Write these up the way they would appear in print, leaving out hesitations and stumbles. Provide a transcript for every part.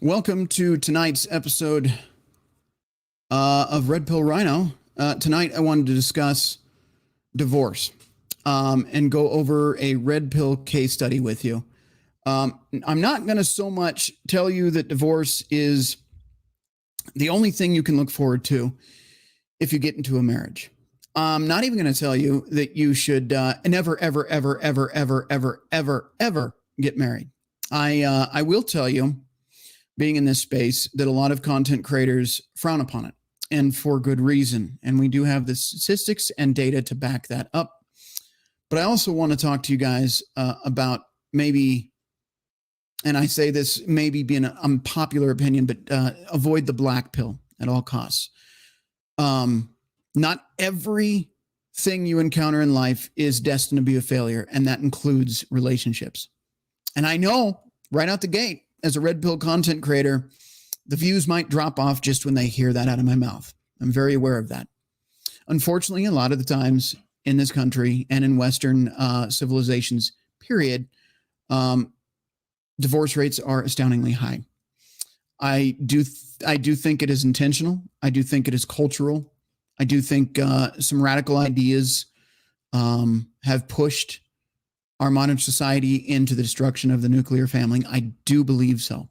Welcome to tonight's episode of Red Pill Rhino. Tonight, I wanted to discuss divorce and go over a red pill case study with you. I'm not going to so much tell you that divorce is the only thing you can look forward to if you get into a marriage. I'm not even going to tell you that you should never, ever, ever, ever, ever, ever, ever, ever get married. I will tell you, being in this space, that a lot of content creators frown upon it, and for good reason. And we do have the statistics and data to back that up. But I also want to talk to you guys about maybe, and I say this maybe being an unpopular opinion, but avoid the black pill at all costs. Not everything you encounter in life is destined to be a failure, and that includes relationships. And I know right out the gate, as a red pill content creator, the views might drop off just when they hear that out of my mouth. I'm very aware of that. Unfortunately, a lot of the times in this country and in Western civilizations, period, divorce rates are astoundingly high. I do think it is intentional. I do think it is cultural. I do think some radical ideas have pushed our modern society into the destruction of the nuclear family. I do believe so.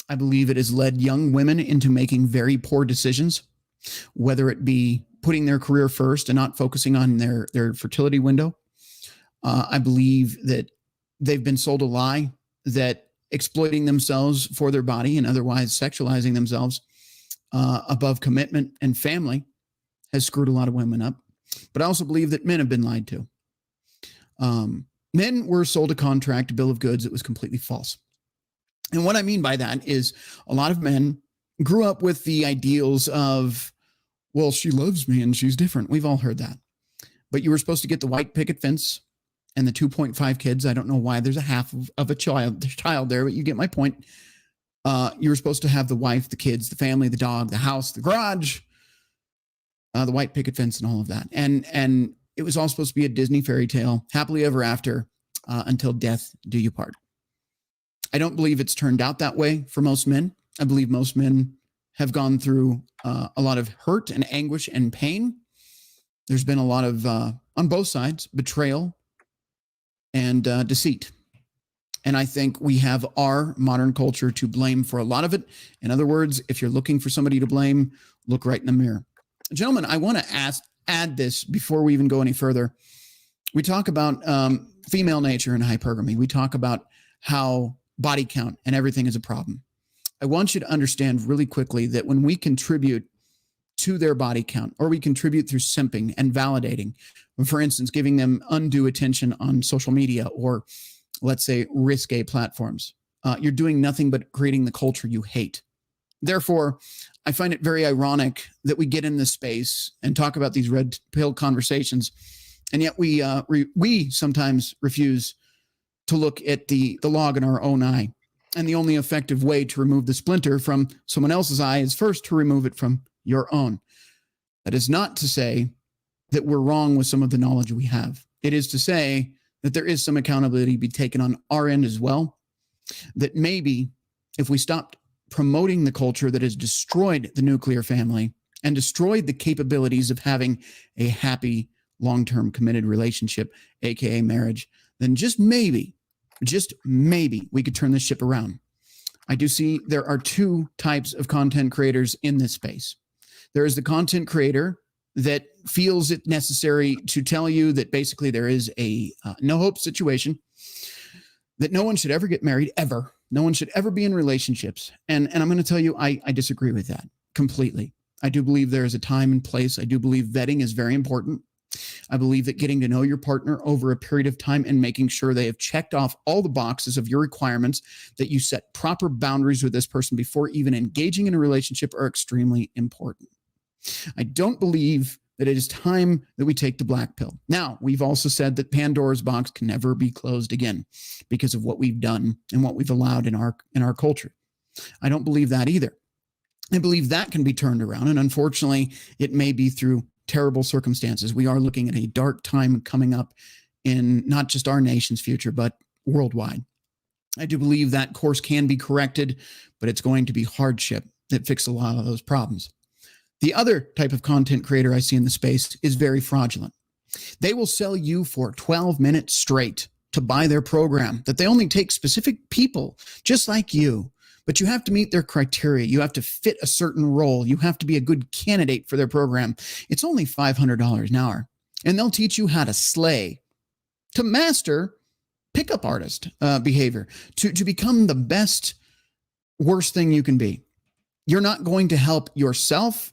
I believe it has led young women into making very poor decisions, whether it be putting their career first and not focusing on their fertility window. I believe that they've been sold a lie that exploiting themselves for their body and otherwise sexualizing themselves above commitment and family has screwed a lot of women up. But I also believe that men have been lied to. Men were sold a contract, a bill of goods that was completely false. And what I mean by that is a lot of men grew up with the ideals of, well, she loves me and she's different. We've all heard that. But you were supposed to get the white picket fence and the 2.5 kids. I don't know why there's a half of a child there, but you get my point. You were supposed to have the wife, the kids, the family, the dog, the house, the garage, the white picket fence, and all of that. And it was all supposed to be a Disney fairy tale, happily ever after, until death do you part. I don't believe it's turned out that way for most men. I believe most men have gone through a lot of hurt and anguish and pain. There's been a lot of, on both sides, betrayal and deceit. And I think we have our modern culture to blame for a lot of it. In other words, if you're looking for somebody to blame, look right in the mirror. Gentlemen, I want to add this before we even go any further. We talk about female nature and hypergamy. We talk about how body count and everything is a problem. I want you to understand really quickly that when we contribute to their body count, or we contribute through simping and validating, for instance, giving them undue attention on social media or, let's say, risque platforms, you're doing nothing but creating the culture you hate. Therefore, I find it very ironic that we get in this space and talk about these red pill conversations, and yet we sometimes refuse to look at the log in our own eye. And the only effective way to remove the splinter from someone else's eye is first to remove it from your own. That is not to say that we're wrong with some of the knowledge we have. It is to say that there is some accountability to be taken on our end as well, that maybe if we stopped promoting the culture that has destroyed the nuclear family and destroyed the capabilities of having a happy, long-term committed relationship, aka marriage, then just maybe we could turn this ship around. I do see there are two types of content creators in this space. There is the content creator that feels it necessary to tell you that basically there is a no hope situation, that no one should ever get married ever. No one should ever be in relationships. And I'm going to tell you, I disagree with that completely. I do believe there is a time and place. I do believe vetting is very important. I believe that getting to know your partner over a period of time and making sure they have checked off all the boxes of your requirements, that you set proper boundaries with this person before even engaging in a relationship, are extremely important. I don't believe that it is time that we take the black pill. Now, we've also said that Pandora's box can never be closed again because of what we've done and what we've allowed in our culture. I don't believe that either. I believe that can be turned around, and unfortunately, it may be through terrible circumstances. We are looking at a dark time coming up in not just our nation's future, but worldwide. I do believe that course can be corrected, but it's going to be hardship that fixes a lot of those problems. The other type of content creator I see in the space is very fraudulent. They will sell you for 12 minutes straight to buy their program, that they only take specific people just like you, but you have to meet their criteria. You have to fit a certain role. You have to be a good candidate for their program. It's only $500 an hour, and they'll teach you how to slay, to master pickup artist behavior, to become the best, worst thing you can be. You're not going to help yourself,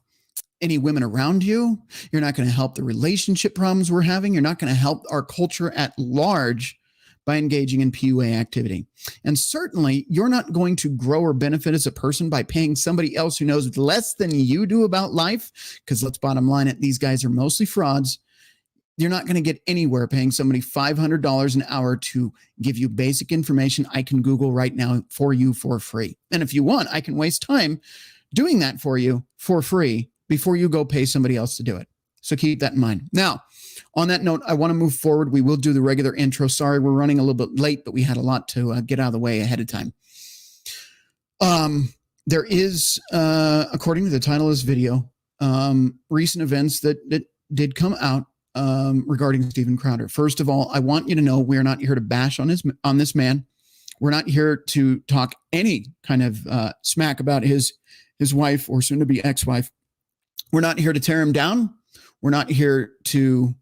any women around you. You're not going to help the relationship problems we're having. You're not going to help our culture at large by engaging in PUA activity. And certainly, you're not going to grow or benefit as a person by paying somebody else who knows less than you do about life, because let's bottom line it, these guys are mostly frauds. You're not going to get anywhere paying somebody $500 an hour to give you basic information I can Google right now for you for free. And if you want, I can waste time doing that for you for free before you go pay somebody else to do it. So keep that in mind. Now, on that note, I want to move forward. We will do the regular intro. Sorry, we're running a little bit late, but we had a lot to get out of the way ahead of time. There is, according to the title of this video, recent events that did come out regarding Steven Crowder. First of all, I want you to know we are not here to bash on this man. We're not here to talk any kind of smack about his wife or soon-to-be ex-wife. We're not here to tear him down. We're not here to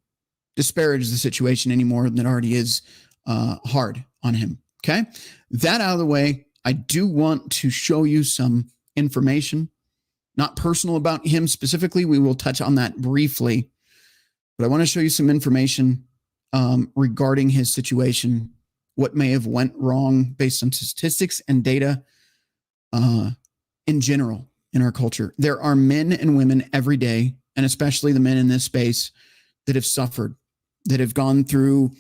disparage the situation any more than it already is hard on him. Okay? That out of the way, I do want to show you some information, not personal about him specifically. We will touch on that briefly. But I want to show you some information regarding his situation, what may have went wrong based on statistics and data in general in our culture. There are men and women every day, and especially the men in this space, that have suffered, that have gone through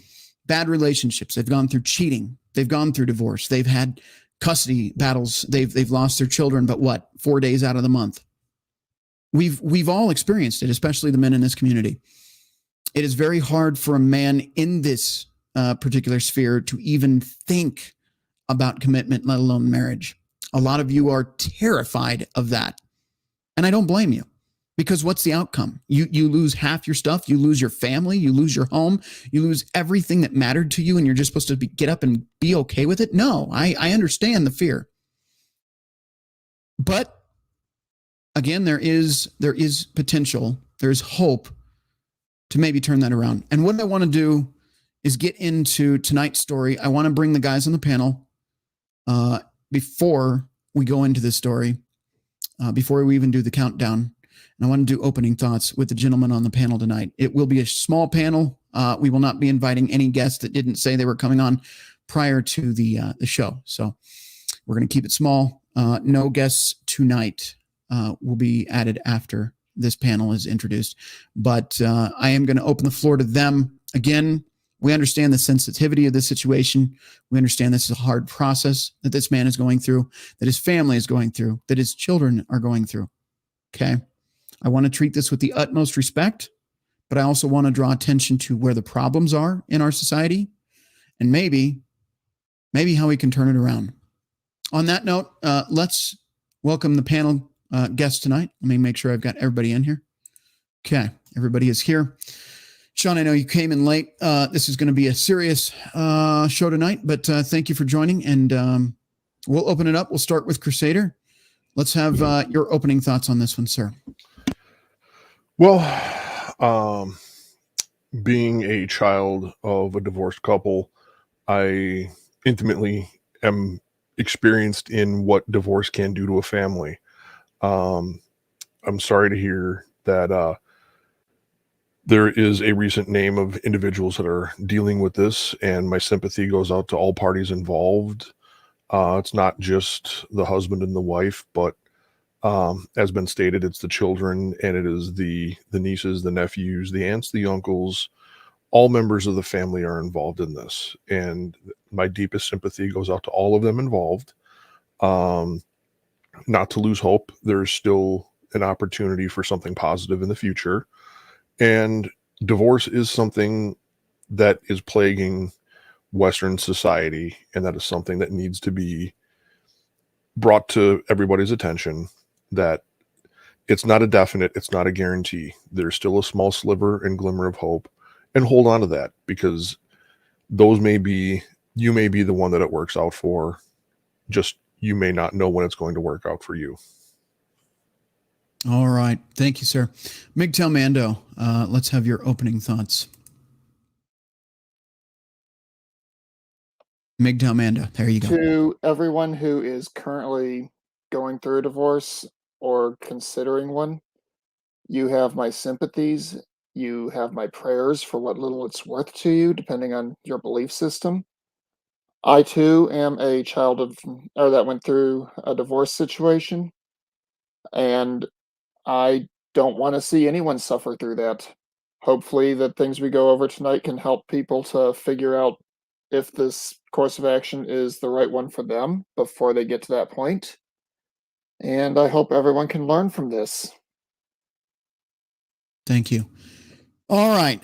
bad relationships. They've gone through cheating. They've gone through divorce. They've had custody battles. They've lost their children, but 4 days out of the month. We've all experienced it, especially the men in this community. It is very hard for a man in this particular sphere to even think about commitment, let alone marriage. A lot of you are terrified of that. And I don't blame you, because what's the outcome? You lose half your stuff. You lose your family. You lose your home. You lose everything that mattered to you, and you're just supposed to get up and be okay with it. No, I understand the fear. But again, there is potential. There's hope to maybe turn that around. And what I want to do is get into tonight's story. I want to bring the guys on the panel before we go into this story, before we even do the countdown. And I want to do opening thoughts with the gentleman on the panel tonight. It will be a small panel. We will not be inviting any guests that didn't say they were coming on prior to the show. So we're going to keep it small. No guests tonight will be added after this panel is introduced. But I am going to open the floor to them. Again, we understand the sensitivity of this situation. We understand this is a hard process that this man is going through, that his family is going through, that his children are going through. Okay? I want to treat this with the utmost respect, but I also want to draw attention to where the problems are in our society and maybe how we can turn it around. On that note, let's welcome the panel guests tonight. Let me make sure I've got everybody in here. Okay, everybody is here. Sean, I know you came in late. This is going to be a serious show tonight, but thank you for joining, and we'll open it up. We'll start with Crusader. Let's have your opening thoughts on this one, sir. Well, being a child of a divorced couple, I intimately am experienced in what divorce can do to a family. I'm sorry to hear that there is a recent name of individuals that are dealing with this, and my sympathy goes out to all parties involved. It's not just the husband and the wife, but as been stated, it's the children, and it is the nieces, the nephews, the aunts, the uncles. All members of the family are involved in this, and my deepest sympathy goes out to all of them involved. Not to lose hope. There's still an opportunity for something positive in the future. And divorce is something that is plaguing Western society, and that is something that needs to be brought to everybody's attention, that it's not a definite, it's not a guarantee. There's still a small sliver and glimmer of hope, and hold on to that, because you may be the one that it works out for. Just you may not know when it's going to work out for you. All right. Thank you, sir. MGTOW Mando, let's have your opening thoughts. MGTOW Mando, there you go. To everyone who is currently going through a divorce or considering one, you have my sympathies. You have my prayers for what little it's worth to you, depending on your belief system. I too am a child of, or that went through a divorce situation, and I don't want to see anyone suffer through that. Hopefully, the things we go over tonight can help people to figure out if this course of action is the right one for them before they get to that point. And I hope everyone can learn from this. Thank you. All right.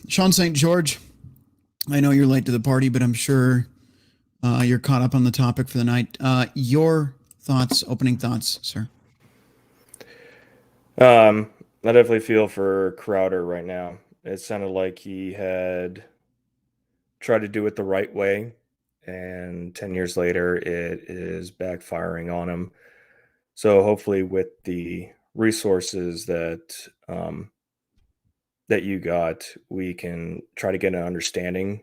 Sean St. George, I know you're late to the party, but I'm sure you're caught up on the topic for the night. Your thoughts, opening thoughts, sir. I definitely feel for Crowder right now. It sounded like he had tried to do it the right way, and 10 years later, it is backfiring on him. So hopefully with the resources that that you got, we can try to get an understanding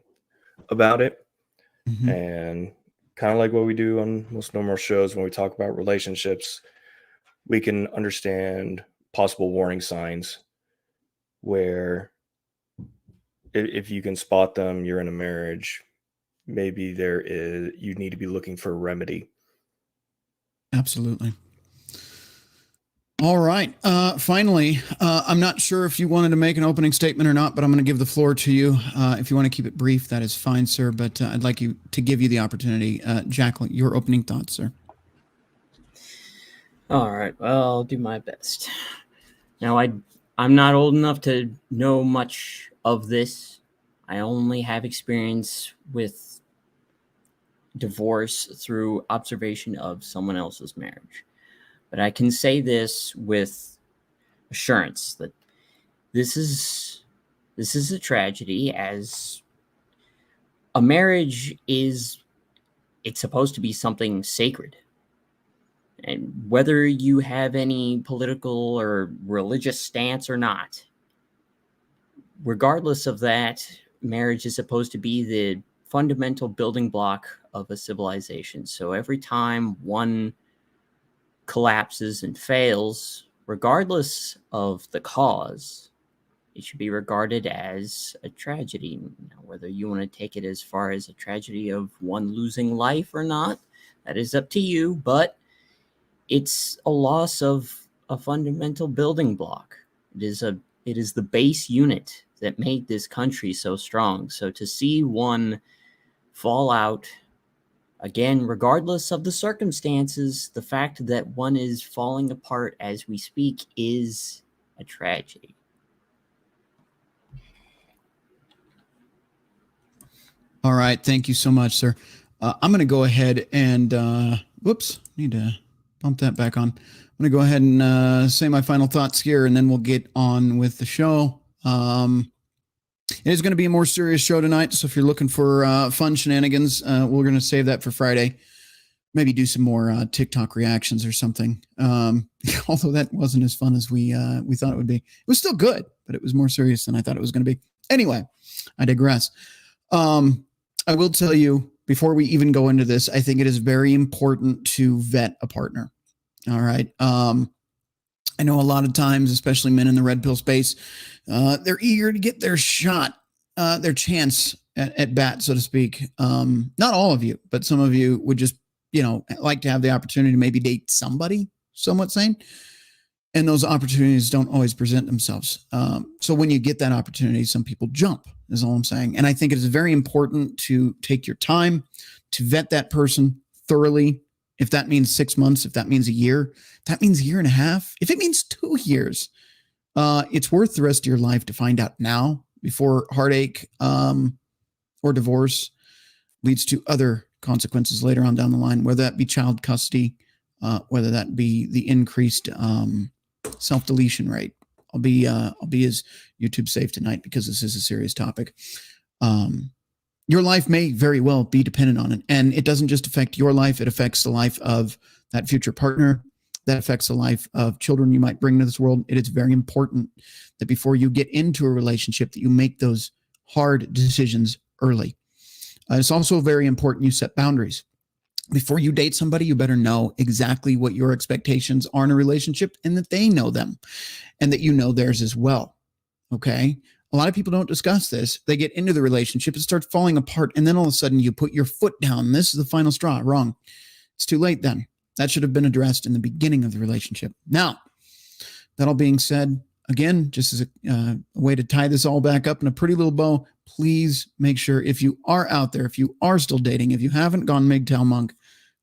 about it. Mm-hmm. And kind of like what we do on most normal shows when we talk about relationships, we can understand possible warning signs where if you can spot them, you're in a marriage, maybe you need to be looking for a remedy. Absolutely. All right. Finally, I'm not sure if you wanted to make an opening statement or not, but I'm going to give the floor to you. If you want to keep it brief, that is fine, sir. But I'd like you to give you the opportunity. Jacqueline, your opening thoughts, sir. All right. Well, I'll do my best. Now, I'm not old enough to know much of this. I only have experience with divorce through observation of someone else's marriage. But I can say this with assurance that this is a tragedy, as a marriage it's supposed to be something sacred. And whether you have any political or religious stance or not, regardless of that, marriage is supposed to be the fundamental building block of a civilization. So every time one collapses and fails, regardless of the cause, it should be regarded as a tragedy. Now, whether you want to take it as far as a tragedy of one losing life or not, that is up to you, but it's a loss of a fundamental building block. It is the base unit that made this country so strong. So to see one fall out, again, regardless of the circumstances, the fact that one is falling apart as we speak is a tragedy. All right. Thank you so much, sir. I'm going to go ahead and, need to bump that back on. I'm going to go ahead and say my final thoughts here, and then we'll get on with the show. It is going to be a more serious show tonight, so if you're looking for fun shenanigans, we're going to save that for Friday. Maybe do some more TikTok reactions or something. Although that wasn't as fun as we thought it would be. It was still good, but it was more serious than I thought it was going to be. Anyway, I digress. I will tell you, before we even go into this, I think it is very important to vet a partner. All right. I know a lot of times, especially men in the red pill space, they're eager to get their shot, their chance at bat, so to speak. Not all of you, but some of you would just, like to have the opportunity to maybe date somebody, somewhat sane. And those opportunities don't always present themselves. So when you get that opportunity, some people jump, is all I'm saying. And I think it is very important to take your time to vet that person thoroughly. If that means 6 months, if that means a year, if that means a year and a half, if it means 2 years, it's worth the rest of your life to find out now before heartache or or divorce leads to other consequences later on down the line, whether that be child custody, whether that be the increased self-deletion rate. I'll be as YouTube safe tonight because this is a serious topic. Your life may very well be dependent on it. And it doesn't just affect your life. It affects the life of that future partner. That affects the life of children you might bring into this world. It is very important that before you get into a relationship that you make those hard decisions early. It's also very important you set boundaries. Before you date somebody, you better know exactly what your expectations are in a relationship and that they know them and that you know theirs as well. Okay? A lot of people don't discuss this. They get into the relationship, it starts falling apart, and then all of a sudden you put your foot down. This is the final straw. Wrong. It's too late then. That should have been addressed in the beginning of the relationship. Now, that all being said, again, just as a way to tie this all back up in a pretty little bow, please make sure if you are out there, if you are still dating, if you haven't gone MGTOW monk,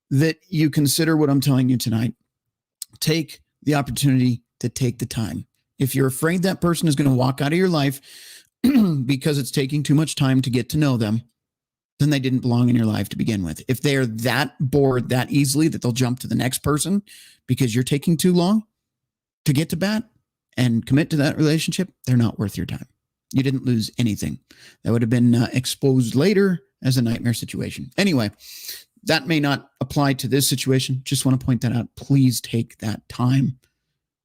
that you consider what I'm telling you tonight. Take the opportunity to take the time. If you're afraid that person is going to walk out of your life because it's taking too much time to get to know them, then they didn't belong in your life to begin with. If they're that bored that easily that they'll jump to the next person because you're taking too long to get to bat and commit to that relationship, they're not worth your time. You didn't lose anything. That would have been exposed later as a nightmare situation. Anyway, that may not apply to this situation. Just want to point that out. Please take that time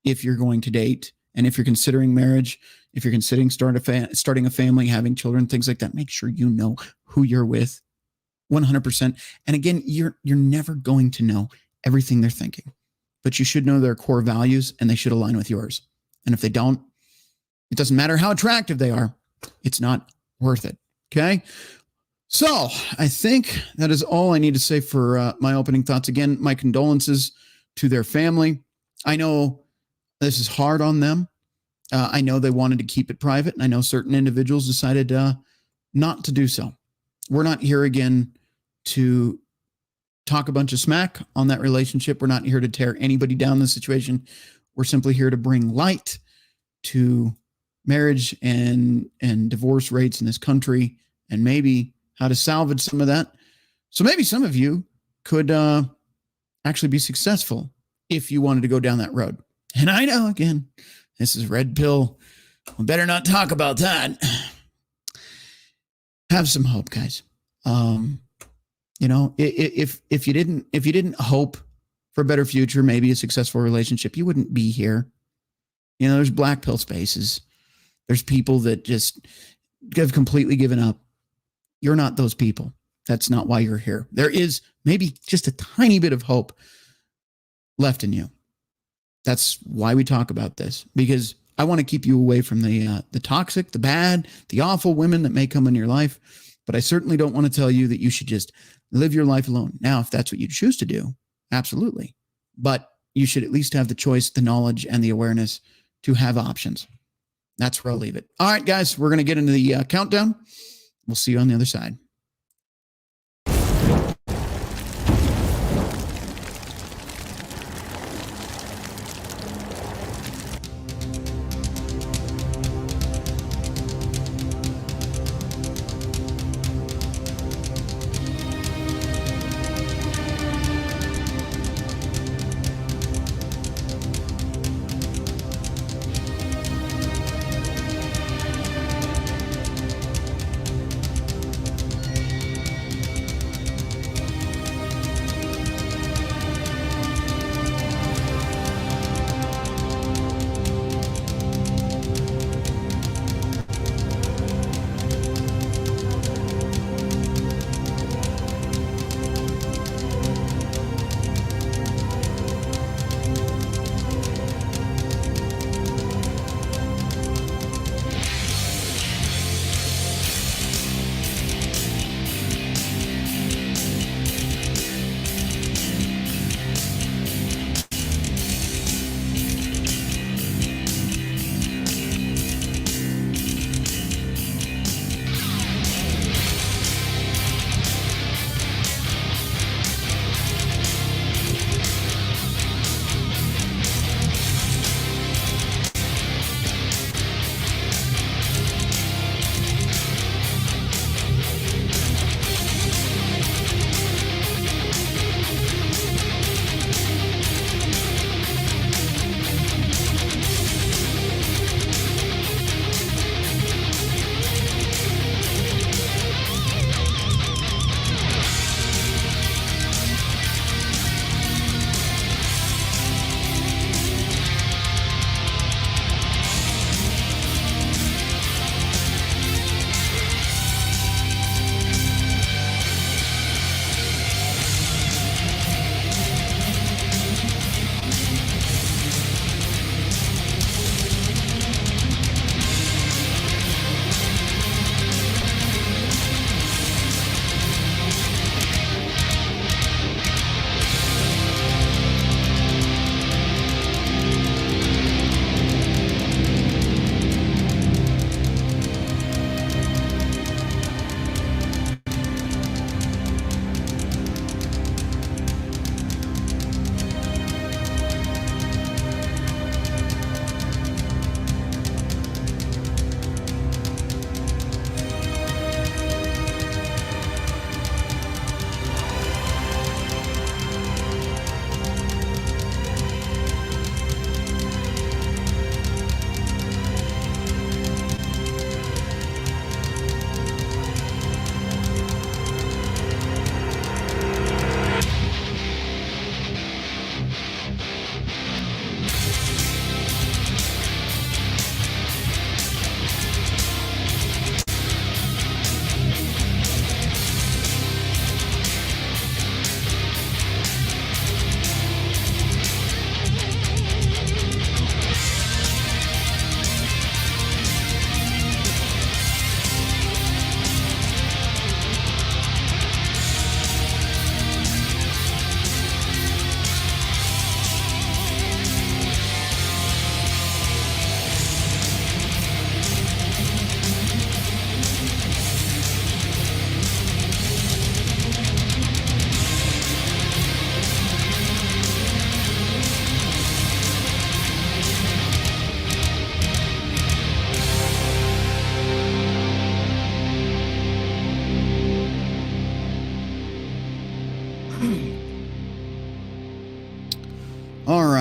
if you're going to date. And if you're considering marriage, if you're considering starting a family, having children, things like that, make sure you know who you're with 100%. And again, you're never going to know everything they're thinking, but you should know their core values and they should align with yours. And if they don't, it doesn't matter how attractive they are. It's not worth it. Okay. So I think that is all I need to say for my opening thoughts. Again, my condolences to their family. I know this is hard on them. I know they wanted to keep it private, and I know certain individuals decided not to do so. We're not here again to talk a bunch of smack on that relationship. We're not here to tear anybody down in the situation. We're simply here to bring light to marriage and divorce rates in this country and maybe how to salvage some of that. So maybe some of you could actually be successful if you wanted to go down that road. And I know, again, this is red pill. We better not talk about that. Have some hope, guys. If you didn't hope for a better future, maybe a successful relationship, you wouldn't be here. There's black pill spaces. There's people that just have completely given up. You're not those people. That's not why you're here. There is maybe just a tiny bit of hope left in you. That's why we talk about this, because I want to keep you away from the toxic, the bad, the awful women that may come in your life. But I certainly don't want to tell you that you should just live your life alone. Now, if that's what you choose to do, absolutely. But you should at least have the choice, the knowledge, and the awareness to have options. That's where I'll leave it. All right, guys, we're going to get into the countdown. We'll see you on the other side.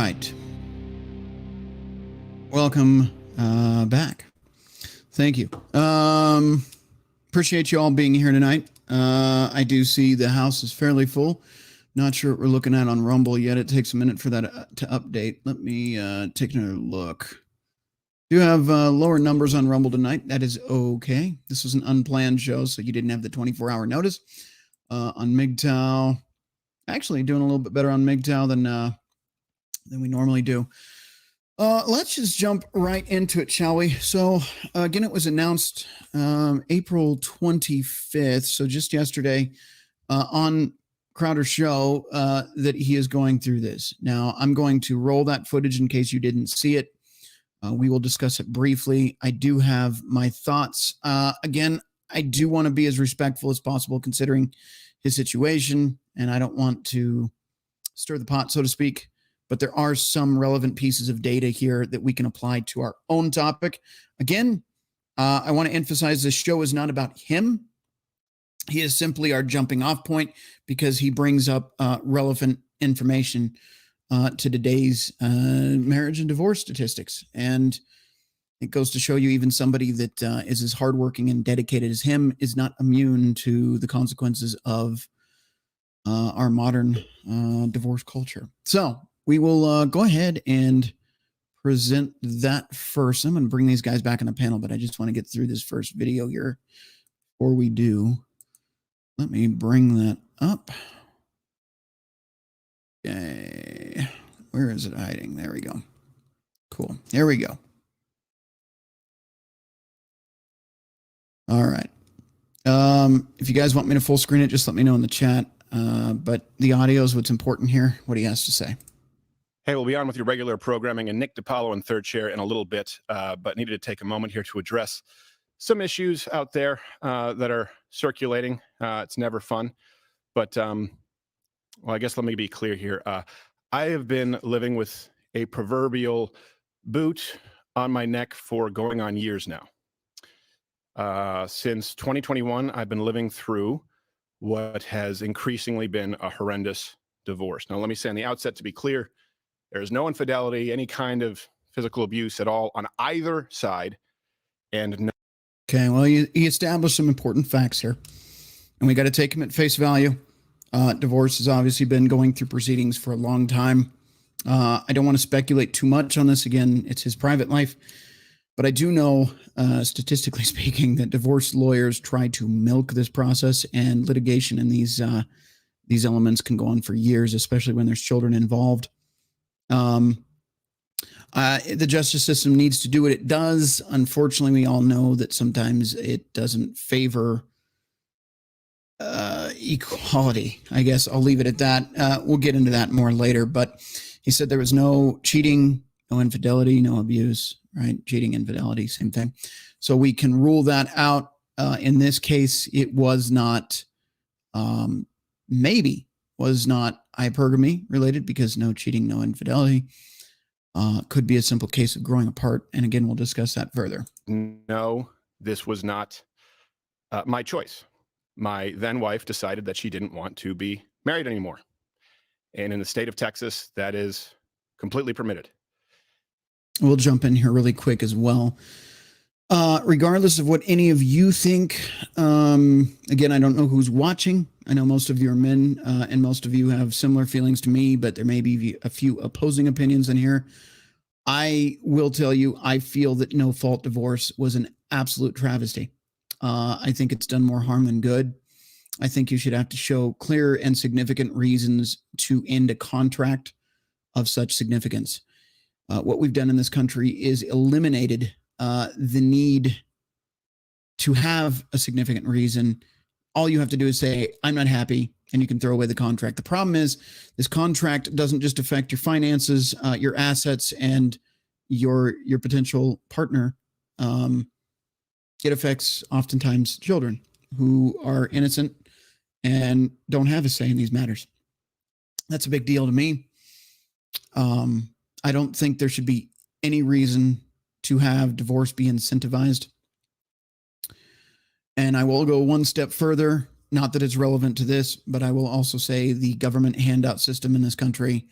right. Welcome back. Thank you. Appreciate you all being here tonight. I do see the house is fairly full. Not sure what we're looking at on Rumble yet. It takes a minute for that to update. Let me take another look. Do have lower numbers on Rumble tonight. That is okay. This was an unplanned show, so you didn't have the 24-hour notice. On MGTOW, actually doing a little bit better on MGTOW than we normally do. Let's just jump right into it, shall we? So, again, it was announced April 25th, so just yesterday, on Crowder's show, that he is going through this. Now, I'm going to roll that footage in case you didn't see it. We will discuss it briefly. I do have my thoughts. Again, I do want to be as respectful as possible considering his situation, and I don't want to stir the pot, so to speak. But there are some relevant pieces of data here that we can apply to our own topic. Again, I want to emphasize this show is not about him. He is simply our jumping off point because he brings up relevant information to today's marriage and divorce statistics. And it goes to show you even somebody that is as hardworking and dedicated as him is not immune to the consequences of our modern divorce culture. So we will go ahead and present that first. I'm going to bring these guys back on the panel, but I just want to get through this first video here before we do. Let me bring that up. Okay. Where is it hiding? There we go. Cool. Here we go. All right. If you guys want me to full screen it, just let me know in the chat. But the audio is what's important here. What do you have to say? Hey, we'll be on with your regular programming and Nick DiPaolo in third chair in a little bit, but needed to take a moment here to address some issues out there that are circulating. It's never fun, but well, I guess let me be clear here. I have been living with a proverbial boot on my neck for going on years now. Since 2021, I've been living through what has increasingly been a horrendous divorce. Now, let me say on the outset, to be clear, there is no infidelity, any kind of physical abuse at all on either side. And no. Okay, well, he established some important facts here, and we got to take him at face value. Divorce has obviously been going through proceedings for a long time. I don't want to speculate too much on this. Again, it's his private life. But I do know, statistically speaking, that divorce lawyers try to milk this process, and litigation in these elements can go on for years, especially when there's children involved. The justice system needs to do what it does. Unfortunately, we all know that sometimes it doesn't favor equality. I guess I'll leave it at that. We'll get into that more later. But he said there was no cheating, no infidelity, no abuse, right? Cheating, infidelity, same thing. So we can rule that out. In this case, it was not, maybe was not hypergamy related because no cheating, no infidelity. Could be a simple case of growing apart. And again, we'll discuss that further. No, this was not my choice. My then wife decided that she didn't want to be married anymore. And in the state of Texas, that is completely permitted. We'll jump in here really quick as well. Regardless of what any of you think, again, I don't know who's watching. I know most of you are men, and most of you have similar feelings to me, but there may be a few opposing opinions in here. I will tell you, I feel that no-fault divorce was an absolute travesty. I think it's done more harm than good. I think you should have to show clear and significant reasons to end a contract of such significance. What we've done in this country is eliminated the need to have a significant reason. All you have to do is say, I'm not happy, and you can throw away the contract. The problem is this contract doesn't just affect your finances, your assets, and your potential partner. It affects oftentimes children who are innocent and don't have a say in these matters. That's a big deal to me. I don't think there should be any reason to have divorce be incentivized. And I will go one step further, not that it's relevant to this, but I will also say the government handout system in this country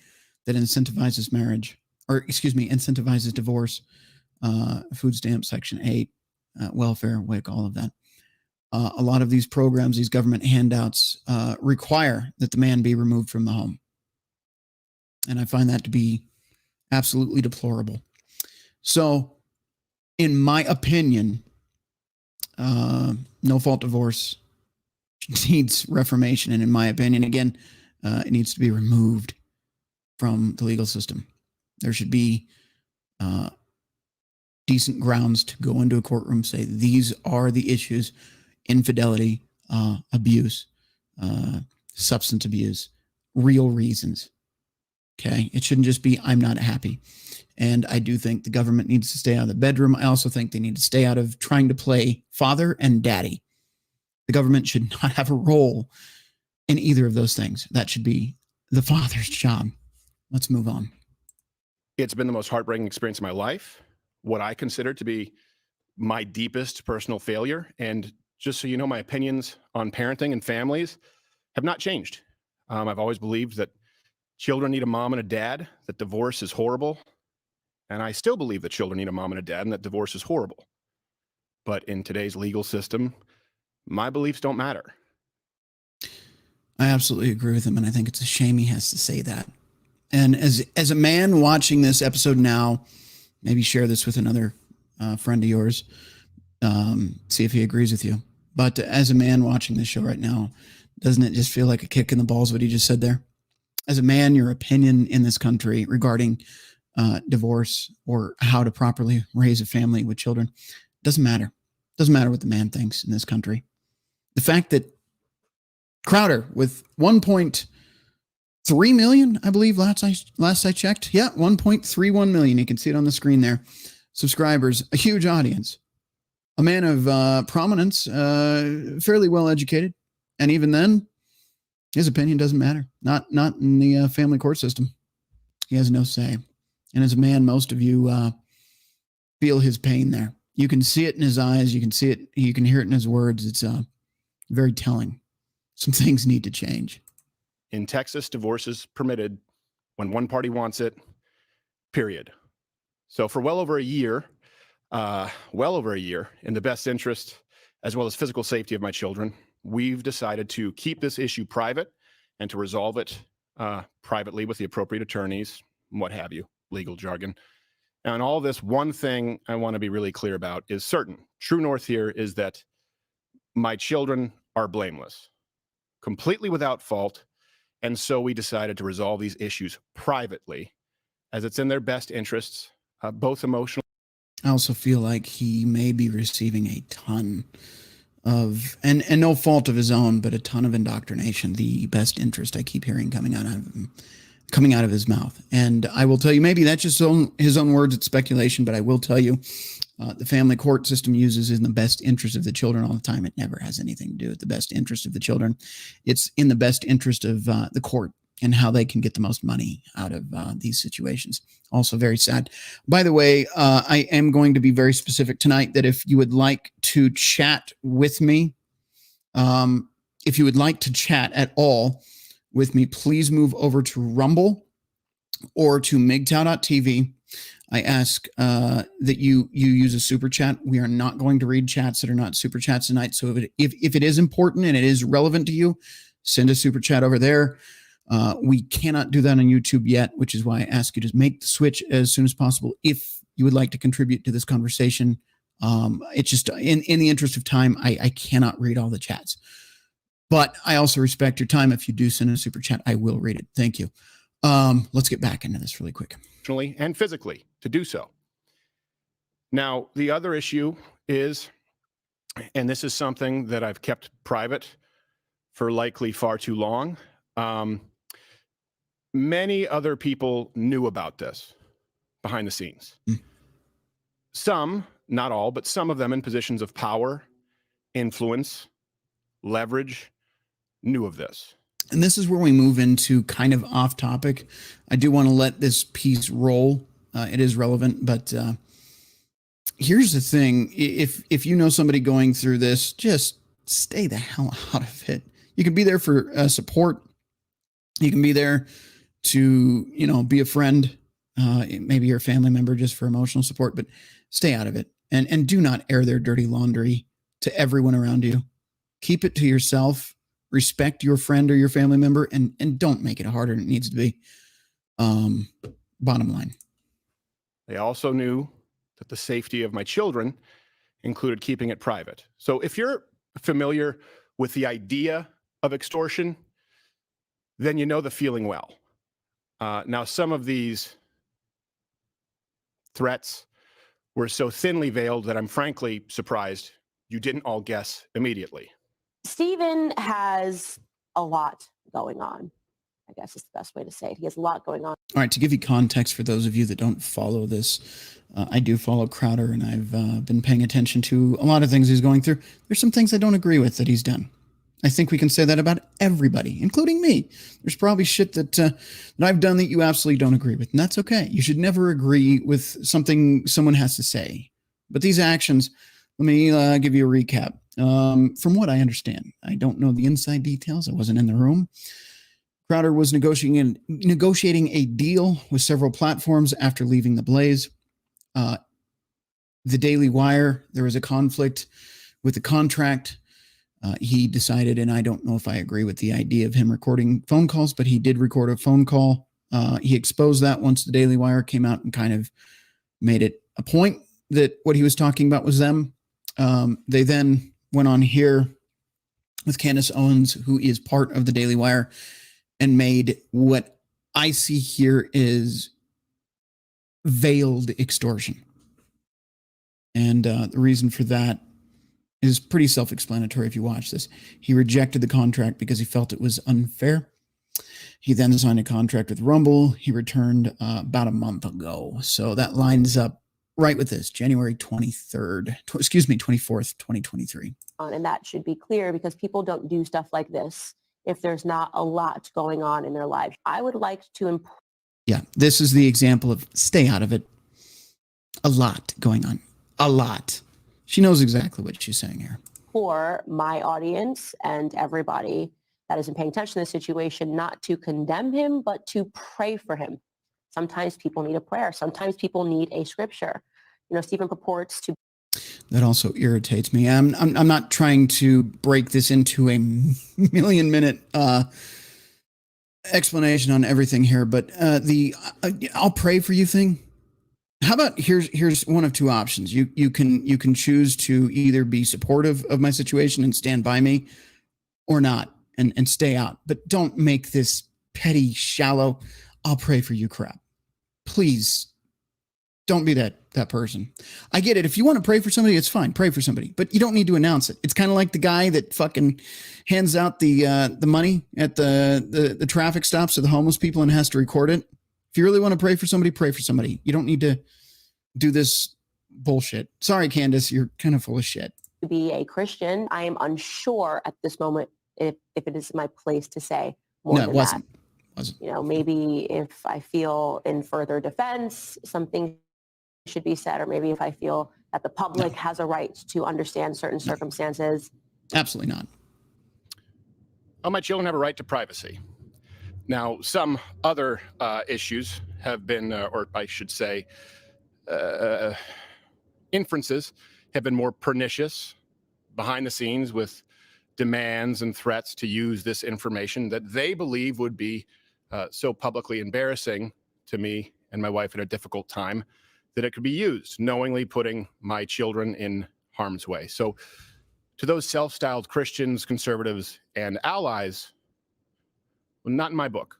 that incentivizes marriage, or incentivizes divorce, food stamp, Section 8, welfare, WIC, all of that. A lot of these programs, these government handouts, require that the man be removed from the home. And I find that to be absolutely deplorable. So, in my opinion, no-fault divorce needs reformation. And in my opinion, again, it needs to be removed from the legal system. There should be decent grounds to go into a courtroom, say these are the issues: infidelity, abuse, substance abuse, real reasons. Okay. It shouldn't just be, I'm not happy. And I do think the government needs to stay out of the bedroom. I also think they need to stay out of trying to play father and daddy. The government should not have a role in either of those things. That should be the father's job. Let's move on. It's been the most heartbreaking experience of my life, what I consider to be my deepest personal failure. And just so you know, my opinions on parenting and families have not changed. I've always believed that children need a mom and a dad, that divorce is horrible. And I still believe that children need a mom and a dad and that divorce is horrible. But in today's legal system, my beliefs don't matter. I absolutely agree with him. And I think it's a shame he has to say that. And as a man watching this episode now, maybe share this with another friend of yours, see if he agrees with you. But as a man watching this show right now, doesn't it just feel like a kick in the balls what he just said there? As a man, your opinion in this country regarding divorce or how to properly raise a family with children doesn't matter. Doesn't matter what the man thinks in this country. The fact that Crowder, with 1.3 million, I believe last I checked. Yeah, 1.31 million. You can see it on the screen there. Subscribers, a huge audience. A man of prominence, fairly well educated. And even then, his opinion doesn't matter. Not in the family court system. He has no say. And as a man, most of you feel his pain there. You can see it in his eyes. You can see it. You can hear it in his words. It's very telling. Some things need to change. In Texas, divorce is permitted when one party wants it, period. So for well over a year, in the best interest as well as physical safety of my children, we've decided to keep this issue private and to resolve it privately with the appropriate attorneys, what have you, legal jargon. And all this, one thing I want to be really clear about is certain. True north here is that my children are blameless, completely without fault. And so we decided to resolve these issues privately as it's in their best interests, both emotionally. I also feel like he may be receiving a ton of, and no fault of his own, but a ton of indoctrination. The best interest I keep hearing coming out of him, coming out of his mouth. And I will tell you, maybe that's just his own words, it's speculation, but I will tell you, the family court system uses in the best interest of the children all the time. It never has anything to do with the best interest of the children. It's in the best interest of the court and how they can get the most money out of these situations. Also very sad. By the way, I am going to be very specific tonight that if you would like to chat with me, if you would like to chat at all with me, please move over to Rumble or to MGTOW.tv. I ask that you use a super chat. We are not going to read chats that are not super chats tonight. So if it is important and it is relevant to you, send a super chat over there. We cannot do that on YouTube yet, which is why I ask you to make the switch as soon as possible if you would like to contribute to this conversation. It's just in the interest of time, I cannot read all the chats. But I also respect your time. If you do send a super chat, I will read it. Thank you. Let's get back into this really quick. And physically to do so. Now, the other issue is, and this is something that I've kept private for likely far too long. Many other people knew about this behind the scenes. Some, not all, but some of them in positions of power, influence, leverage, knew of this. And this is where we move into kind of off topic. I do want to let this piece roll. It is relevant, but here's the thing. If you know somebody going through this, just stay the hell out of it. You can be there for support. You can be there to, be a friend. Maybe you're a family member just for emotional support, but stay out of it. And do not air their dirty laundry to everyone around you. Keep it to yourself. Respect your friend or your family member, and don't make it harder than it needs to be. Bottom line. They also knew that the safety of my children included keeping it private. So if you're familiar with the idea of extortion, then you know the feeling well. Now, some of these threats were so thinly veiled that I'm frankly surprised you didn't all guess immediately. Stephen has a lot going on, I guess is the best way to say it. He has a lot going on. All right, to give you context for those of you that don't follow this, I do follow Crowder, and I've been paying attention to a lot of things he's going through. There's some things I don't agree with that he's done. I think we can say that about everybody, including me. There's probably shit that I've done that you absolutely don't agree with, and that's okay. You should never agree with something someone has to say. But these actions, let me give you a recap. From what I understand, I don't know the inside details. I wasn't in the room. Crowder was negotiating a deal with several platforms after leaving the Blaze. The Daily Wire, there was a conflict with the contract. He decided, and I don't know if I agree with the idea of him recording phone calls, but he did record a phone call. He exposed that once the Daily Wire came out and kind of made it a point that what he was talking about was them. They then went on here with Candace Owens, who is part of the Daily Wire, and made what I see here is veiled extortion. And the reason for that is pretty self-explanatory if you watch this. He rejected the contract because he felt it was unfair. He then signed a contract with Rumble. He returned about a month ago. So that lines up right with this, January 24th, 2023. And that should be clear because people don't do stuff like this if there's not a lot going on in their lives. I would like to Yeah, this is the example of stay out of it. A lot going on. A lot. She knows exactly what she's saying here. For my audience and everybody that isn't paying attention to the situation, not to condemn him, but to pray for him. Sometimes people need a prayer. Sometimes people need a scripture. Stephen purports to. That also irritates me. I'm not trying to break this into a million-minute explanation on everything here, but the I'll pray for you thing. How about here's one of two options. You can choose to either be supportive of my situation and stand by me, or not and stay out. But don't make this petty, shallow, I'll pray for you crap. Please don't be that person. I get it. If you want to pray for somebody, it's fine. Pray for somebody, but you don't need to announce it. It's kind of like the guy that fucking hands out the money at the traffic stops to the homeless people and has to record it. If you really want to pray for somebody. You don't need to do this bullshit. Sorry, Candace, you're kind of full of shit. To be a Christian, I am unsure at this moment if it is my place to say more than it wasn't. That. Maybe if I feel in further defense, something should be said, or maybe if I feel that the public has a right to understand certain circumstances. Absolutely not. Well, my children have a right to privacy. Now, some other issues have been, or I should say, inferences have been more pernicious behind the scenes with demands and threats to use this information that they believe would be so publicly embarrassing to me and my wife at a difficult time that it could be used, knowingly putting my children in harm's way. So to those self-styled Christians, conservatives, and allies, well, not in my book.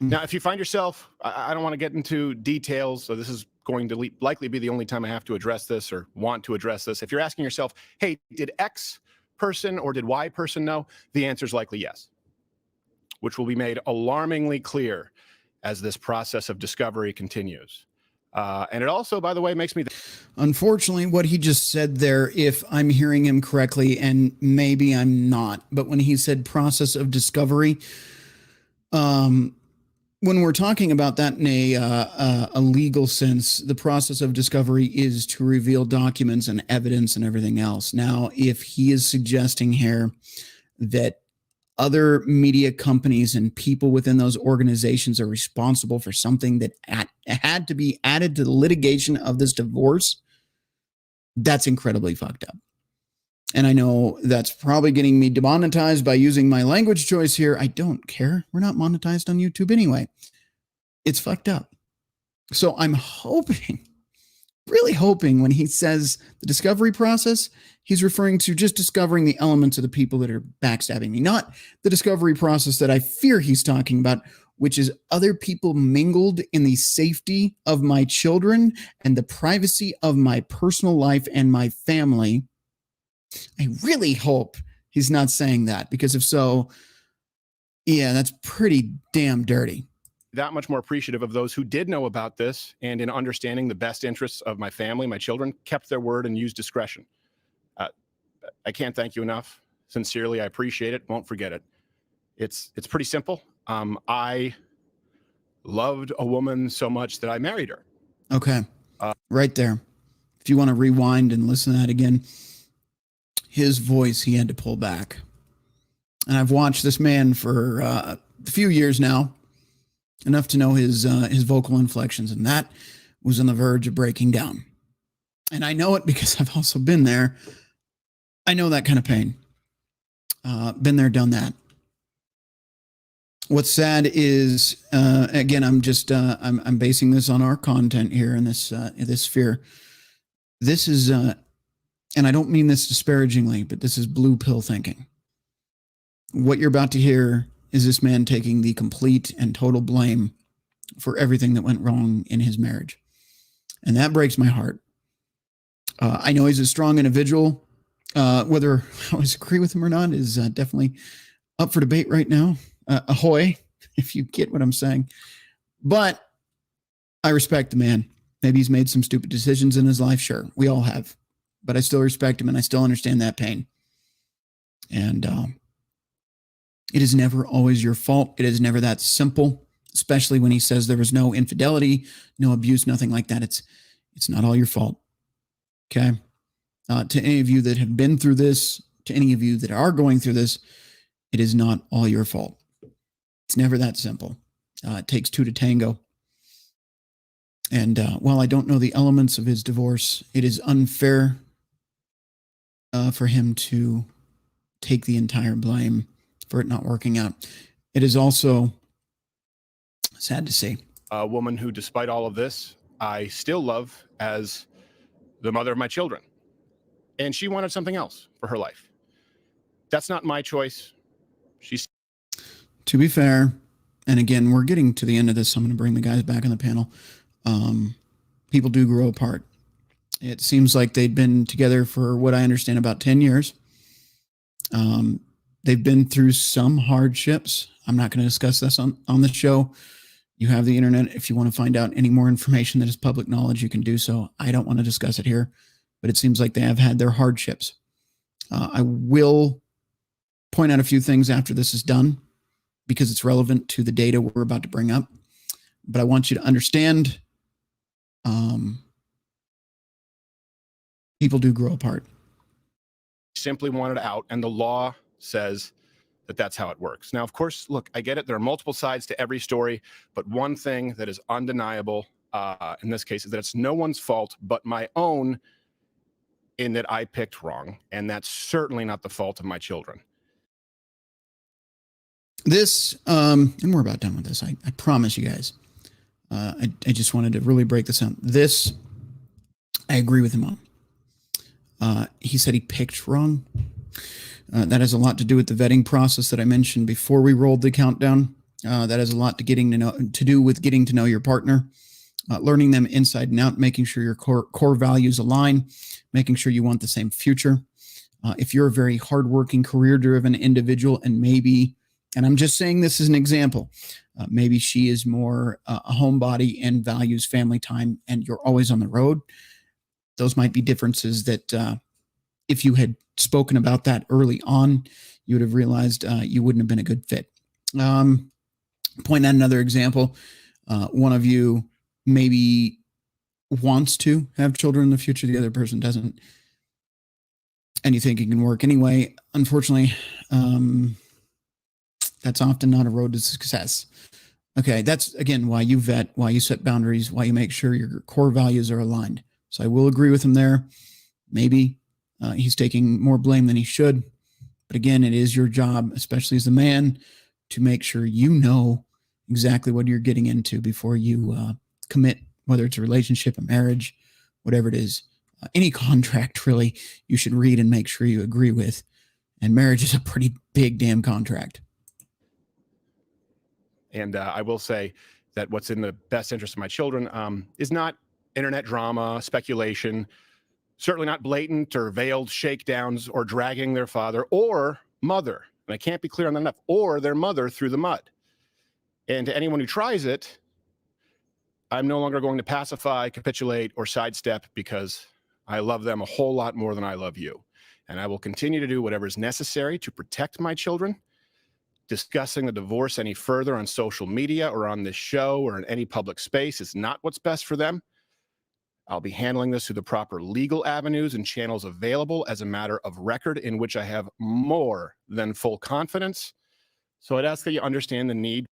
Now, if you find yourself, I don't want to get into details, so this is going to likely be the only time I have to address this or want to address this. If you're asking yourself, hey, did X person or did Y person know? The answer is likely yes, which will be made alarmingly clear as this process of discovery continues. And it also, by the way, makes me... Unfortunately, what he just said there, if I'm hearing him correctly, and maybe I'm not, but when he said process of discovery, when we're talking about that in a legal sense, the process of discovery is to reveal documents and evidence and everything else. Now, if he is suggesting here that other media companies and people within those organizations are responsible for something that had to be added to the litigation of this divorce, that's incredibly fucked up. And I know that's probably getting me demonetized by using my language choice here. I don't care. We're not monetized on YouTube anyway. It's fucked up. So I'm hoping, really hoping when he says the discovery process, he's referring to just discovering the elements of the people that are backstabbing me, not the discovery process that I fear he's talking about, which is other people mingled in the safety of my children and the privacy of my personal life and my family. I really hope he's not saying that, because if so, yeah, that's pretty damn dirty. That much more appreciative of those who did know about this and, in understanding the best interests of my family, my children, kept their word and used discretion. I can't thank you enough. Sincerely, I appreciate it. Won't forget it. It's pretty simple. I loved a woman so much that I married her. Okay. Right there. If you want to rewind and listen to that again, his voice, he had to pull back. And I've watched this man for a few years now, enough to know his vocal inflections, and that was on the verge of breaking down. And I know it because I've also been there. I know that kind of pain. Been there, done that. What's sad is, again, I'm basing this on our content here in this sphere. This is, and I don't mean this disparagingly, but this is blue pill thinking. What you're about to hear is this man taking the complete and total blame for everything that went wrong in his marriage. And that breaks my heart. I know he's a strong individual. Whether I always agree with him or not is definitely up for debate right now. Ahoy, if you get what I'm saying. But I respect the man. Maybe he's made some stupid decisions in his life. Sure, we all have. But I still respect him, and I still understand that pain. And it is never always your fault. It is never that simple, especially when he says there was no infidelity, no abuse, nothing like that. It's not all your fault. Okay? To any of you that have been through this, to any of you that are going through this, it is not all your fault. It's never that simple. It takes two to tango. And while I don't know the elements of his divorce, it is unfair for him to take the entire blame for it not working out. It is also sad to see. A woman who, despite all of this, I still love as the mother of my children. And she wanted something else for her life. That's not my choice. She's. To be fair, and again, we're getting to the end of this, so I'm going to bring the guys back on the panel. People do grow apart. It seems like they'd been together for what I understand about 10 years. They've been through some hardships. I'm not going to discuss this on the show. You have the internet. If you want to find out any more information that is public knowledge, you can do so. I don't want to discuss it here, but it seems like they have had their hardships. I will point out a few things after this is done because it's relevant to the data we're about to bring up. But I want you to understand people do grow apart. Simply wanted out, and the law says that that's how it works. Now, of course, look, I get it. There are multiple sides to every story, but one thing that is undeniable in this case is that it's no one's fault but my own in that I picked wrong, and that's certainly not the fault of my children. This, and we're about done with this, I promise you guys. I just wanted to really break this down. This, I agree with him on. He said he picked wrong. That has a lot to do with the vetting process that I mentioned before we rolled the countdown. That has a lot to do with getting to know your partner, learning them inside and out, making sure your core values align, making sure you want the same future. If you're a very hardworking, career-driven individual, and maybe, and I'm just saying this as an example, maybe she is more a homebody and values family time, and you're always on the road. Those might be differences that if you had spoken about that early on, you would have realized you wouldn't have been a good fit. Point out another example. One of you maybe wants to have children in the future. The other person doesn't. And you think it can work anyway. Unfortunately, That's often not a road to success. Okay, that's again why you vet, why you set boundaries, why you make sure your core values are aligned. So I will agree with him there. Maybe he's taking more blame than he should. But again, it is your job, especially as a man, to make sure you know exactly what you're getting into before you commit, whether it's a relationship, a marriage, whatever it is. Any contract, really, you should read and make sure you agree with. And marriage is a pretty big damn contract. And I will say that what's in the best interest of my children is not internet drama, speculation, certainly not blatant or veiled shakedowns or dragging their father or mother, and I can't be clear on that enough, or their mother through the mud. And to anyone who tries it, I'm no longer going to pacify, capitulate, or sidestep because I love them a whole lot more than I love you. And I will continue to do whatever is necessary to protect my children. Discussing the divorce any further on social media or on this show or in any public space is not what's best for them. I'll be handling this through the proper legal avenues and channels available as a matter of record in which I have more than full confidence. So I'd ask that you understand the need.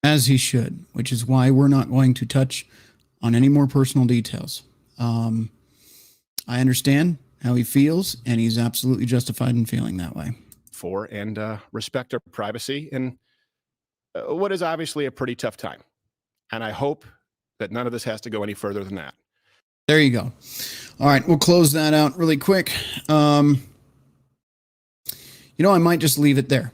As he should, which is why we're not going to touch on any more personal details. I understand how he feels, and he's absolutely justified in feeling that way. For and respect our privacy in what is obviously a pretty tough time. And I hope that none of this has to go any further than that. There you go. All right, we'll close that out really quick. I might just leave it there.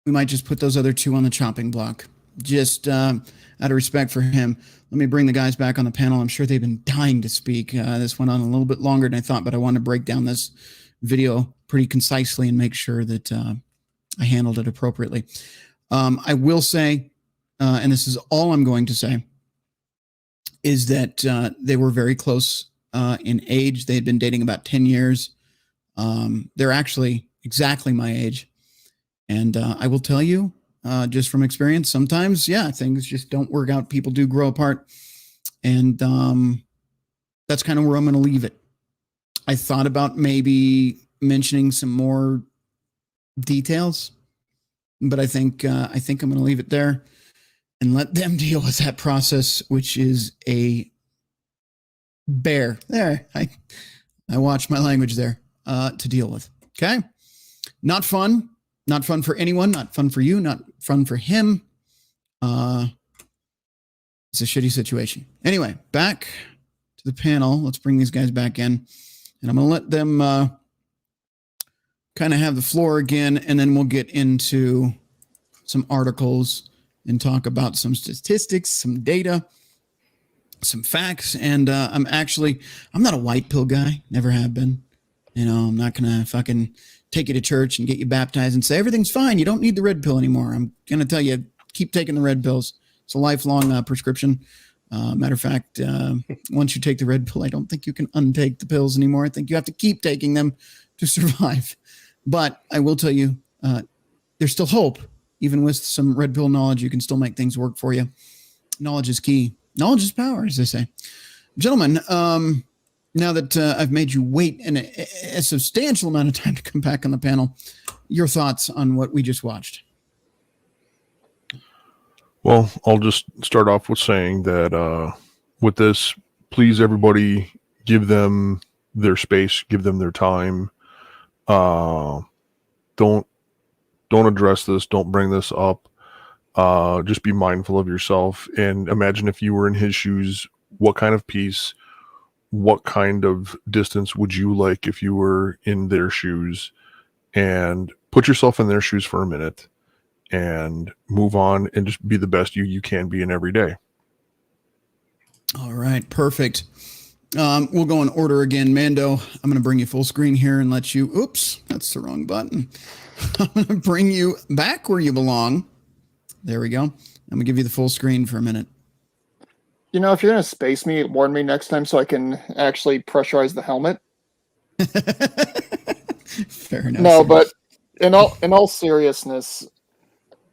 We might just put those other two on the chopping block. Just out of respect for him, let me bring the guys back on the panel. I'm sure they've been dying to speak. This went on a little bit longer than I thought, but I want to break down this video pretty concisely and make sure that I handled it appropriately. I will say, and this is all I'm going to say, is that they were very close in age. They had been dating about 10 years. They're actually exactly my age. And I will tell you, just from experience, sometimes, things just don't work out. People do grow apart. And that's kind of where I'm going to leave it. I thought about maybe mentioning some more details, but I think I'm going to leave it there and let them deal with that process, which is a bear. There, I watched my language there to deal with. Okay, not fun for anyone, not fun for you, not fun for him. It's a shitty situation. Anyway, back to the panel. Let's bring these guys back in. And I'm going to let them kind of have the floor again, and then we'll get into some articles and talk about some statistics, some data, some facts. And I'm not a white pill guy, never have been. I'm not going to fucking take you to church and get you baptized and say, everything's fine. You don't need the red pill anymore. I'm going to tell you, keep taking the red pills. It's a lifelong prescription. Matter of fact, once you take the red pill, I don't think you can untake the pills anymore. I think you have to keep taking them to survive. But I will tell you, there's still hope. Even with some red pill knowledge, you can still make things work for you. Knowledge is key. Knowledge is power, as they say. Gentlemen, now that I've made you wait a substantial amount of time to come back on the panel, your thoughts on what we just watched? Well, I'll just start off with saying that with this, please, everybody, give them their space, give them their time. Don't address this. Don't bring this up. Just be mindful of yourself and imagine if you were in his shoes, what kind of peace, what kind of distance would you like if you were in their shoes? And put yourself in their shoes for a minute and move on and just be the best you can be in every day. All right, perfect. We'll go in order again. Mando, I'm going to bring you full screen here and let you, oops, that's the wrong button. I'm going to bring you back where you belong. There we go. I'm going to give you the full screen for a minute. If you're going to space me, warn me next time so I can actually pressurize the helmet. Fair enough. No, but in all seriousness,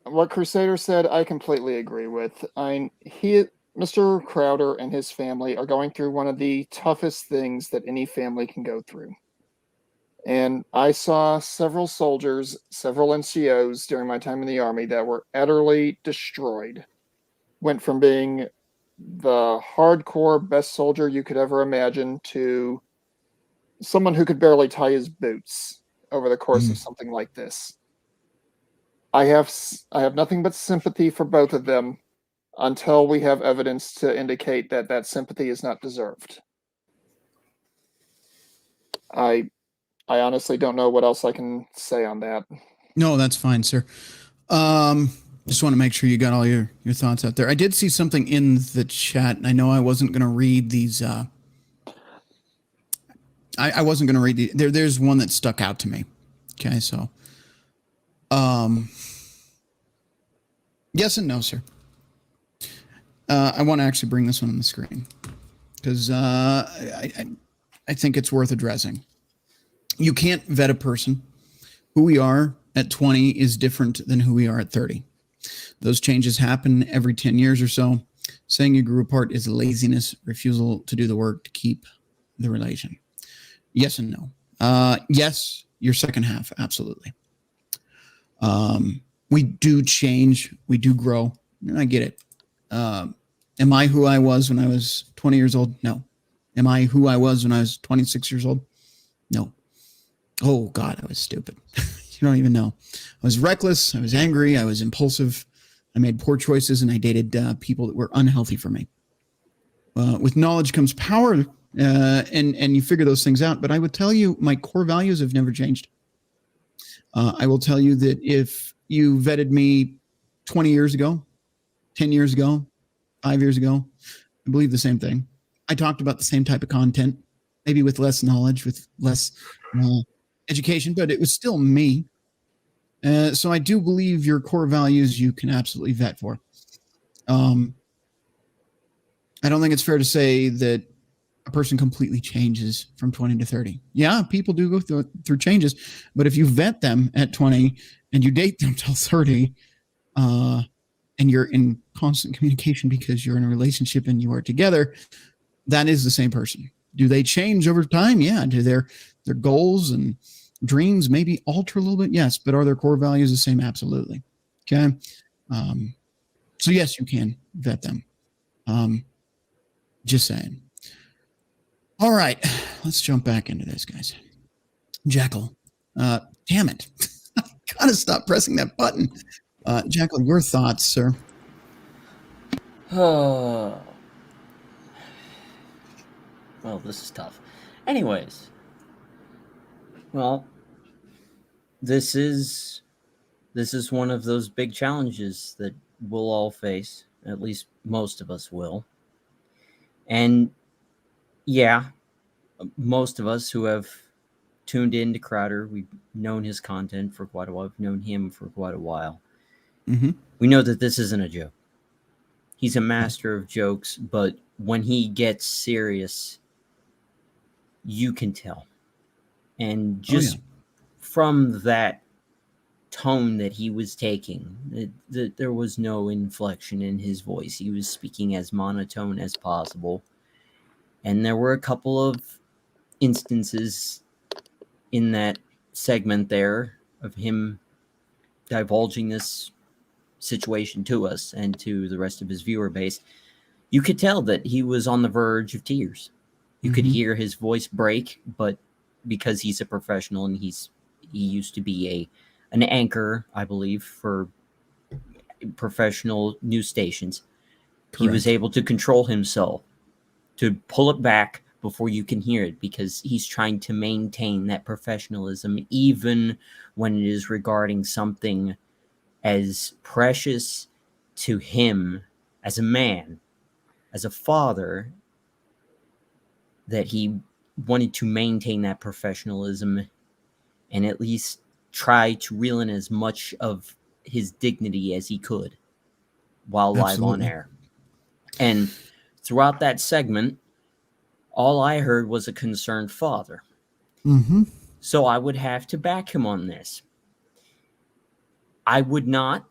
what Crusader said, I completely agree with. Mr. Crowder and his family are going through one of the toughest things that any family can go through. And I saw several soldiers, several NCOs during my time in the Army that were utterly destroyed. Went from being the hardcore best soldier you could ever imagine to someone who could barely tie his boots over the course of something like this. I have nothing but sympathy for both of them until we have evidence to indicate that that sympathy is not deserved. I honestly don't know what else I can say on that. No, that's fine, sir. Just want to make sure you got all your thoughts out there. I did see something in the chat, and I know I wasn't going to read these. I wasn't going to read there's one that stuck out to me. Okay, so, yes and no, sir. I want to actually bring this one on the screen because I think it's worth addressing. You can't vet a person. Who we are at 20 is different than who we are at 30. Those changes happen every 10 years or so. Saying you grew apart is laziness, refusal to do the work to keep the relation. Yes and no. Yes, your second half, absolutely. We do change. We do grow. And I get it. Am I who I was when I was 20 years old? No. Am I who I was when I was 26 years old? No. Oh, God, I was stupid. You don't even know. I was reckless. I was angry. I was impulsive. I made poor choices, and I dated people that were unhealthy for me. With knowledge comes power, and you figure those things out. But I would tell you, my core values have never changed. I will tell you that if you vetted me 20 years ago, 10 years ago, 5 years ago, I believe the same thing. I talked about the same type of content, maybe with less knowledge, with less education, but it was still me. So I do believe your core values you can absolutely vet for. I don't think it's fair to say that a person completely changes from 20 to 30. Yeah, people do go through changes, but if you vet them at 20 and you date them till 30, and you're in constant communication because you're in a relationship and you are together, that is the same person. Do they change over time? Yeah. Do their goals and dreams maybe alter a little bit? Yes. But are their core values the same? Absolutely. Okay. So yes, you can vet them. Just saying. All right. Let's jump back into this, guys. Jackal. Damn it. I gotta stop pressing that button. Jackal, your thoughts, sir? Well, this is tough. Anyways, well, this is one of those big challenges that we'll all face. At least most of us will. And yeah, most of us who have tuned in to Crowder, we've known his content for quite a while. We've known him for quite a while. Mm-hmm. We know that this isn't a joke. He's a master of jokes, but when he gets serious, you can tell. And just from that tone that he was taking, there was no inflection in his voice. He was speaking as monotone as possible. And there were a couple of instances in that segment there of him divulging this situation to us and to the rest of his viewer base. You could tell that he was on the verge of tears. You could hear his voice break, but because he's a professional and he used to be an anchor, I believe, for professional news stations, he was able to control himself to pull it back before you can hear it, because he's trying to maintain that professionalism even when it is regarding something as precious to him as a man, as a father, that he wanted to maintain that professionalism and at least try to reel in as much of his dignity as he could while live on air. And throughout that segment, all I heard was a concerned father. So I would have to back him on this. I would not,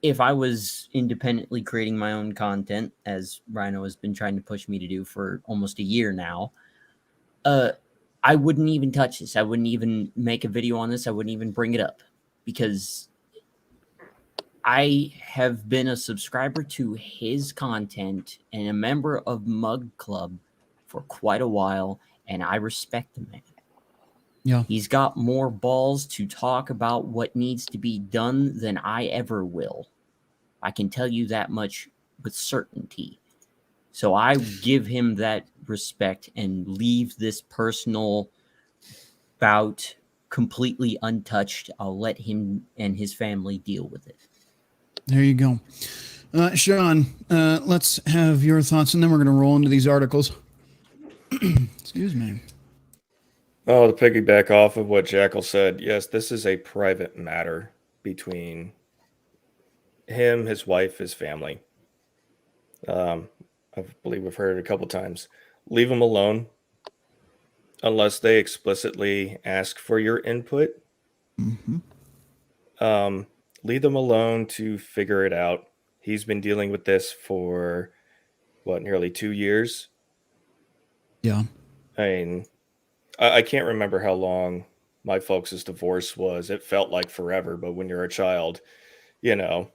if I was independently creating my own content, as Rhino has been trying to push me to do for almost a year now, I wouldn't even touch this. I wouldn't even make a video on this. I wouldn't even bring it up because I have been a subscriber to his content and a member of Mug Club for quite a while, and I respect the man. Yeah. He's got more balls to talk about what needs to be done than I ever will. I can tell you that much with certainty. So I give him that respect and leave this personal bout completely untouched. I'll let him and his family deal with it. There you go. Sean, let's have your thoughts, and then we're going to roll into these articles. Excuse me. Oh, to piggyback off of what Jackal said, yes, this is a private matter between him, his wife, his family. I believe we've heard it a couple times. Leave them alone unless they explicitly ask for your input. Mm-hmm. Leave them alone to figure it out. He's been dealing with this for, nearly 2 years? Yeah. I mean, I can't remember how long my folks' divorce was. It felt like forever, but when you're a child, even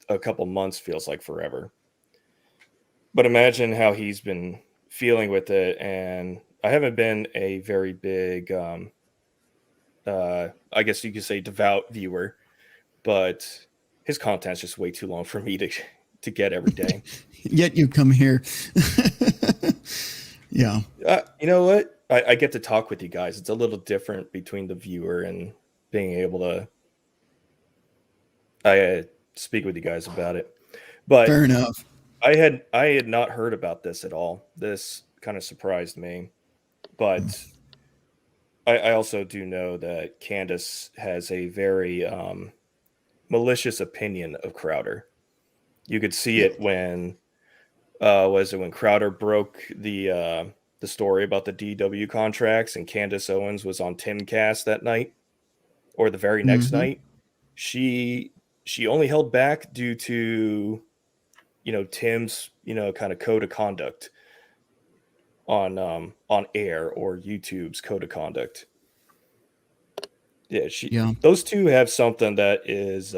a couple months feels like forever. But imagine how he's been feeling with it. And I haven't been a very big, I guess you could say devout viewer, but his content's just way too long for me to get every day. Yet you come here. Yeah. You know what? I get to talk with you guys. It's a little different between the viewer and being able to speak with you guys about it. But fair enough. I had not heard about this at all. This kind of surprised me. But I also do know that Candace has a very malicious opinion of Crowder. You could see it when when Crowder broke the story about the DW contracts and Candace Owens was on Timcast that night or the very next night. She only held back due to Tim's kind of code of conduct on air, or YouTube's code of conduct. Yeah, those two have something that is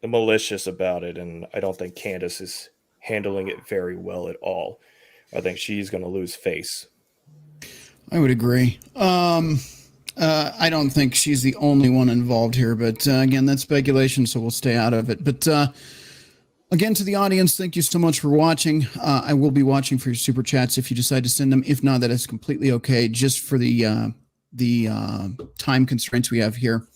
malicious about it, and I don't think Candace is handling it very well at all. I think she's going to lose face. I would agree. I don't think she's the only one involved here, but again, that's speculation, so we'll stay out of it. But again, to the audience, thank you so much for watching. I will be watching for your super chats if you decide to send them. If not, that is completely okay. Just for the time constraints we have here,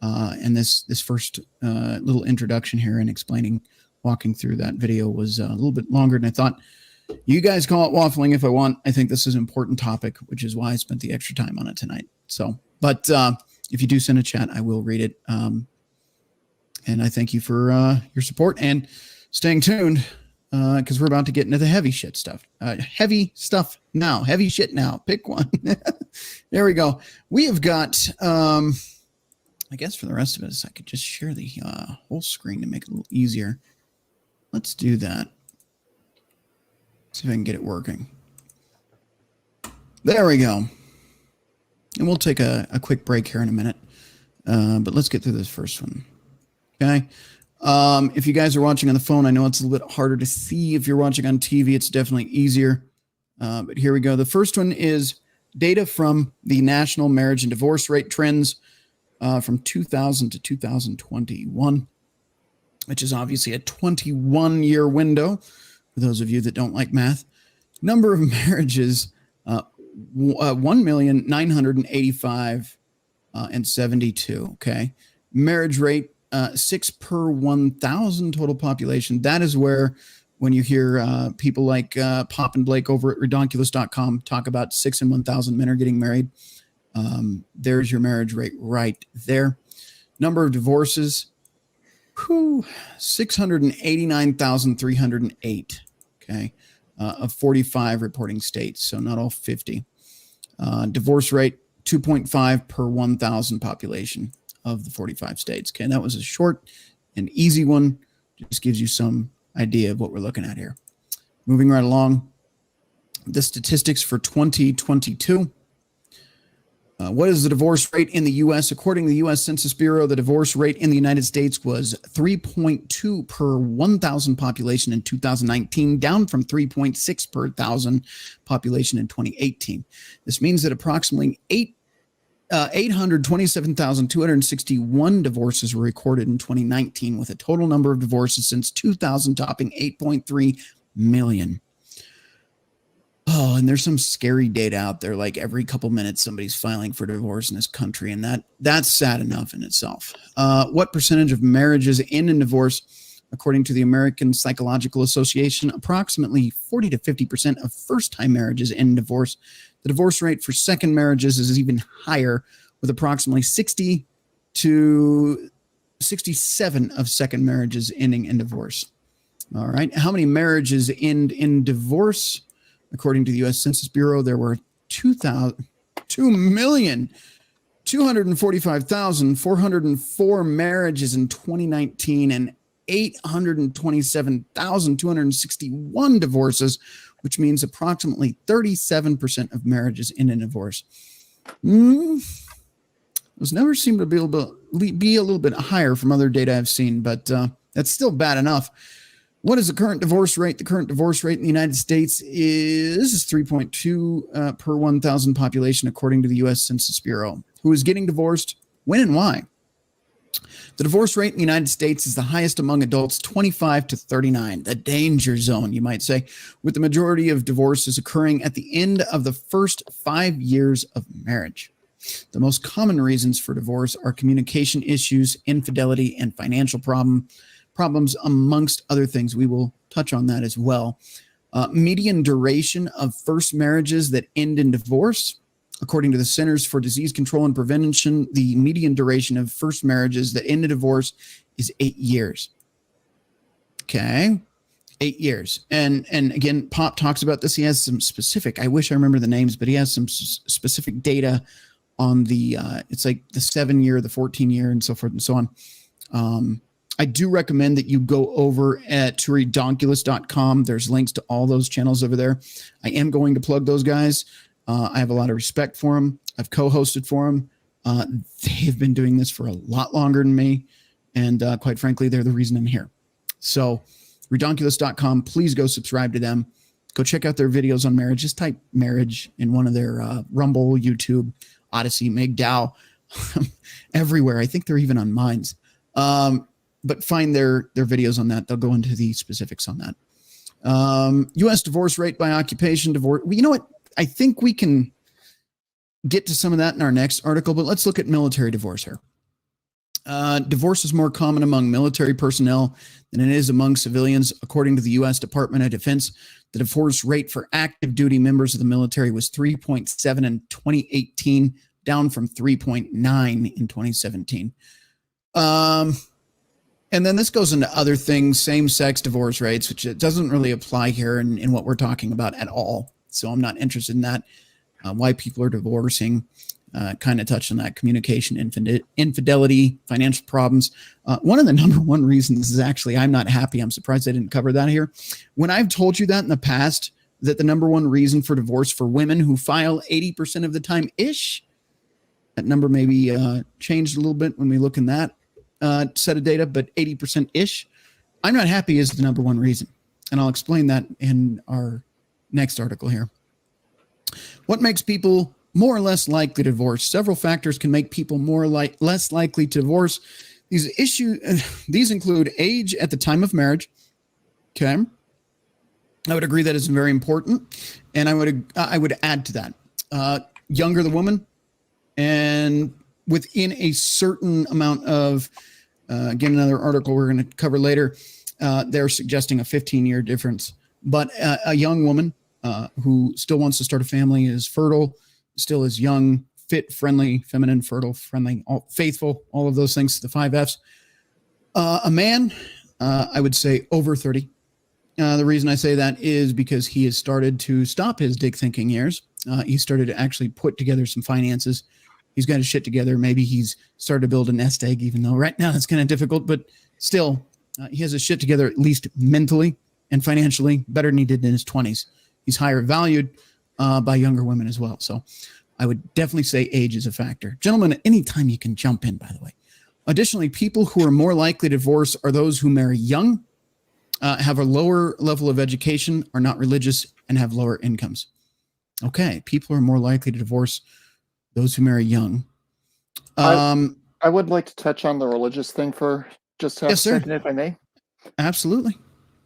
and this first little introduction here and walking through that video was a little bit longer than I thought. You guys call it waffling if I want. I think this is an important topic, which is why I spent the extra time on it tonight. So, but if you do send a chat, I will read it. And I thank you for your support and staying tuned because we're about to get into the heavy shit stuff. Heavy stuff now. Heavy shit now. Pick one. There we go. We have got, I guess for the rest of us, I could just share the whole screen to make it a little easier. Let's do that. See if I can get it working. There we go. And we'll take a quick break here in a minute. But let's get through this first one. Okay. If you guys are watching on the phone, I know it's a little bit harder to see. If you're watching on TV, it's definitely easier. But here we go. The first one is data from the National Marriage and Divorce Rate Trends from 2000 to 2021, which is obviously a 21-year window. For those of you that don't like math, number of marriages, 1,985 and 72. Okay. Marriage rate, 6 per 1,000 total population. That is where, when you hear people like Pop and Blake over at redonkulous.com talk about 6 in 1,000 men are getting married, there's your marriage rate right there. Number of divorces, 689,308. Okay. Of 45 reporting states. So not all 50. Divorce rate, 2.5 per 1,000 population of the 45 states. Okay. That was a short and easy one. Just gives you some idea of what we're looking at here. Moving right along. the statistics for 2022. What is the divorce rate in the U.S.? According to the U.S. Census Bureau, the divorce rate in the United States was 3.2 per 1,000 population in 2019, down from 3.6 per 1,000 population in 2018. This means that approximately 827,261 divorces were recorded in 2019, with a total number of divorces since 2000 topping 8.3 million. Oh, and there's some scary data out there, like every couple minutes somebody's filing for divorce in this country, and that's sad enough in itself. What percentage of marriages end in divorce? According to the American Psychological Association, approximately 40 to 50% of first-time marriages end in divorce. The divorce rate for second marriages is even higher, with approximately 60 to 67 of second marriages ending in divorce. All right. How many marriages end in divorce? According to the U.S. Census Bureau, there were 2,245,404 marriages in 2019 and 827,261 divorces, which means approximately 37% of marriages end in divorce. Those numbers seem to be a little bit higher from other data I've seen, but that's still bad enough. What is the current divorce rate? The current divorce rate in the United States is 3.2 per 1,000 population, according to the U.S. Census Bureau. Who is getting divorced? When and why? The divorce rate in the United States is the highest among adults 25 to 39, the danger zone, you might say, with the majority of divorces occurring at the end of the first 5 years of marriage. The most common reasons for divorce are communication issues, infidelity, and financial problems, amongst other things. We will touch on that as well. Median duration of first marriages that end in divorce. According to the Centers for Disease Control and Prevention, the median duration of first marriages that end in divorce is 8 years. Okay. 8 years. And again, Pop talks about this. He has some specific, I wish I remember the names, but he has some specific data on the, it's like the 7-year, the 14-year, and so forth and so on. I do recommend that you go over to redonkulous.com. There's links to all those channels over there. I am going to plug those guys. I have a lot of respect for them. I've co-hosted for them. They've been doing this for a lot longer than me. And quite frankly, they're the reason I'm here. So redonkulous.com, please go subscribe to them. Go check out their videos on marriage. Just type marriage in one of their Rumble, YouTube, Odyssey, MGTOW, everywhere. I think they're even on Minds. But find their videos on that. They'll go into the specifics on that. U.S. divorce rate by occupation. Divorce. Well, you know what? I think we can get to some of that in our next article, but let's look at military divorce here. Divorce is more common among military personnel than it is among civilians. According to the U.S. Department of Defense, the divorce rate for active duty members of the military was 3.7 in 2018, down from 3.9 in 2017. And then this goes into other things, same-sex divorce rates, which it doesn't really apply here in what we're talking about at all. So I'm not interested in that. Why people are divorcing, kind of touched on that, communication, infidelity, financial problems. One of the number one reasons is actually I'm not happy. I'm surprised I didn't cover that here. When I've told you that in the past, that the number one reason for divorce for women who file 80% of the time-ish, that number maybe changed a little bit when we look in that set of data, but 80%-ish, I'm not happy is the number one reason. And I'll explain that in our next article here. What makes people more or less likely to divorce? Several factors can make people less likely to divorce. These include age at the time of marriage. Okay. I would agree that is very important. And I would add to that. Younger the woman, and within a certain amount of, again, another article we're going to cover later, they're suggesting a 15-year difference. But a young woman who still wants to start a family, is fertile, still is young, fit, friendly, feminine, fertile, friendly, faithful, all of those things, the 5 Fs. A man, I would say over 30. The reason I say that is because he has started to stop his dick thinking years. He started to actually put together some finances. He's got his shit together. Maybe he's started to build a nest egg, even though right now it's kind of difficult, but still he has his shit together, at least mentally and financially, better than he did in his 20s. He's higher valued by younger women as well. So I would definitely say age is a factor. Gentlemen, at any time you can jump in, by the way. Additionally, people who are more likely to divorce are those who marry young, have a lower level of education, are not religious, and have lower incomes. Okay, people are more likely to divorce those who marry young. I would like to touch on the religious thing for just half Yes, a sir. second, if I may. Absolutely.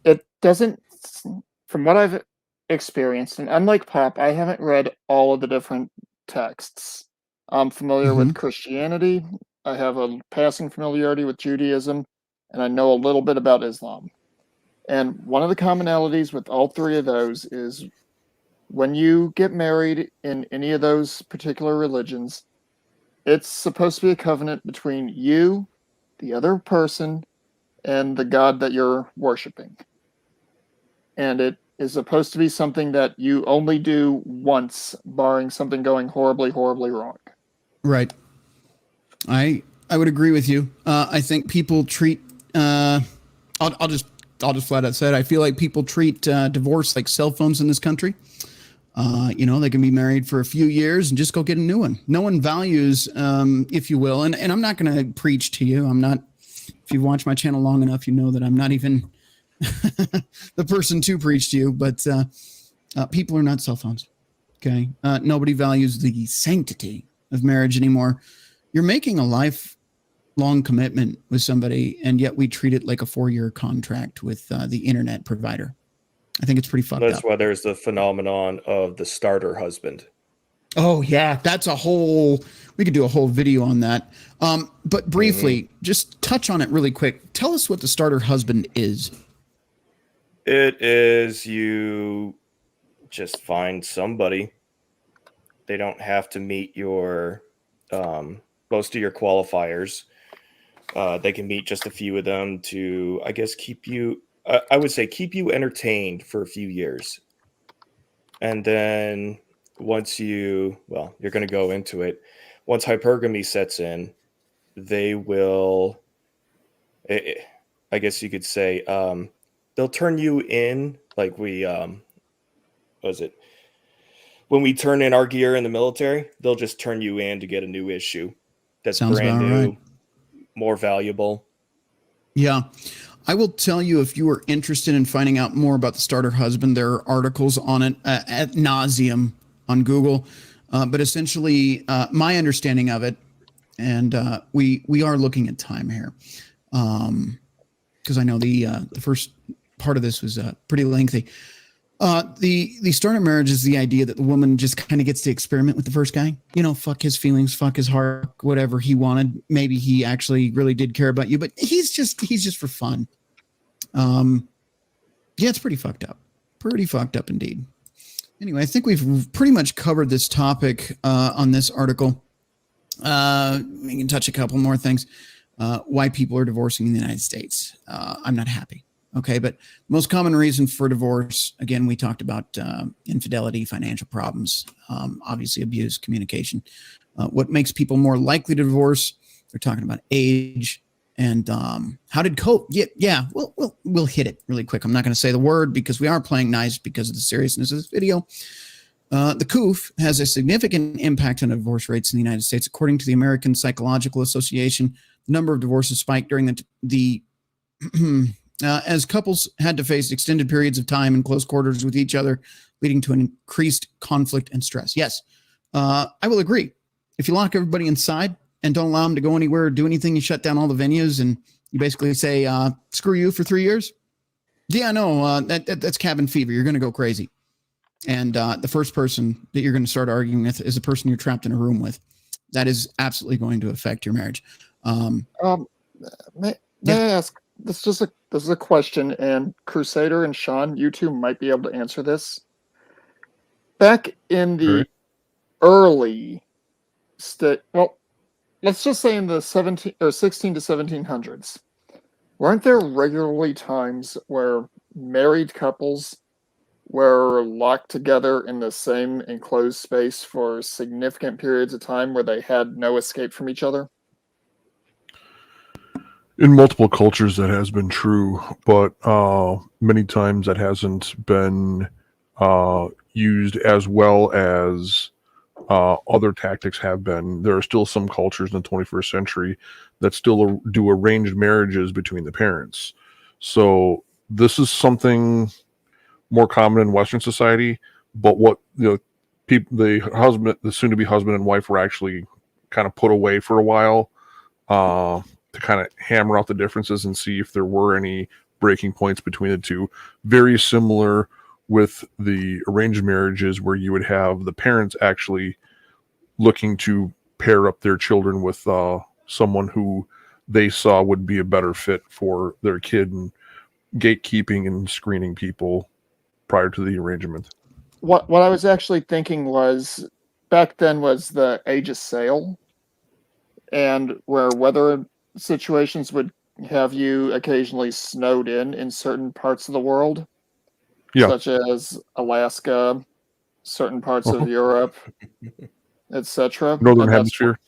It doesn't, from what I've experienced, and unlike Pop, I haven't read all of the different texts. I'm familiar with Christianity. I have a passing familiarity with Judaism, and I know a little bit about Islam. And one of the commonalities with all three of those is when you get married in any of those particular religions, it's supposed to be a covenant between you, the other person, and the God that you're worshiping. And it is supposed to be something that you only do once, barring something going horribly, horribly wrong. Right. I would agree with you. I think people treat I'll just flat out say it. I feel like people treat divorce like cell phones in this country. They can be married for a few years and just go get a new one. No one values, if you will, and I'm not going to preach to you. I'm not. If you've watched my channel long enough, you know that I'm not even the person to preach to you. But people are not cell phones. Okay, nobody values the sanctity of marriage anymore. You're making a lifelong commitment with somebody, and yet we treat it like a 4-year contract with the internet provider. I think it's pretty fucked up. That's why there's the phenomenon of the starter husband. Oh yeah, we could do a whole video on that. But briefly, just touch on it really quick. Tell us what the starter husband is. It is you just find somebody. They don't have to meet your most of your qualifiers. They can meet just a few of them to, I guess, keep you entertained for a few years. And then once you're going to go into it, once hypergamy sets in, they will, I guess you could say, they'll turn you in like when we turn in our gear in the military, they'll just turn you in to get a new issue that's Sounds brand about new, right. more valuable. Yeah. I will tell you, if you are interested in finding out more about the starter husband, there are articles on it ad nauseum on Google. But essentially, my understanding of it, and we are looking at time here, because I know the first part of this was pretty lengthy. The starter marriage is the idea that the woman just kind of gets to experiment with the first guy. Fuck his feelings, fuck his heart, whatever he wanted. Maybe he actually really did care about you, but he's just for fun. Yeah, it's pretty fucked up. Pretty fucked up indeed. Anyway, I think we've pretty much covered this topic on this article. We can touch a couple more things. Why people are divorcing in the United States. I'm not happy. Okay, but most common reason for divorce, again, we talked about infidelity, financial problems, obviously abuse, communication. What makes people more likely to divorce? They're talking about age. And how did cope? Yeah. We'll hit it really quick. I'm not going to say the word because we are playing nice because of the seriousness of this video. The COOF has a significant impact on divorce rates in the United States. According to the American Psychological Association, the number of divorces spiked during the as couples had to face extended periods of time in close quarters with each other, leading to an increased conflict and stress. Yes, I will agree. If you lock everybody inside and don't allow them to go anywhere or do anything, you shut down all the venues and you basically say, screw you for 3 years. Yeah, no, that's cabin fever. You're going to go crazy. And the first person that you're going to start arguing with is the person you're trapped in a room with. That is absolutely going to affect your marriage. May I ask, this is a question, and Crusader and Sean, you two might be able to answer this. Back in the early let's just say in the 16 to 1700s, weren't there regularly times where married couples were locked together in the same enclosed space for significant periods of time where they had no escape from each other? In multiple cultures, that has been true, but many times that hasn't been used as well as other tactics have been. There are still some cultures in the 21st century that still do arranged marriages between the parents. So this is something more common in Western society, but what the soon-to-be husband and wife were actually kind of put away for a while to kind of hammer out the differences and see if there were any breaking points between the two. Very similar with the arranged marriages, where you would have the parents actually looking to pair up their children with someone who they saw would be a better fit for their kid, and gatekeeping and screening people prior to the arrangement. What I was actually thinking was, back then was the age of sail, and where weather situations would have you occasionally snowed in certain parts of the world, such as Alaska, certain parts of Europe, etc. Northern Hemisphere.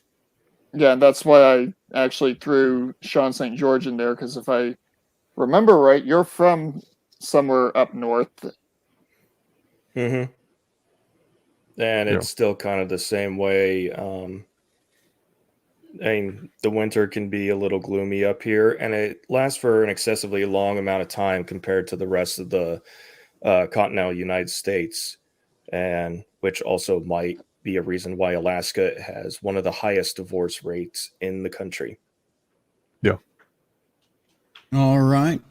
Yeah, and that's why I actually threw Sean St. George in there, because if I remember right, you're from somewhere up north. Mm-hmm. And it's still kind of the same way. I mean, the winter can be a little gloomy up here, and it lasts for an excessively long amount of time compared to the rest of the continental United States, and which also might be a reason why Alaska has one of the highest divorce rates in the country. Yeah. All right.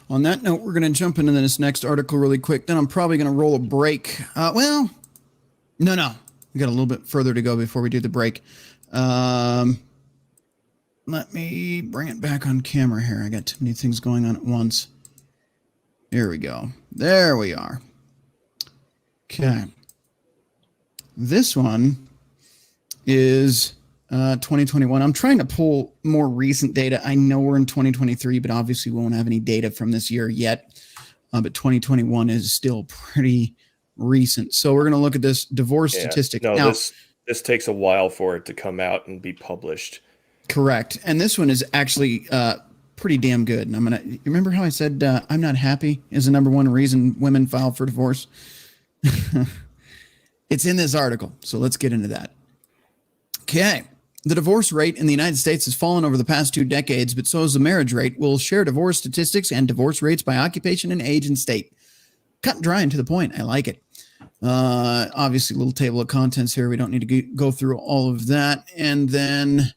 On that note, we're going to jump into this next article really quick. Then I'm probably going to roll a break. No. We got a little bit further to go before we do the break. Let me bring it back on camera here. I got too many things going on at once. Here we go. There we are. Okay. This one is 2021. I'm trying to pull more recent data. I know we're in 2023, but obviously we won't have any data from this year yet. But 2021 is still pretty recent. So we're going to look at this divorce statistic. No, now, this takes a while for it to come out and be published. Correct. And this one is actually pretty damn good. And you remember how I said I'm not happy is the number one reason women file for divorce? It's in this article. So let's get into that. Okay. The divorce rate in the United States has fallen over the past 2 decades, but so has the marriage rate. We'll share divorce statistics and divorce rates by occupation and age and state. Cut and dry and to the point. I like it. Obviously, a little table of contents here. We don't need to go through all of that. And then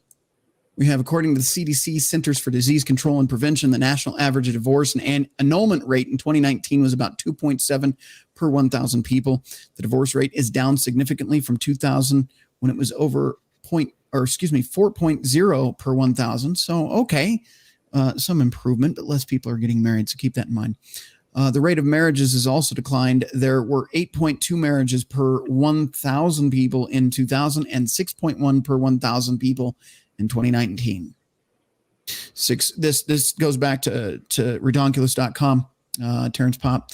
we have, according to the CDC, Centers for Disease Control and Prevention, the national average of divorce and annulment rate in 2019 was about 2.7 per 1,000 people. The divorce rate is down significantly from 2000 when it was over 4.0 per 1,000. So, okay, some improvement, but less people are getting married. So keep that in mind. The rate of marriages has also declined. There were 8.2 marriages per 1,000 people in 2000 and 6.1 per 1,000 people in 2019. This goes back to redonkulous.com. Terrence Popp,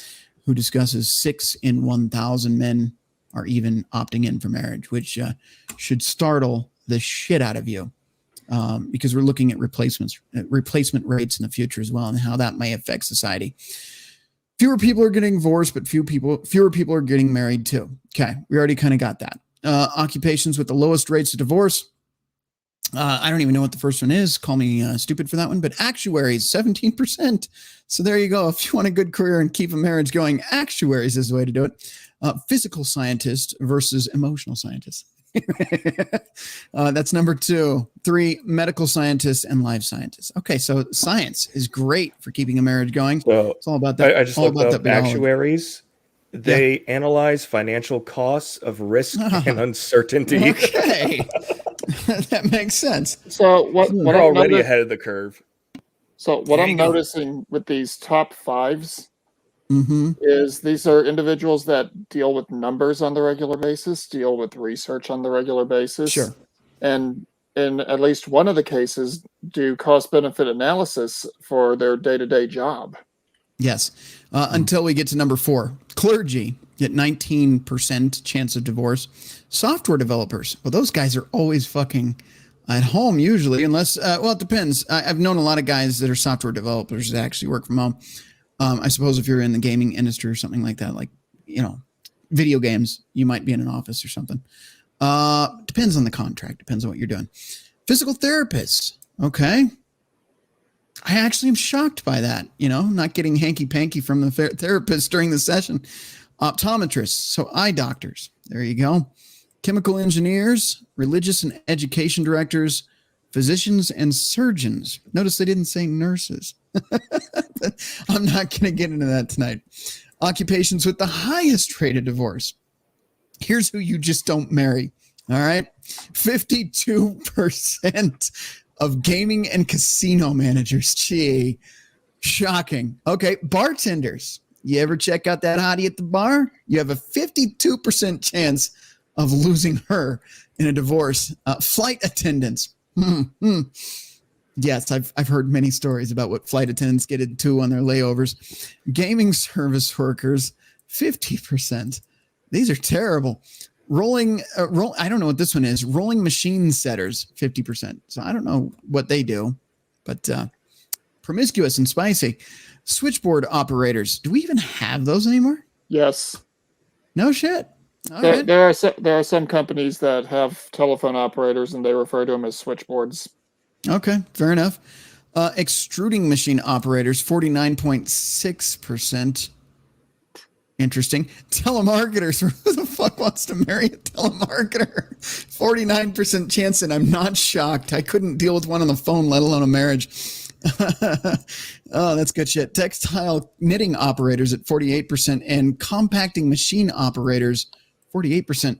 who discusses 6 in 1,000 men are even opting in for marriage, which should startle the shit out of you, because we're looking at replacement rates in the future as well, and how that may affect society. Fewer people are getting divorced, but fewer people are getting married too. Okay, we already kind of got that. Occupations with the lowest rates of divorce. I don't even know what the first one is. Call me stupid for that one, but actuaries, 17%. So there you go. If you want a good career and keep a marriage going, actuaries is the way to do it. Physical scientists versus emotional scientists. That's number 2. 3, medical scientists and life scientists. Okay, so science is great for keeping a marriage going. So it's all about that. I just looked up actuaries. They analyze financial costs of risk and uncertainty. Okay. That makes sense. So what We're already ahead of the curve. So what I'm noticing with these top 5s Mm-hmm. is these are individuals that deal with numbers on the regular basis, deal with research on the regular basis. Sure. And in at least one of the cases, do cost-benefit analysis for their day-to-day job. Yes. Until we get to number 4. Clergy get 19% chance of divorce. Software developers, well, those guys are always fucking at home usually, unless, well, it depends. I've known a lot of guys that are software developers that actually work from home. I suppose if you're in the gaming industry or something like that, like, video games, you might be in an office or something. Depends on the contract. Depends on what you're doing. Physical therapists. Okay. I actually am shocked by that. Not getting hanky-panky from the therapist during the session. Optometrists. So eye doctors. There you go. Chemical engineers, religious and education directors, physicians and surgeons. Notice they didn't say nurses. I'm not going to get into that tonight. Occupations with the highest rate of divorce. Here's who you just don't marry. All right. 52% of gaming and casino managers. Gee, shocking. Okay. Bartenders. You ever check out that hottie at the bar? You have a 52% chance of losing her in a divorce. Flight attendants. Yes, I've heard many stories about what flight attendants get into on their layovers. Gaming service workers, 50%. These are terrible. I don't know what this one is. Rolling machine setters, 50%. So I don't know what they do, but promiscuous and spicy. Switchboard operators. Do we even have those anymore? Yes. No shit. There are some companies that have telephone operators and they refer to them as switchboards. Okay, fair enough. Extruding machine operators, 49.6%. Interesting. Telemarketers. Who the fuck wants to marry a telemarketer? 49% chance, and I'm not shocked. I couldn't deal with one on the phone, let alone a marriage. Oh, that's good shit. Textile knitting operators at 48%, and compacting machine operators, 48%.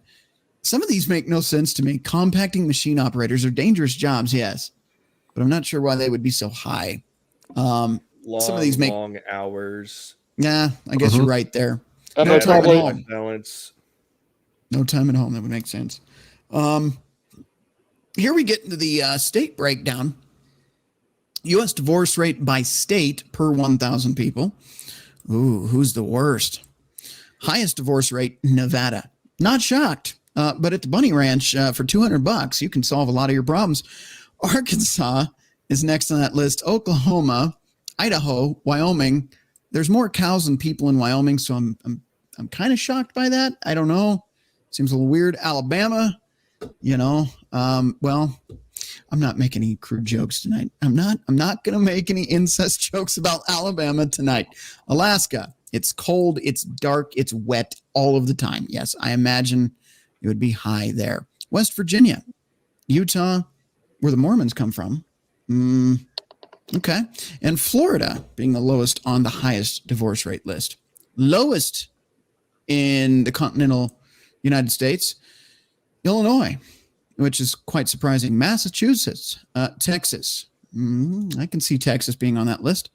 Some of these make no sense to me. Compacting machine operators are dangerous jobs, yes, but I'm not sure why they would be so high. Some of these make long hours. Yeah, I guess you're right there. And No they time at probably home. Balance. No time at home. That would make sense. Here we get into the state breakdown. U.S. divorce rate by state per 1,000 people. Ooh, who's the worst? Highest divorce rate, Nevada. Not shocked, but at the Bunny Ranch for $200, you can solve a lot of your problems. Arkansas is next on that list. Oklahoma, Idaho, Wyoming. There's more cows than people in Wyoming, so I'm kind of shocked by that. I don't know. Seems a little weird. Alabama, well, I'm not making any crude jokes tonight. I'm not going to make any incest jokes about Alabama tonight. Alaska, it's cold, it's dark, it's wet all of the time. Yes, I imagine it would be high there. West Virginia, Utah, where the Mormons come from. Okay. And Florida being the lowest on the highest divorce rate list. Lowest in the continental United States, Illinois, which is quite surprising. Massachusetts, Texas. I can see Texas being on that list.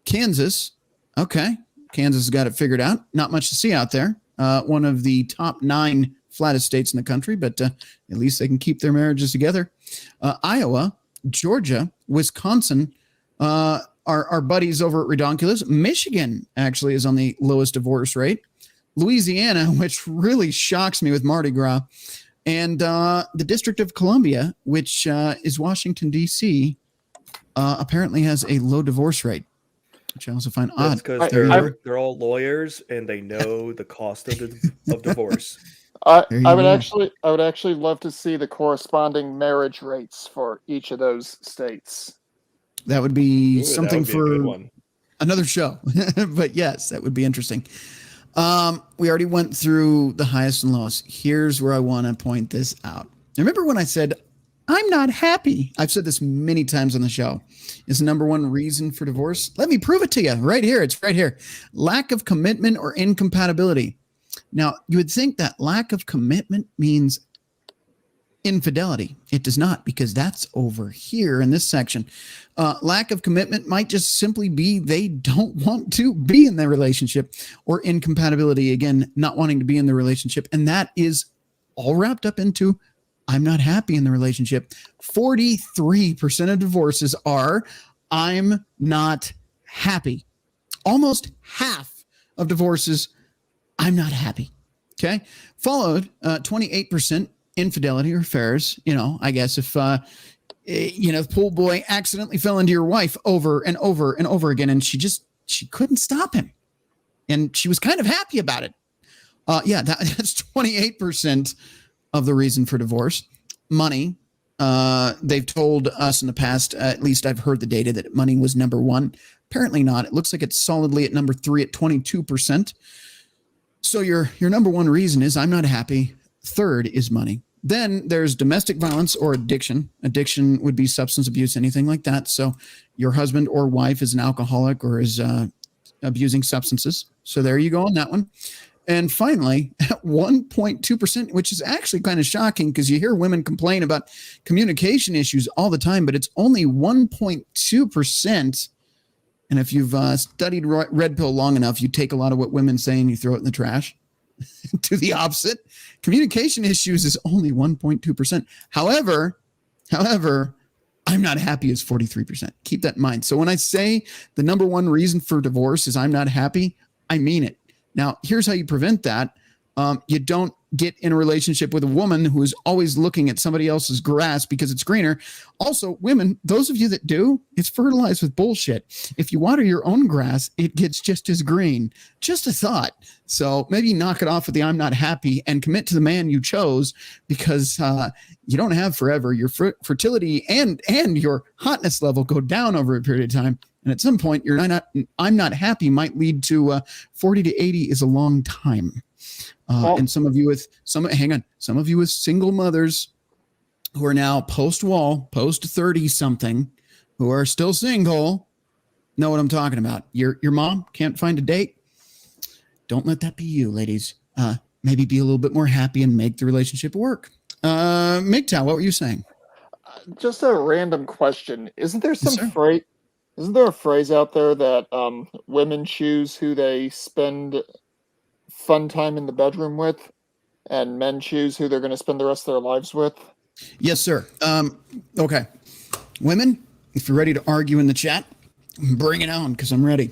Kansas. Okay. Kansas has got it figured out. Not much to see out there. One of the top 9 flattest states in the country, but at least they can keep their marriages together. Iowa, Georgia, Wisconsin, our buddies over at Redonkulous. Michigan actually is on the lowest divorce rate. Louisiana, which really shocks me with Mardi Gras. And the District of Columbia, which is Washington, D.C., apparently has a low divorce rate, which I also find odd. Because they're all lawyers and they know the cost of divorce. I would actually love to see the corresponding marriage rates for each of those states. That would be a something good for one. Another show. But yes, that would be interesting. We already went through the highest and lowest. Here's where I want to point this out. Remember when I said, I'm not happy? I've said this many times on the show. Is the number one reason for divorce? Let me prove it to you right here. It's right here. Lack of commitment or incompatibility. Now, you would think that lack of commitment means infidelity. It does not, because that's over here in this section. Lack of commitment might just simply be they don't want to be in the relationship, or incompatibility, again, not wanting to be in the relationship. And that is all wrapped up into I'm not happy in the relationship. 43% of divorces are I'm not happy. Almost half of divorces, I'm not happy. Okay. Followed 28% infidelity or affairs. I guess if, the pool boy accidentally fell into your wife over and over and over again, and she couldn't stop him. And she was kind of happy about it. Yeah, that's 28% of the reason for divorce. Money. They've told us in the past, at least I've heard the data, that money was number one. Apparently not. It looks like it's solidly at number three at 22%. So your number one reason is I'm not happy. Third is money. Then there's domestic violence or addiction. Addiction would be substance abuse, anything like that. So your husband or wife is an alcoholic or is abusing substances. So there you go on that one. And finally, at 1.2%, which is actually kind of shocking because you hear women complain about communication issues all the time, but it's only 1.2%. And if you've studied Red Pill long enough, you take a lot of what women say and you throw it in the trash. To the opposite, communication issues is only 1.2%. However, I'm not happy is 43%. Keep that in mind. So when I say the number one reason for divorce is I'm not happy, I mean it. Now, here's how you prevent that. You don't get in a relationship with a woman who is always looking at somebody else's grass because it's greener. Also, women, those of you that do, it's fertilized with bullshit. If you water your own grass, it gets just as green. Just a thought. So maybe knock it off with the I'm not happy and commit to the man you chose, because you don't have forever. Your fertility and your hotness level go down over a period of time. And at some point, I'm not happy might lead to 40 to 80 is a long time. And some of you with single mothers who are now post 30 something, who are still single, know what I'm talking about. Your mom can't find a date. Don't let that be you, ladies. Maybe be a little bit more happy and make the relationship work. MGTOW, what were you saying? Just a random question. Isn't there Yes, sir. Isn't there a phrase out there that women choose who they spend fun time in the bedroom with, and men choose who they're going to spend the rest of their lives with? Yes, sir. Okay. Women, if you're ready to argue in the chat, bring it on, because I'm ready.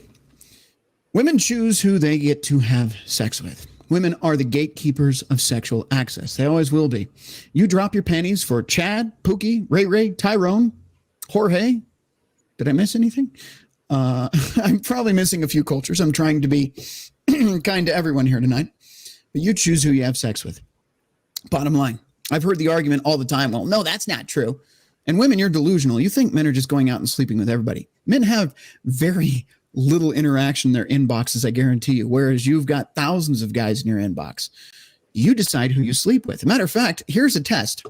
Women choose who they get to have sex with. Women are the gatekeepers of sexual access. They always will be. You drop your panties for Chad, Pookie, Ray, Tyrone, Jorge. Did I miss anything? I'm probably missing a few cultures. I'm trying to be kind to everyone here tonight. But you choose who you have sex with. Bottom line. I've heard the argument all the time. Well, no, that's not true. And women, you're delusional. You think men are just going out and sleeping with everybody. Men have very little interaction in their inboxes, I guarantee you, whereas you've got thousands of guys in your inbox. You decide who you sleep with. As a matter of fact, here's a test.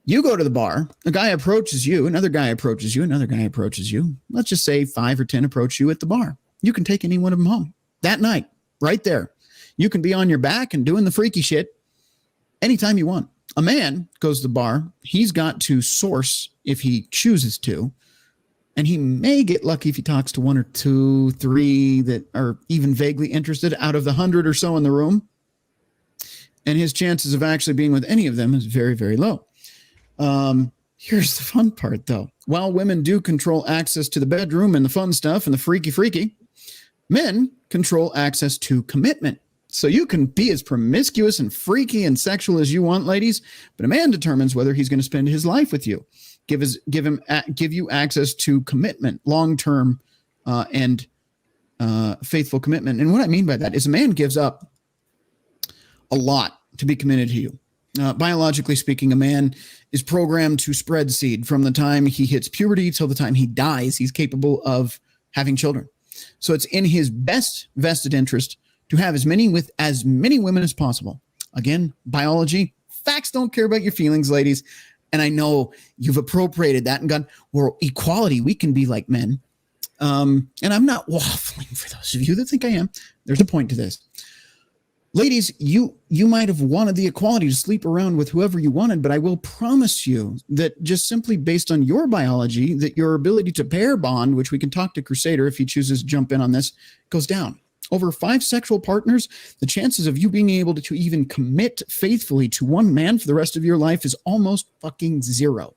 You go to the bar, a guy approaches you, another guy approaches you, another guy approaches you. Let's just say 5 or 10 approach you at the bar. You can take any one of them home that night, right there. You can be on your back and doing the freaky shit anytime you want. A man goes to the bar. He's got to source if he chooses to. And he may get lucky if he talks to 1 or 2, 3 that are even vaguely interested out of the 100 or so in the room. And his chances of actually being with any of them is very, very low. Here's the fun part, though. While women do control access to the bedroom and the fun stuff and the freaky, men control access to commitment. So you can be as promiscuous and freaky and sexual as you want, ladies, but a man determines whether he's going to spend his life with you. Give you access to commitment, long-term and faithful commitment. And what I mean by that is a man gives up a lot to be committed to you. Biologically speaking, a man is programmed to spread seed. From the time he hits puberty till the time he dies, he's capable of having children. So it's in his best vested interest to have as many women as possible. Again, biology, facts don't care about your feelings, ladies. And I know you've appropriated that and gone, well, equality, we can be like men. And I'm not waffling for those of you that think I am. There's a point to this. Ladies, you might have wanted the equality to sleep around with whoever you wanted, but I will promise you that just simply based on your biology, that your ability to pair bond, which we can talk to Crusader if he chooses to jump in on this, goes down. Over 5 sexual partners, the chances of you being able to even commit faithfully to one man for the rest of your life is almost fucking zero.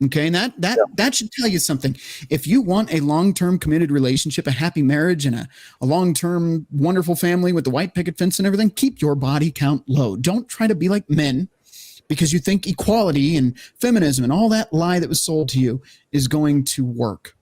Okay, and that should tell you something. If you want a long-term committed relationship, a happy marriage, and a long-term wonderful family with the white picket fence and everything, keep your body count low. Don't try to be like men because you think equality and feminism and all that lie that was sold to you is going to work.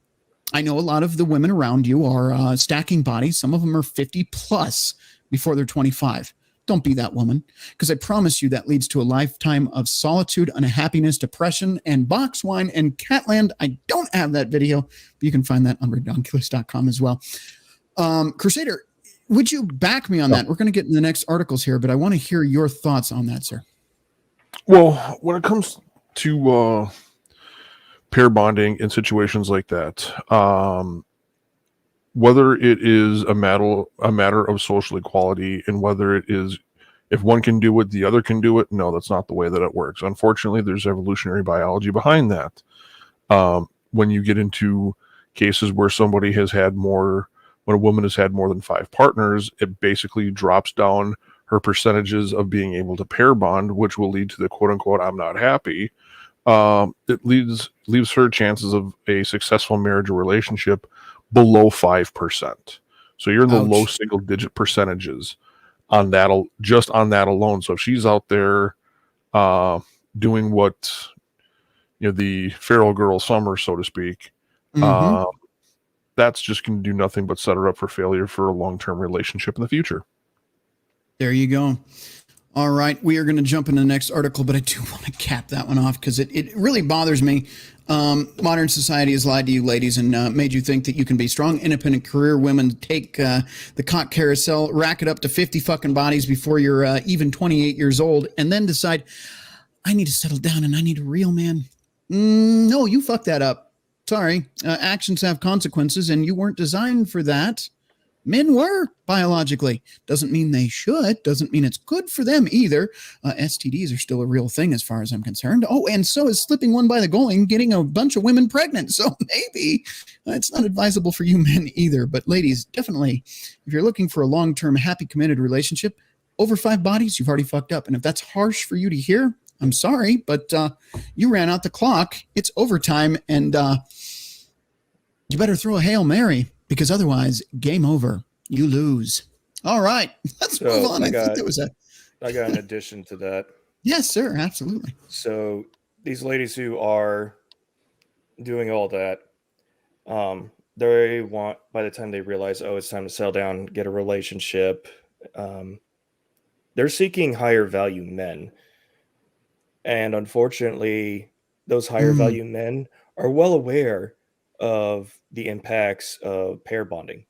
I know a lot of the women around you are stacking bodies. Some of them are 50 plus before they're 25. Don't be that woman, because I promise you that leads to a lifetime of solitude, unhappiness, depression, and box wine and Catland. I don't have that video, but you can find that on redonkulous.com as well. Crusader, would you back me on that? We're going to get in the next articles here, but I want to hear your thoughts on that, sir. Well, when it comes to pair bonding in situations like that, whether it is a matter of social equality and whether it is if one can do it, the other can do it, no, that's not the way that it works. Unfortunately, there's evolutionary biology behind that. When you get into cases where somebody has had more, when a woman has had more than 5 partners, it basically drops down her percentages of being able to pair bond, which will lead to the quote unquote, I'm not happy. It leaves her chances of a successful marriage or relationship below 5%. So you're in the low single digit percentages on that, just on that alone. So if she's out there doing what, the feral girl summer, so to speak, that's just going to do nothing but set her up for failure for a long-term relationship in the future. There you go. All right, we are going to jump into the next article, but I do want to cap that one off because it really bothers me. Modern society has lied to you, ladies, and made you think that you can be strong, independent career women, take the cock carousel, rack it up to 50 fucking bodies before you're even 28 years old, and then decide, I need to settle down and I need a real man. No, you fucked that up. Sorry. Actions have consequences, and you weren't designed for that. Men were biologically. Doesn't mean they should. Doesn't mean it's good for them either. STDs are still a real thing as far as I'm concerned. Oh, and so is slipping one by the goalie and getting a bunch of women pregnant. So maybe it's not advisable for you men either. But ladies, definitely, if you're looking for a long-term, happy, committed relationship, over 5 bodies, you've already fucked up. And if that's harsh for you to hear, I'm sorry, but you ran out the clock. It's overtime, and you better throw a Hail Mary, because otherwise, game over. You lose. All right, let's move on. I think there was I got an addition to that. Yes, sir, absolutely. So these ladies who are doing all that, they want, by the time they realize, oh, it's time to settle down, get a relationship, they're seeking higher value men. And unfortunately, those higher value men are well aware of the impacts of pair bonding.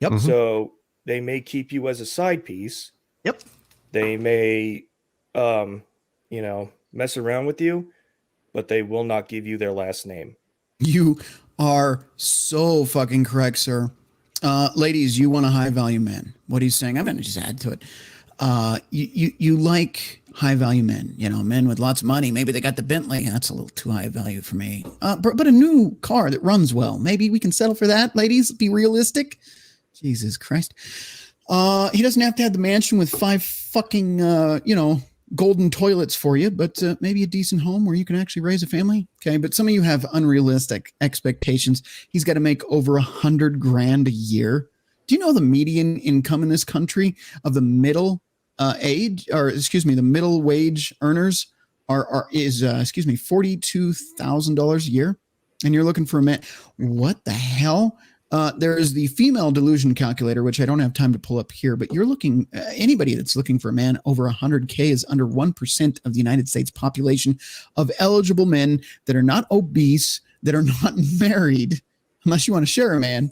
Yep. So they may keep you as a side piece. Yep. They may, mess around with you, but they will not give you their last name. You are so fucking correct, sir. Ladies, you want a high value man. What he's saying, I'm going to just add to it. You like high value men, men with lots of money. Maybe they got the Bentley. That's a little too high value for me. But a new car that runs well. Maybe we can settle for that, ladies. Be realistic. Jesus Christ. He doesn't have to have the mansion with 5 fucking, golden toilets for you, but maybe a decent home where you can actually raise a family. Okay. But some of you have unrealistic expectations. He's got to make over $100 grand a year. Do you know the median income in this country of the middle the middle wage earners is $42,000 a year? And you're looking for a man. What the hell? There is the female delusion calculator, which I don't have time to pull up here, but you're looking, anybody that's looking for a man over 100K is under 1% of the United States population of eligible men that are not obese, that are not married, unless you want to share a man.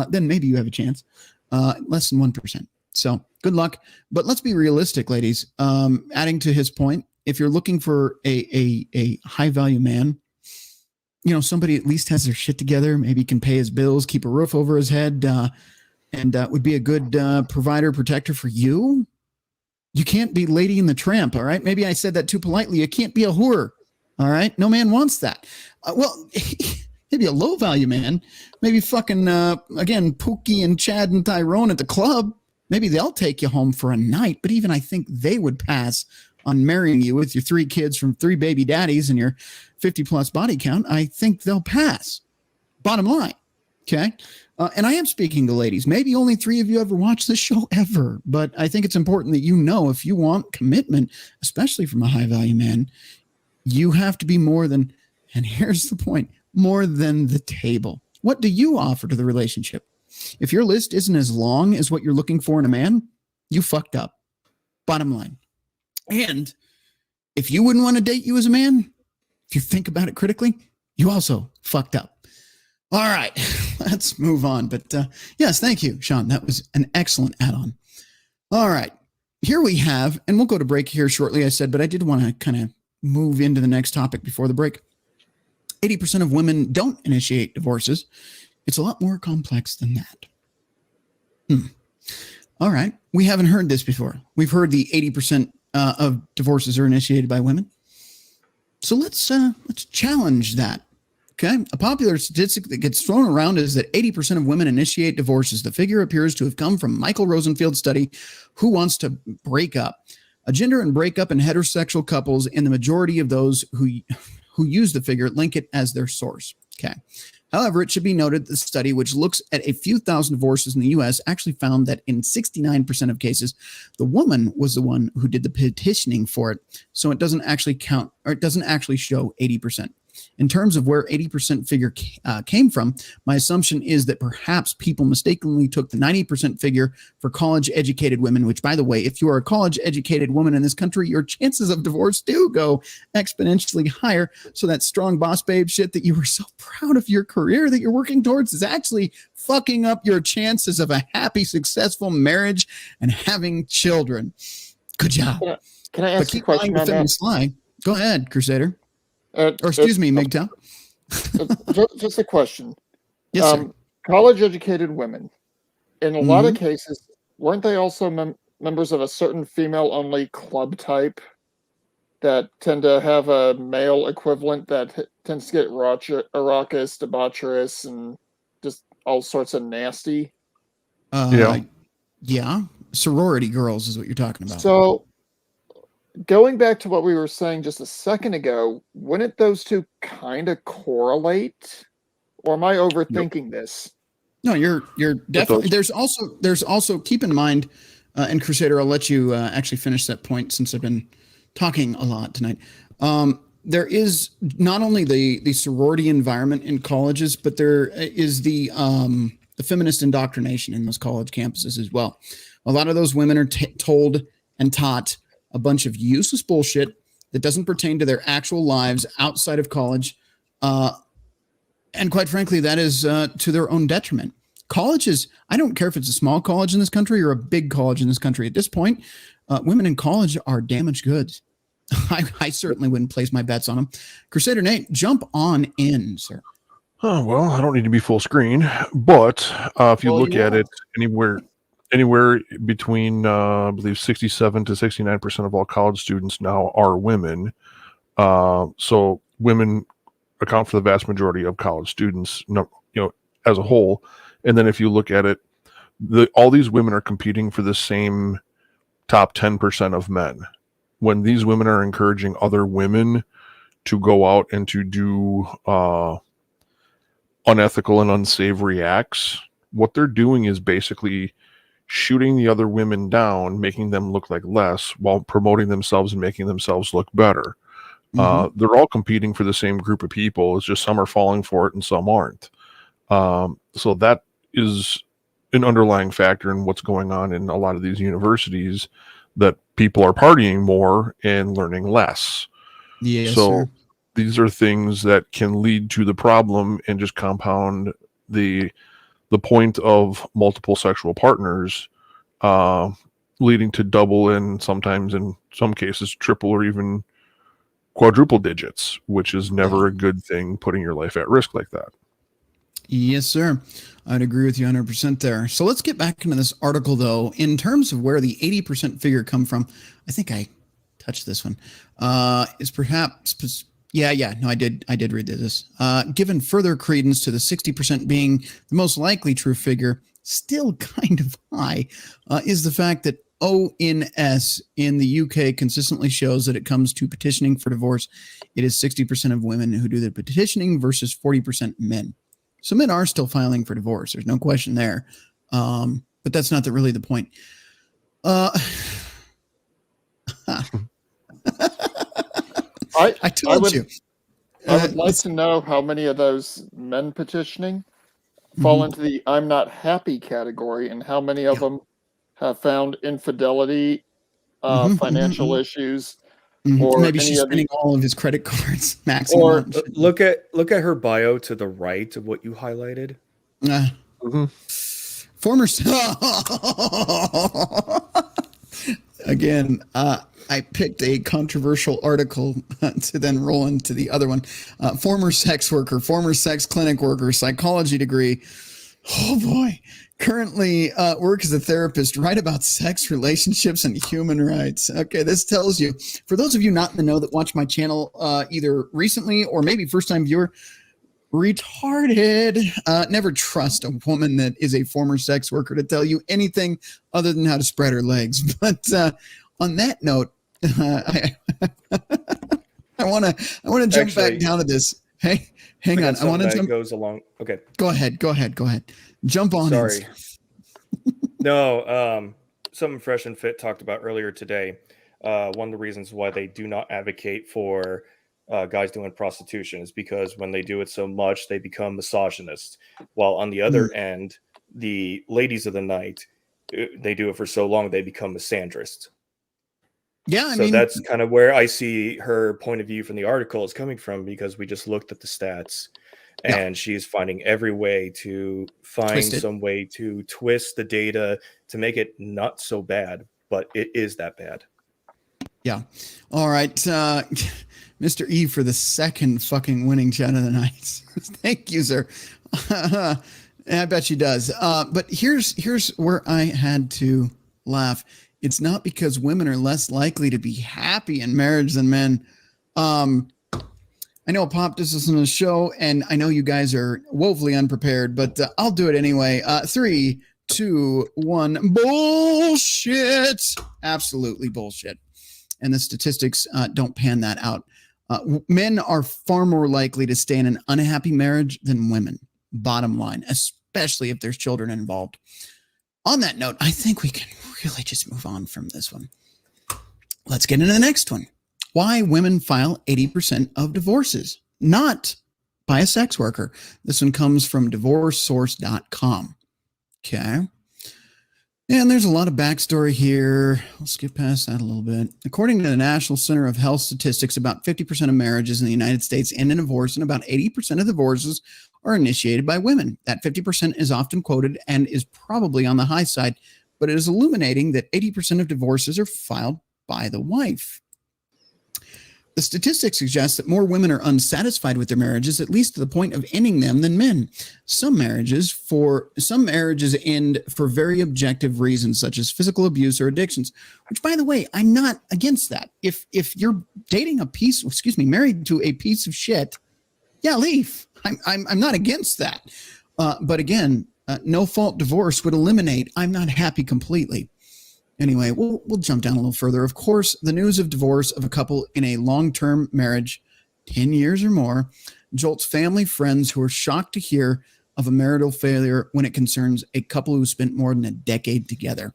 Then maybe you have a chance. Less than 1%. So good luck. But let's be realistic, ladies. Adding to his point, if you're looking for a high value man, somebody at least has their shit together, maybe can pay his bills, keep a roof over his head, and would be a good provider, protector for you. You can't be Lady and the Tramp, all right? Maybe I said that too politely. You can't be a whore, all right? No man wants that. Maybe a low value man, maybe fucking, again, Pookie and Chad and Tyrone at the club. Maybe they'll take you home for a night, but even I think they would pass on marrying you with your 3 kids from 3 baby daddies and your 50 plus body count. I think they'll pass. Bottom line. Okay. And I am speaking to ladies. Maybe only 3 of you ever watched this show ever, but I think it's important that if you want commitment, especially from a high value man, you have to be more than, and here's the point, more than the table. What do you offer to the relationship? If your list isn't as long as what you're looking for in a man, you fucked up. Bottom line. And if you wouldn't want to date you as a man, if you think about it critically, you also fucked up. All right, let's move on. But yes, thank you, Sean. That was an excellent add-on. All right, here we have, and we'll go to break here shortly, I said, but I did want to kind of move into the next topic before the break. 80% of women don't initiate divorces. It's a lot more complex than that. All right, we haven't heard this before. We've heard the 80% of divorces are initiated by women. So let's challenge that. Okay, a popular statistic that gets thrown around is that 80% of women initiate divorces. The figure appears to have come from Michael Rosenfield's study, Who Wants to Break Up? A gender and breakup in heterosexual couples, and the majority of those who use the figure link it as their source. Okay. However, it should be noted that the study, which looks at a few thousand divorces in the U.S., actually found that in 69% of cases, the woman was the one who did the petitioning for it. So it doesn't actually count, or it doesn't actually show 80%. In terms of where 80% figure came from, my assumption is that perhaps people mistakenly took the 90% figure for college-educated women, which, by the way, if you are a college-educated woman in this country, your chances of divorce do go exponentially higher. So that strong boss babe shit that you were so proud of your career that you're working towards is actually fucking up your chances of a happy, successful marriage and having children. Good job. Can I ask a question on that? Sly. Go ahead, Crusader. Or excuse me, MGTOW. Just a question. Yes, sir. College-educated women, in a lot of cases, weren't they also members of a certain female-only club type that tend to have a male equivalent that tends to get raucous, debaucherous, and just all sorts of nasty? Yeah. Sorority girls is what you're talking about. So, going back to what we were saying just a second ago, wouldn't those two kind of correlate? Or am I overthinking this? No, you're definitely. There's also keep in mind, and Crusader, I'll let you actually finish that point since I've been talking a lot tonight. There is not only the sorority environment in colleges, but there is the feminist indoctrination in those college campuses as well. A lot of those women are told and taught a bunch of useless bullshit that doesn't pertain to their actual lives outside of college. And quite frankly, that is to their own detriment. Colleges, I don't care if it's a small college in this country or a big college in this country. At this point, women in college are damaged goods. I certainly wouldn't place my bets on them. Crusader Nate, jump on in, sir. Oh, well, I don't need to be full screen, but if you look at it, anywhere between, I believe, 67 to 69% of all college students now are women. So women account for the vast majority of college students, as a whole. And then if you look at it, all these women are competing for the same top 10% of men. When these women are encouraging other women to go out and to do unethical and unsavory acts, what they're doing is basically shooting the other women down, making them look like less, while promoting themselves and making themselves look better. They're all competing for the same group of people. It's just some are falling for it and some aren't. So that is an underlying factor in what's going on in a lot of these universities, that people are partying more and learning less. Yes, so sir. These are things that can lead to the problem and just compound the point of multiple sexual partners, leading to double and sometimes in some cases triple or even quadruple digits, which is never a good thing, putting your life at risk like that. Yes, sir. I'd agree with you 100% there. So let's get back into this article, though. In terms of where the 80% figure come from, I think I touched this one. Is perhaps, no, I did read this. Given further credence to the 60% being the most likely true figure, still kind of high, is the fact that ONS in the UK consistently shows that it comes to petitioning for divorce, it is 60% of women who do the petitioning versus 40% men. So men are still filing for divorce. There's no question there. But that's not really the point. I told you. I would like to know how many of those men petitioning fall into the I'm not happy category, and how many of them have found infidelity, financial issues, or Maybe any she's of the, spending all of his credit cards, maxing them or out. And shit. Look at her bio to the right of what you highlighted. Former again, I picked a controversial article to then roll into the other one. Former sex worker, former sex clinic worker, psychology degree. Oh boy. Currently work as a therapist, write about sex, relationships, and human rights. Okay, this tells you, for those of you not in the know that watch my channel either recently or maybe first time viewer, retarded. Never trust a woman that is a former sex worker to tell you anything other than how to spread her legs. But on that note, I want to jump back down to this. Hey, hang on. I want to jump. Goes along. Okay. Go ahead. Jump on. Sorry. No. Something Fresh and Fit talked about earlier today. One of the reasons why they do not advocate for guys doing prostitution is because when they do it so much, they become misogynists. While on the other end, the ladies of the night, they do it for so long, they become misandrists. Yeah, I mean, that's kind of where I see her point of view from the article is coming from, because we just looked at the stats, and she's finding every way to find some way to twist the data to make it not so bad, but it is that bad. Yeah. All right. Mr. E for the second fucking winning chat of the night. Thank you, sir. I bet she does. But here's where I had to laugh. It's not because women are less likely to be happy in marriage than men. I know Pop does this on the show, and I know you guys are woefully unprepared, but I'll do it anyway. 3, 2, 1. Bullshit. Absolutely bullshit. And the statistics don't pan that out. Men are far more likely to stay in an unhappy marriage than women, bottom line, especially if there's children involved. On that note, I think we can really just move on from this one. Let's get into the next one. Why women file 80% of divorces, not by a sex worker. This one comes from divorcesource.com. Okay. And there's a lot of backstory here. I'll skip past that a little bit. According to the National Center of Health Statistics, about 50% of marriages in the United States end in divorce, and about 80% of divorces are initiated by women. That 50% is often quoted and is probably on the high side, but it is illuminating that 80% of divorces are filed by the wife. The statistics suggest that more women are unsatisfied with their marriages, at least to the point of ending them, than men. Some marriages end for very objective reasons, such as physical abuse or addictions, which, by the way, I'm not against that. If you're dating married to a piece of shit, yeah, leave. I'm not against that. But again, no fault divorce would eliminate I'm not happy completely. Anyway, we'll jump down a little further. Of course, the news of divorce of a couple in a long-term marriage, 10 years or more, jolts family friends who are shocked to hear of a marital failure when it concerns a couple who spent more than a decade together.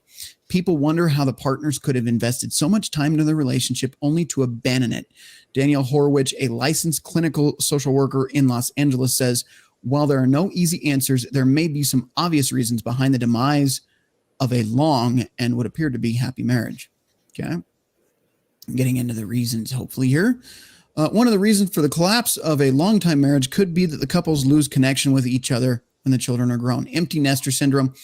People wonder how the partners could have invested so much time into the relationship only to abandon it. Danielle Horwich, a licensed clinical social worker in Los Angeles, says, while there are no easy answers, there may be some obvious reasons behind the demise of a long and what appeared to be happy marriage. Okay. I'm getting into the reasons, hopefully, here. One of the reasons for the collapse of a long-time marriage could be that the couples lose connection with each other when the children are grown. Empty nester syndrome.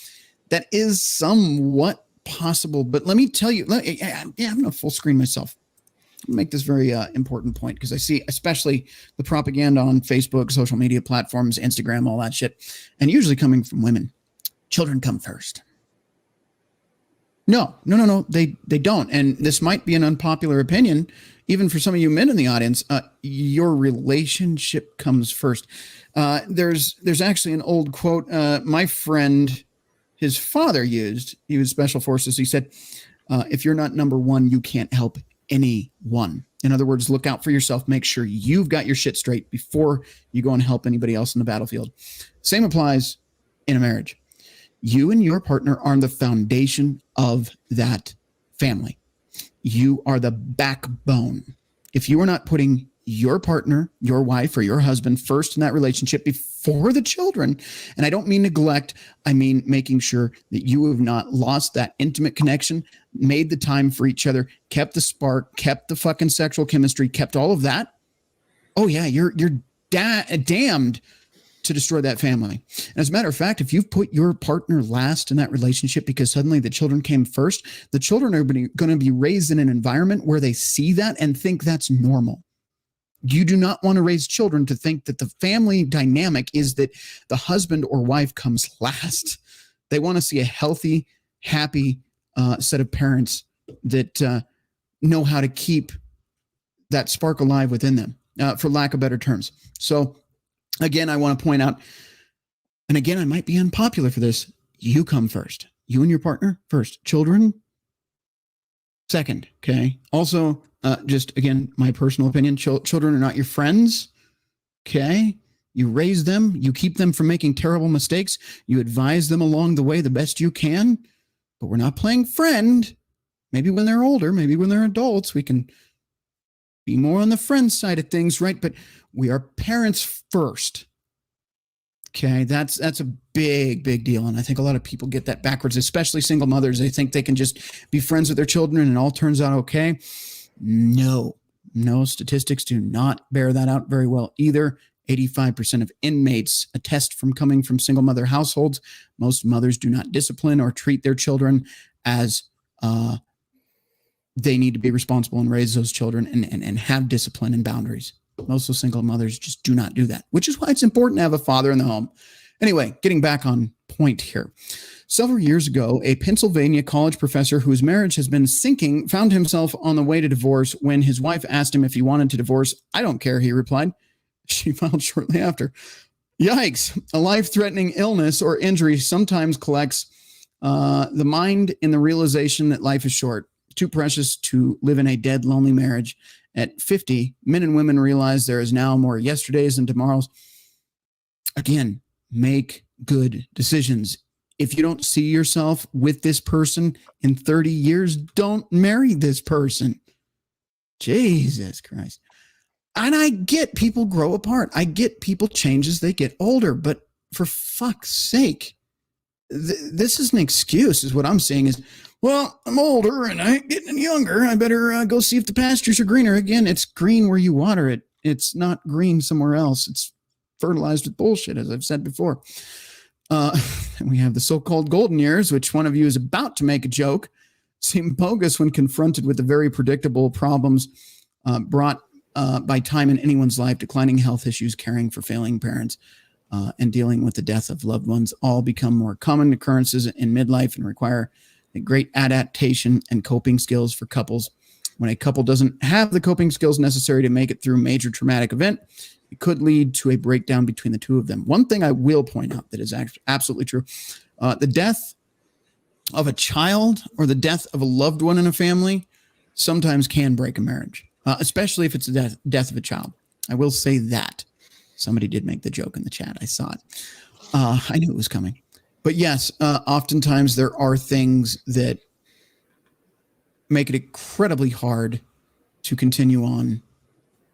That is somewhat possible, but let me tell you, I'm going to full screen myself. I'll make this very important point, because I see especially the propaganda on Facebook, social media platforms, Instagram, all that shit, and usually coming from women. Children come first. No, they don't. And this might be an unpopular opinion, even for some of you men in the audience. Your relationship comes first. There's actually an old quote my friend, his father used. He was special forces. He said, if you're not number one, you can't help anyone. In other words, look out for yourself. Make sure you've got your shit straight before you go and help anybody else in the battlefield. Same applies in a marriage. You and your partner are the foundation of that family. You are the backbone. If you are not putting your partner, your wife, or your husband first in that relationship before the children. And I don't mean neglect. I mean making sure that you have not lost that intimate connection, made the time for each other, kept the spark, kept the fucking sexual chemistry, kept all of that. Oh yeah, you're damned to destroy that family. And as a matter of fact, if you've put your partner last in that relationship because suddenly the children came first, the children are going to be raised in an environment where they see that and think that's normal. You do not want to raise children to think that the family dynamic is that the husband or wife comes last. They want to see a healthy, happy set of parents that know how to keep that spark alive within them, for lack of better terms. So again, I want to point out, and again, I might be unpopular for this. You come first. You and your partner first. Children second. Okay. Also, just again, my personal opinion, children are not your friends. Okay. You raise them. You keep them from making terrible mistakes. You advise them along the way the best you can. But we're not playing friend. Maybe when they're older, maybe when they're adults, we can be more on the friend side of things, right? But we are parents first. Okay, that's a big deal. And I think a lot of people get that backwards, especially single mothers. They think they can just be friends with their children and it all turns out okay. No, statistics do not bear that out very well either. 85% of inmates attest from coming from single mother households. Most mothers do not discipline or treat their children as they need to be responsible and raise those children and have discipline and boundaries. Most of single mothers just do not do that, which is why it's important to have a father in the home. Anyway, getting back on point here. Several years ago, a Pennsylvania college professor whose marriage has been sinking found himself on the way to divorce when his wife asked him if he wanted to divorce. I don't care, he replied. She filed shortly after. Yikes. A life-threatening illness or injury sometimes collects the mind in the realization that life is short, too precious to live in a dead, lonely marriage. At 50, men and women realize there is now more yesterdays than tomorrows. Again, make good decisions. If you don't see yourself with this person in 30 years, don't marry this person. Jesus Christ. And I get people grow apart. I get people change as they get older, but for fuck's sake, this is an excuse, is what I'm saying is, well, I'm older and I ain't getting younger. I better go see if the pastures are greener. Again, it's green where you water it. It's not green somewhere else. It's fertilized with bullshit, as I've said before. And we have the so-called golden years, which one of you is about to make a joke, seem bogus when confronted with the very predictable problems brought by time in anyone's life, declining health issues, caring for failing parents, and dealing with the death of loved ones, all become more common occurrences in midlife and require a great adaptation and coping skills for couples. When a couple doesn't have the coping skills necessary to make it through a major traumatic event, it could lead to a breakdown between the two of them. One thing I will point out that is absolutely true, the death of a child or the death of a loved one in a family sometimes can break a marriage, especially if it's the death of a child. I will say that. Somebody did make the joke in the chat. I saw it. I knew it was coming. But yes, oftentimes there are things that make it incredibly hard to continue on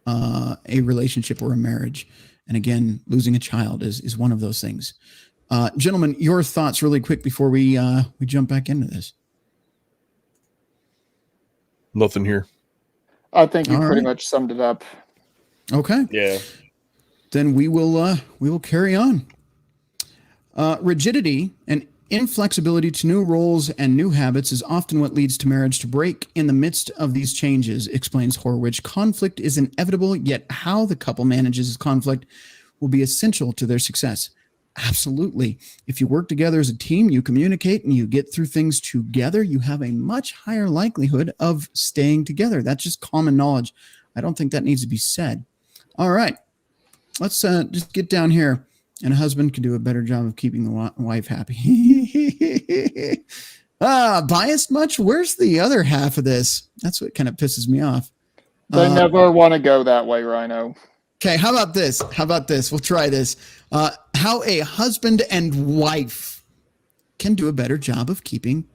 a relationship or a marriage. And again, losing a child is one of those things. Gentlemen, your thoughts really quick before we jump back into this. Nothing here. I think you All pretty right. much summed it up. Okay. Yeah. Then we will carry on. Rigidity and inflexibility to new roles and new habits is often what leads to marriage to break in the midst of these changes, explains Horwich. Conflict is inevitable, yet how the couple manages conflict will be essential to their success. Absolutely. If you work together as a team, you communicate and you get through things together, you have a much higher likelihood of staying together. That's just common knowledge. I don't think that needs to be said. All right. Let's just get down here. And a husband can do a better job of keeping the wife happy. Biased much? Where's the other half of this? That's what kind of pisses me off. They never want to go that way, Rhino. Okay, how about this? We'll try this. How a husband and wife can do a better job of keeping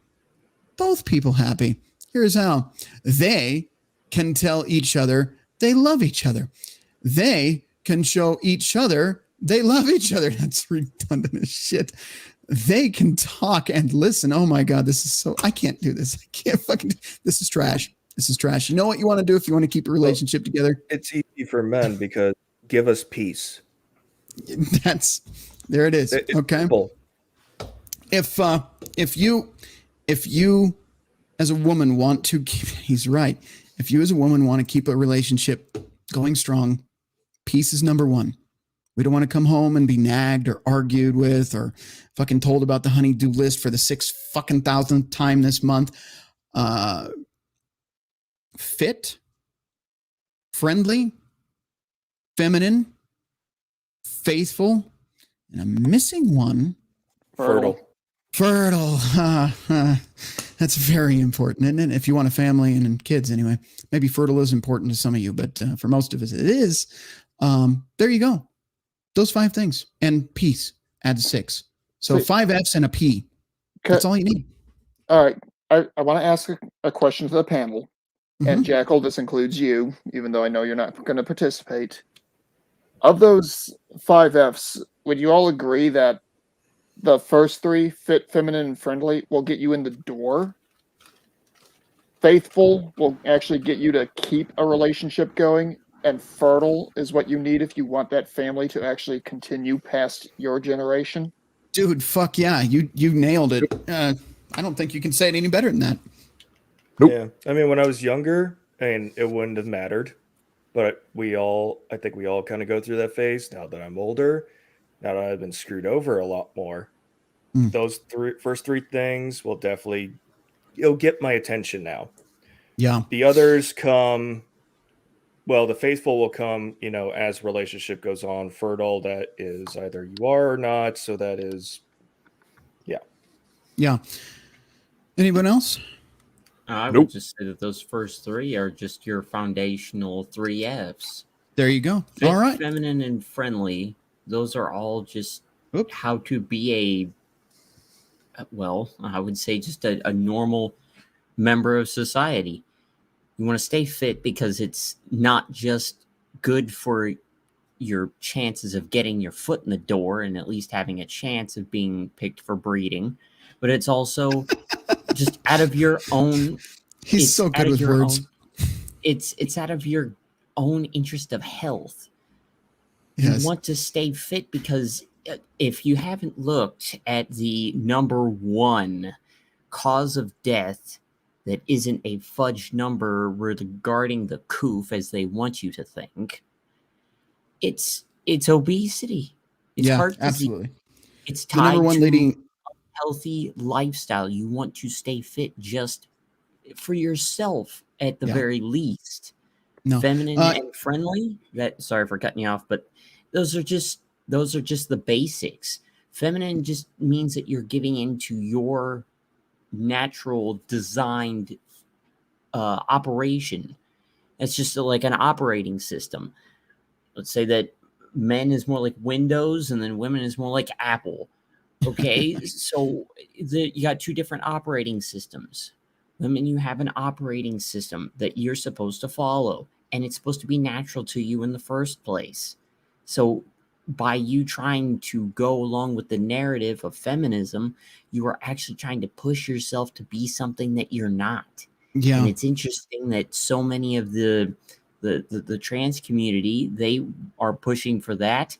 both people happy. Here's how. They can tell each other they love each other. They can show each other they love each other. That's redundant as shit. They can talk and listen. Oh my God, this is so, I can't do this. I can't fucking, this is trash. This is trash. You know what you want to do if you want to keep a relationship together? It's easy for men because give us peace. There it is. It's okay. simple. If you as a woman want to keep, he's right. If you as a woman want to keep a relationship going strong, peace is number one. We don't want to come home and be nagged or argued with or fucking told about the honey-do list for the 6,000th time this month. Fit, friendly, feminine, faithful, and I'm missing one. Fertile. That's very important, isn't it? If you want a family and kids, anyway. Maybe fertile is important to some of you, but for most of us, it is. There you go. Those 5 things. And peace adds 6. So Wait. 5 F's and a P. That's all you need. All right. I want to ask a question to the panel. And Mhm. Jackal, this includes you, even though I know you're not going to participate. Of those 5 F's, would you all agree that the first 3, fit, feminine, and friendly, will get you in the door? Faithful will actually get you to keep a relationship going, and fertile is what you need if you want that family to actually continue past your generation? Dude, fuck yeah. You nailed it. I don't think you can say it any better than that. Nope. Yeah. I mean, when I was younger, and it wouldn't have mattered, but I think we all kind of go through that phase. Now that I'm older, now that I've been screwed over a lot more, those first 3 things will definitely, it'll get my attention now. Yeah. The others come, well, the faithful will come, as relationship goes on. Fertile, that is either you are or not. So that is, Yeah. Anyone else? I Nope. would just say that those first 3 are just your foundational 3 F's. There you go. Fit, All right. feminine, and friendly. Those are all just Oops. how to be I would say just a normal member of society. You want to stay fit because it's not just good for your chances of getting your foot in the door and at least having a chance of being picked for breeding, but it's also just out of your own. He's so good with words. It's out of your own interest of health. Yes. You want to stay fit because if you haven't looked at the number 1 cause of death that isn't a fudge number regarding the coof as they want you to think, it's obesity. It's heart disease. Absolutely. It's The number tied one to leading healthy lifestyle. You want to stay fit just for yourself at the very least. No. Feminine and friendly. Sorry for cutting you off, but those are just the basics. Feminine just means that you're giving into your natural designed operation. It's just like an operating system. Let's say that men is more like Windows and then women is more like Apple. Okay, so you got 2 different operating systems. Women, you have an operating system that you're supposed to follow, and it's supposed to be natural to you in the first place. So by you trying to go along with the narrative of feminism, you are actually trying to push yourself to be something that you're not. Yeah. And it's interesting that so many of the trans community, they are pushing for that.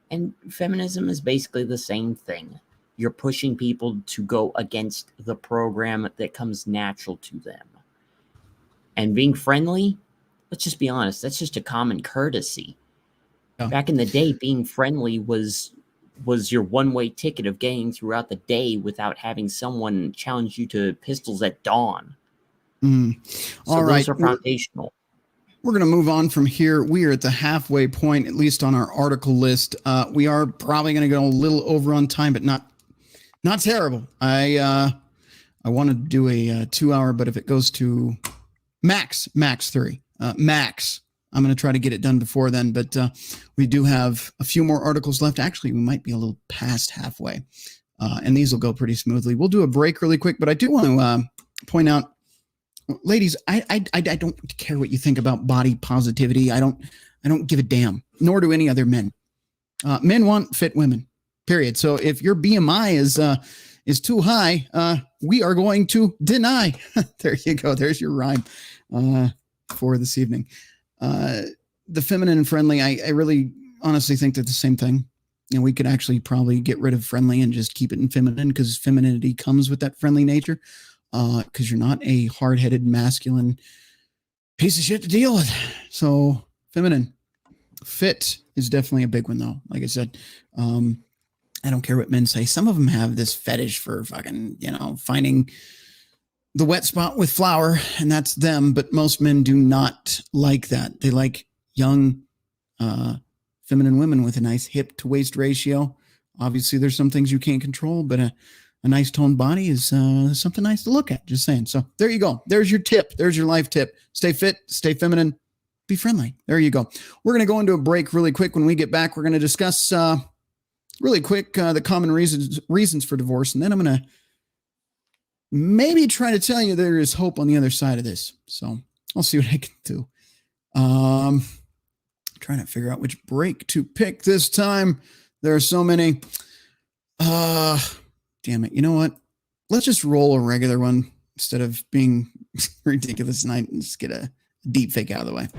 And feminism is basically the same thing. You're pushing people to go against the program that comes natural to them. And being friendly, let's just be honest, that's just a common courtesy. Yeah. Back in the day, being friendly was your one-way ticket of getting throughout the day without having someone challenge you to pistols at dawn. So All right. those are foundational. We're going to move on from here. We are at the halfway point, at least on our article list. We are probably going to go a little over on time, but not terrible. I want to do a 2-hour, but if it goes to max 3, max, I'm going to try to get it done before then. But we do have a few more articles left. Actually, we might be a little past halfway, and these will go pretty smoothly. We'll do a break really quick, but I do want to point out ladies, I don't care what you think about body positivity. I don't give a damn, nor do any other men. Men want fit women, period. So if your BMI is too high, we are going to deny. There you go. There's your rhyme for this evening. The feminine and friendly, I really honestly think they're the same thing. And we could actually probably get rid of friendly and just keep it in feminine, because femininity comes with that friendly nature. Because you're not a hard-headed masculine piece of shit to deal with. So feminine. Fit is definitely a big one, though. Like I said, I don't care what men say. Some of them have this fetish for fucking, finding the wet spot with flour, and that's them. But most men do not like that. They like young, feminine women with a nice hip to waist ratio. Obviously, there's some things you can't control, but a nice toned body is something nice to look at. Just saying. So there you go. There's your tip. There's your life tip. Stay fit, stay feminine, be friendly. There you go. We're going to go into a break really quick. When we get back, we're going to discuss really quick the common reasons for divorce. And then I'm going to maybe try to tell you there is hope on the other side of this. So I'll see what I can do. Trying to figure out which break to pick this time. There are so many. Damn it. You know what? Let's just roll a regular one instead of being ridiculous tonight and just get a deep fake out of the way.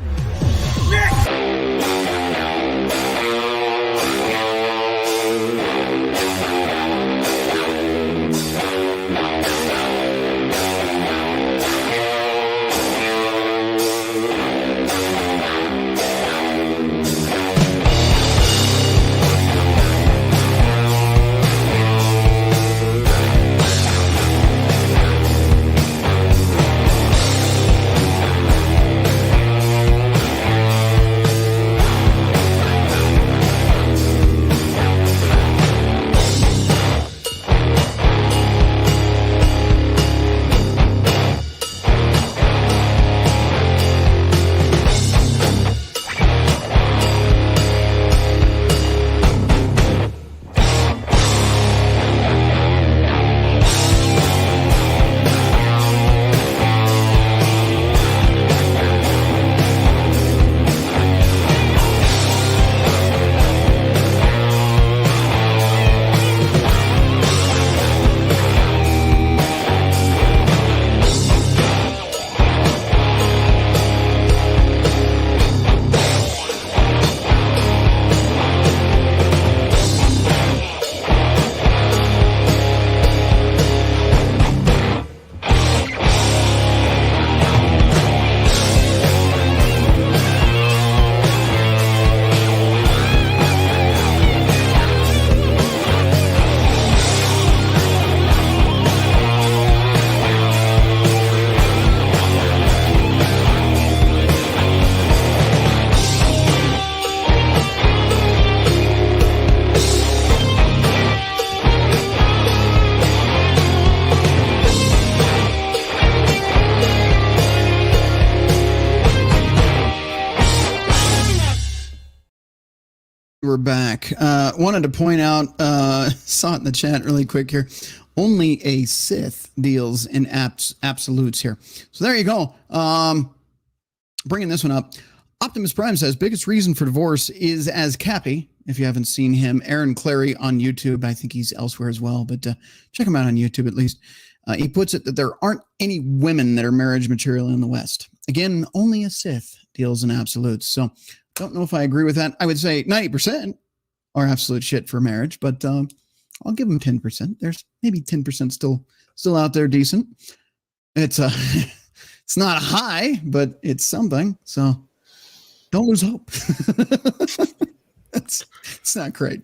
We're back. Wanted to point out, saw it in the chat really quick here. Only a Sith deals in absolutes here. So there you go. Bringing this one up. Optimus Prime says, biggest reason for divorce is as Cappy. If you haven't seen him, Aaron Clary on YouTube. I think he's elsewhere as well, but check him out on YouTube at least. He puts it that there aren't any women that are marriage material in the West. Again, only a Sith deals in absolutes. So don't know if I agree with that. I would say 90% are absolute shit for marriage, but I'll give them 10%. There's maybe 10% still out there decent. It's it's not high, but it's something. So don't lose hope. It's not great.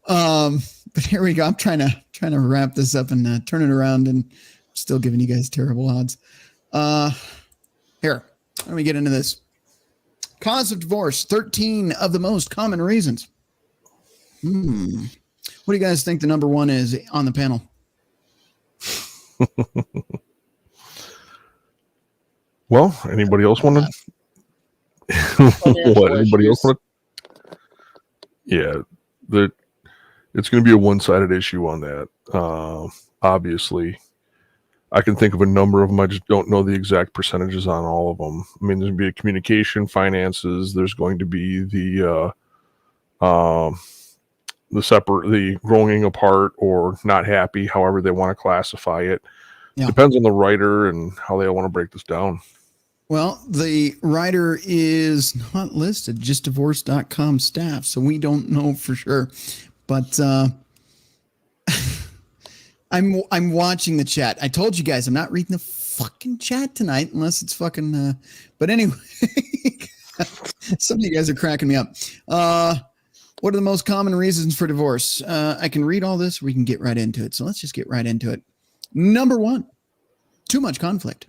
But here we go. I'm trying to wrap this up and turn it around, and still giving you guys terrible odds. Here, let me get into this. Cause of divorce, 13 of the most common reasons. What do you guys think the number one is on the panel? Well, anybody else want to? What? Anybody else want to? Yeah, it's going to be a one-sided issue on that. Obviously, I can think of a number of them. I just don't know the exact percentages on all of them. I mean, there's going to be communication, finances. There's going to be the growing apart or not happy, however they want to classify it. Yeah. Depends on the writer and how they want to break this down. Well, the writer is not listed, just divorce.com staff, so we don't know for sure. But I'm watching the chat. I told you guys I'm not reading the fucking chat tonight unless it's fucking but anyway, some of you guys are cracking me up. What are the most common reasons for divorce? I can read all this, or we can get right into it. So let's just get right into it. Number 1, too much conflict.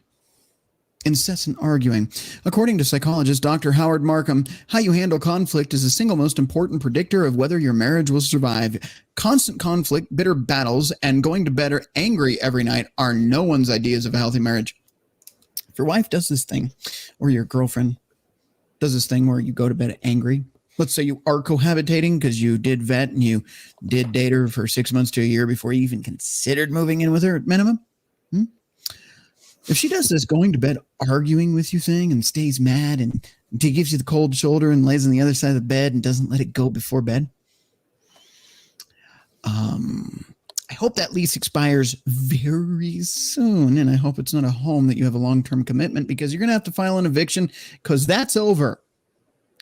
Incessant arguing. According to psychologist Dr. Howard Markham, how you handle conflict is the single most important predictor of whether your marriage will survive. Constant conflict, bitter battles, and going to bed angry every night are no one's ideas of a healthy marriage. If your wife does this thing, or your girlfriend does this thing where you go to bed angry, let's say you are cohabitating because you did vet and you did date her for 6 months to a year before you even considered moving in with her at minimum. If she does this going to bed arguing with you thing and stays mad and she gives you the cold shoulder and lays on the other side of the bed and doesn't let it go before bed, I hope that lease expires very soon, and I hope it's not a home that you have a long-term commitment, because you're going to have to file an eviction because that's over.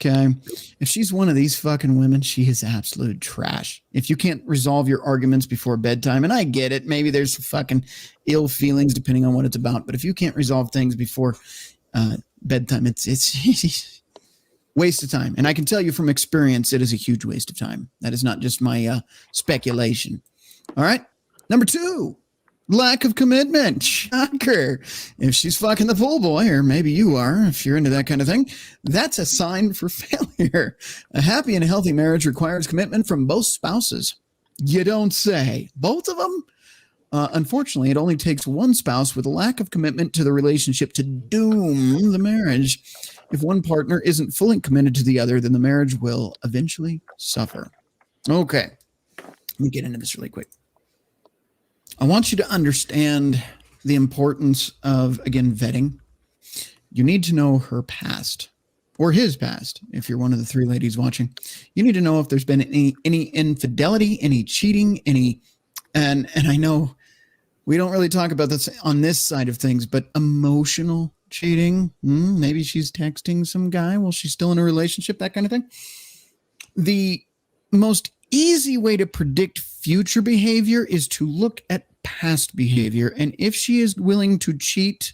Okay. If she's one of these fucking women, she is absolute trash. If you can't resolve your arguments before bedtime, and I get it, maybe there's fucking ill feelings depending on what it's about, but if you can't resolve things before bedtime, it's waste of time. And I can tell you from experience, it is a huge waste of time. That is not just my speculation. All right. Number 2. Lack of commitment. Shocker. If she's fucking the pool boy, or maybe you are, if you're into that kind of thing, that's a sign for failure. A happy and healthy marriage requires commitment from both spouses. You don't say. Both of them? Unfortunately, it only takes one spouse with a lack of commitment to the relationship to doom the marriage. If one partner isn't fully committed to the other, then the marriage will eventually suffer. Okay. Let me get into this really quick. I want you to understand the importance of, again, vetting. You need to know her past, or his past, if you're one of the 3 ladies watching. You need to know if there's been any infidelity, any cheating, and I know we don't really talk about this on this side of things, but emotional cheating. Maybe she's texting some guy while she's still in a relationship, that kind of thing. The most easy way to predict future behavior is to look at past behavior. And if she is willing to cheat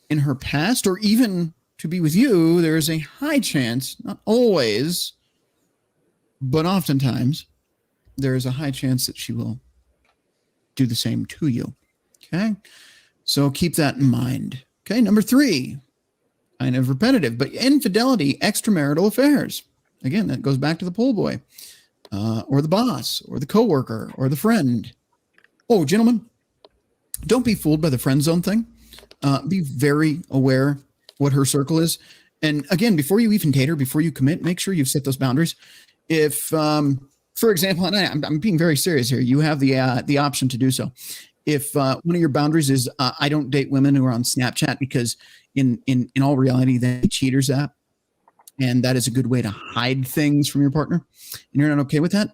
in her past, or even to be with you, there is a high chance, not always, but oftentimes, there is a high chance that she will do the same to you. Okay. So keep that in mind. Okay. Number 3, kind of repetitive, but infidelity, extramarital affairs. Again, that goes back to the pool boy. Or the boss, or the coworker, or the friend. Oh, gentlemen, don't be fooled by the friend zone thing. Be very aware what her circle is. And again, before you even date her, before you commit, make sure you've set those boundaries. If, for example, and I'm being very serious here, you have the option to do so. If one of your boundaries is I don't date women who are on Snapchat, because in all reality, that's a cheater's app. And that is a good way to hide things from your partner. And you're not okay with that?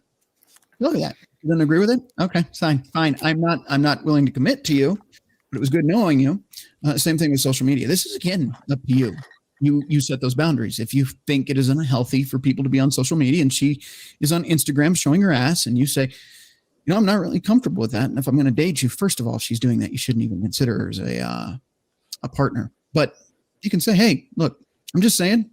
Look at that. You don't agree with it? Okay, fine. I'm not willing to commit to you, but it was good knowing you. Same thing with social media. This is, again, up to you. You set those boundaries. If you think it is unhealthy for people to be on social media and she is on Instagram showing her ass, and you say, I'm not really comfortable with that. And if I'm going to date you, first of all, if she's doing that, you shouldn't even consider her as a partner. But you can say, hey, look, I'm just saying,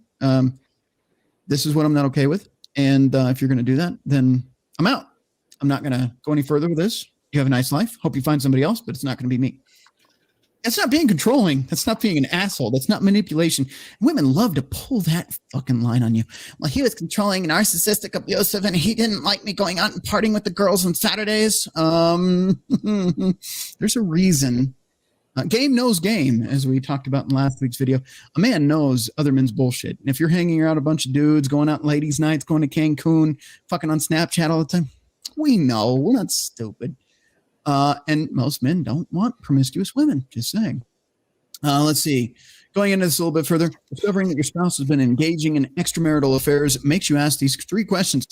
this is what I'm not okay with. And if you're going to do that, then I'm out. I'm not going to go any further with this. You have a nice life. Hope you find somebody else, but it's not going to be me. That's not being controlling. That's not being an asshole. That's not manipulation. Women love to pull that fucking line on you. Well, he was controlling, narcissistic, abusive, and he didn't like me going out and partying with the girls on Saturdays. There's a reason. Game knows game, as we talked about in last week's video. A man knows other men's bullshit. And if you're hanging around a bunch of dudes, going out ladies' nights, going to Cancun, fucking on Snapchat all the time, we know. We're not stupid. And most men don't want promiscuous women, just saying. Let's see. Going into this a little bit further, discovering that your spouse has been engaging in extramarital affairs makes you ask these 3 questions.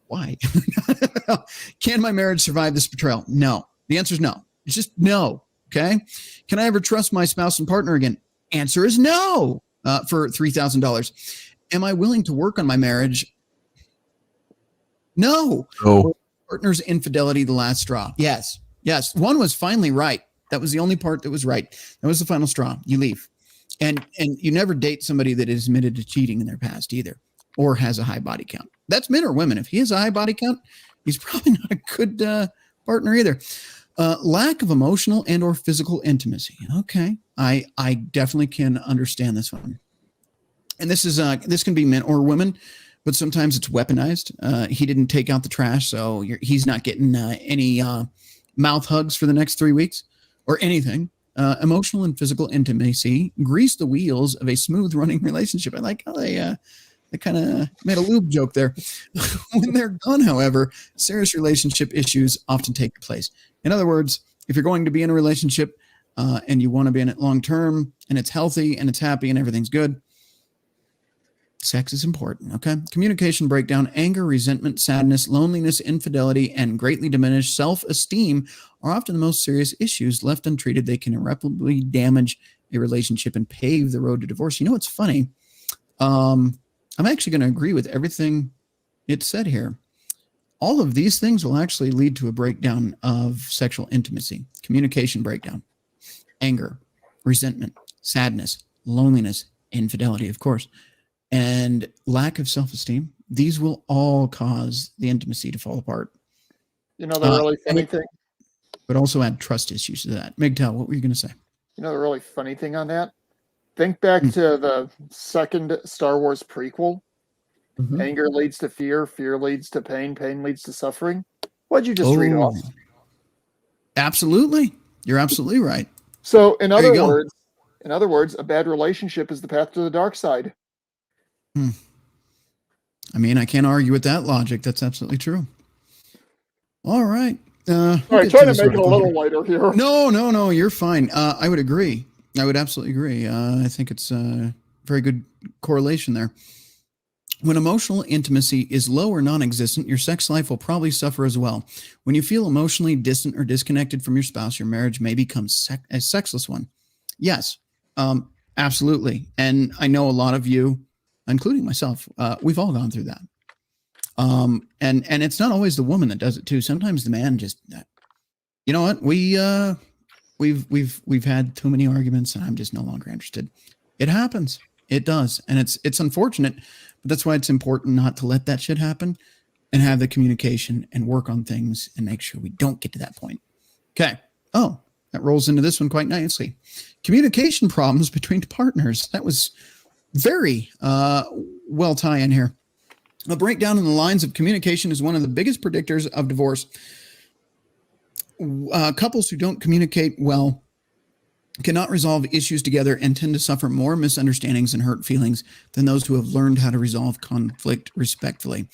Why? Can my marriage survive this betrayal? No. The answer is no. It's just no. Okay. Can I ever trust my spouse and partner again? Answer is no. For $3,000. Am I willing to work on my marriage? No. Oh, Partner's infidelity the last straw? Yes. Yes. One was finally right. That was the only part that was right. That was the final straw. You leave. And you never date somebody that is admitted to cheating in their past either, or has a high body count. That's men or women. If he has a high body count, he's probably not a good partner either. Lack of emotional and or physical intimacy. Okay. I definitely can understand this one. And this is this can be men or women, but sometimes it's weaponized. He didn't take out the trash, so he's not getting any mouth hugs for the next 3 weeks or anything. Emotional and physical intimacy grease the wheels of a smooth running relationship. I like how they kind of made a lube joke there. When they're gone, however, serious relationship issues often take place. In other words, if you're going to be in a relationship and you want to be in it long term and it's healthy and it's happy and everything's good, sex is important. Okay. Communication breakdown, anger, resentment, sadness, loneliness, infidelity, and greatly diminished self-esteem are often the most serious issues. Left untreated, they can irreparably damage a relationship and pave the road to divorce. You know what's funny? I'm actually going to agree with everything it said here. All of these things will actually lead to a breakdown of sexual intimacy, communication breakdown, anger, resentment, sadness, loneliness, infidelity, of course, and lack of self-esteem. These will all cause the intimacy to fall apart. You know, the really funny thing, but also add trust issues to that. MGTOW, what were you going to say? you know, the really funny thing on that, think back to the second Star Wars prequel. Mhm. Anger leads to fear, fear leads to pain, pain leads to suffering. What'd you just read off? Absolutely. You're absolutely right. So in There you other go. words, a bad relationship is the path to the dark side. I mean, I can't argue with that logic. That's absolutely true. All right. All right, trying to make it a little lighter here. No, you're fine. I would agree. I would absolutely agree. I think it's a very good correlation there. When emotional intimacy is low or non-existent, your sex life will probably suffer as well. When you feel emotionally distant or disconnected from your spouse, your marriage may become a sexless one. Yes, absolutely. And I know a lot of you, including myself, we've all gone through that. And it's not always the woman that does it too. Sometimes the man just, you know what? We've had too many arguments and I'm just no longer interested. It happens. It does. And it's unfortunate, but that's why it's important not to let that shit happen and have the communication and work on things and make sure we don't get to that point. Okay. Oh, that rolls into this one quite nicely. Communication problems between partners. That was very well tie in here. A breakdown in the lines of communication is one of the biggest predictors of divorce. Couples who don't communicate well cannot resolve issues together and tend to suffer more misunderstandings and hurt feelings than those who have learned how to resolve conflict respectfully.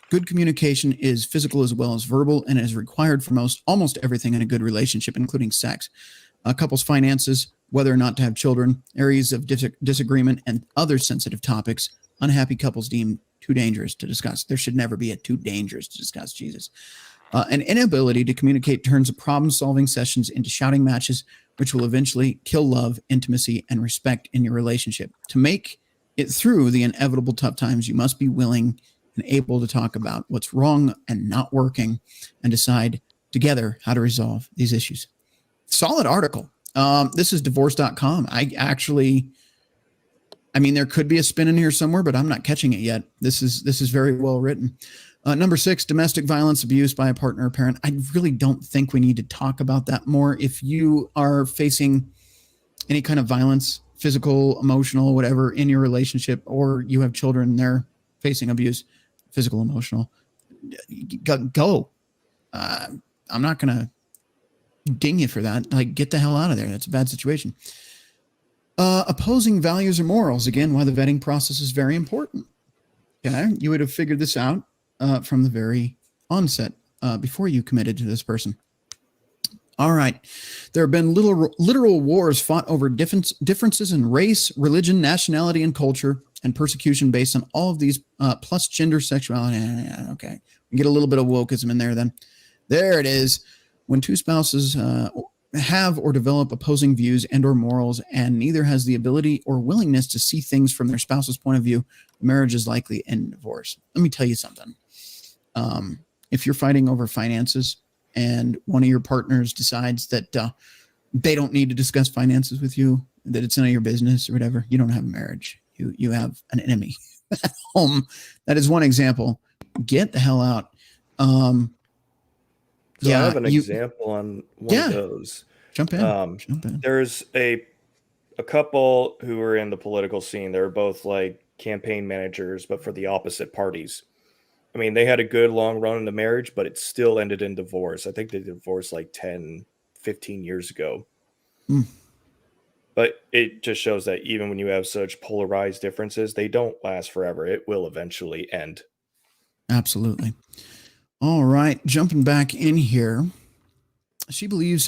Good communication is physical as well as verbal and is required for almost everything in a good relationship, including sex. Couples' finances, whether or not to have children, areas of disagreement, and other sensitive topics unhappy couples deem too dangerous to discuss. There should never be a too dangerous to discuss, Jesus. An inability to communicate turns problem-solving sessions into shouting matches, which will eventually kill love, intimacy, and respect in your relationship. To make it through the inevitable tough times, you must be willing and able to talk about what's wrong and not working and decide together how to resolve these issues. Solid article. This is divorce.com. I mean, there could be a spin in here somewhere, but I'm not catching it yet. This is very well written. Number 6, domestic violence, abuse by a partner or parent. I really don't think we need to talk about that more. If you are facing any kind of violence, physical, emotional, whatever, in your relationship, or you have children, they're facing abuse, physical, emotional, go. I'm not going to ding you for that. Like, get the hell out of there. That's a bad situation. Opposing values or morals. Again, why the vetting process is very important. Okay, you would have figured this out from the very onset before you committed to this person. All right. There have been literal wars fought over differences in race, religion, nationality, and culture, and persecution based on all of these, plus gender, sexuality. Okay. We get a little bit of wokeism in there then. There it is. When two spouses have or develop opposing views and or morals, and neither has the ability or willingness to see things from their spouse's point of view, marriage is likely to end in divorce. Let me tell you something. If you're fighting over finances, and one of your partners decides that they don't need to discuss finances with you, that it's none of your business or whatever, you don't have a marriage. You have an enemy at home. That is one example. Get the hell out. I have an example on one of those. Jump in. There's a couple who were in the political scene. They're both like campaign managers, but for the opposite parties. I mean, they had a good long run in the marriage, but it still ended in divorce. I think they divorced like 10, 15 years ago. But it just shows that even when you have such polarized differences, they don't last forever. It will eventually end. Absolutely. All right. Jumping back in here. She believes...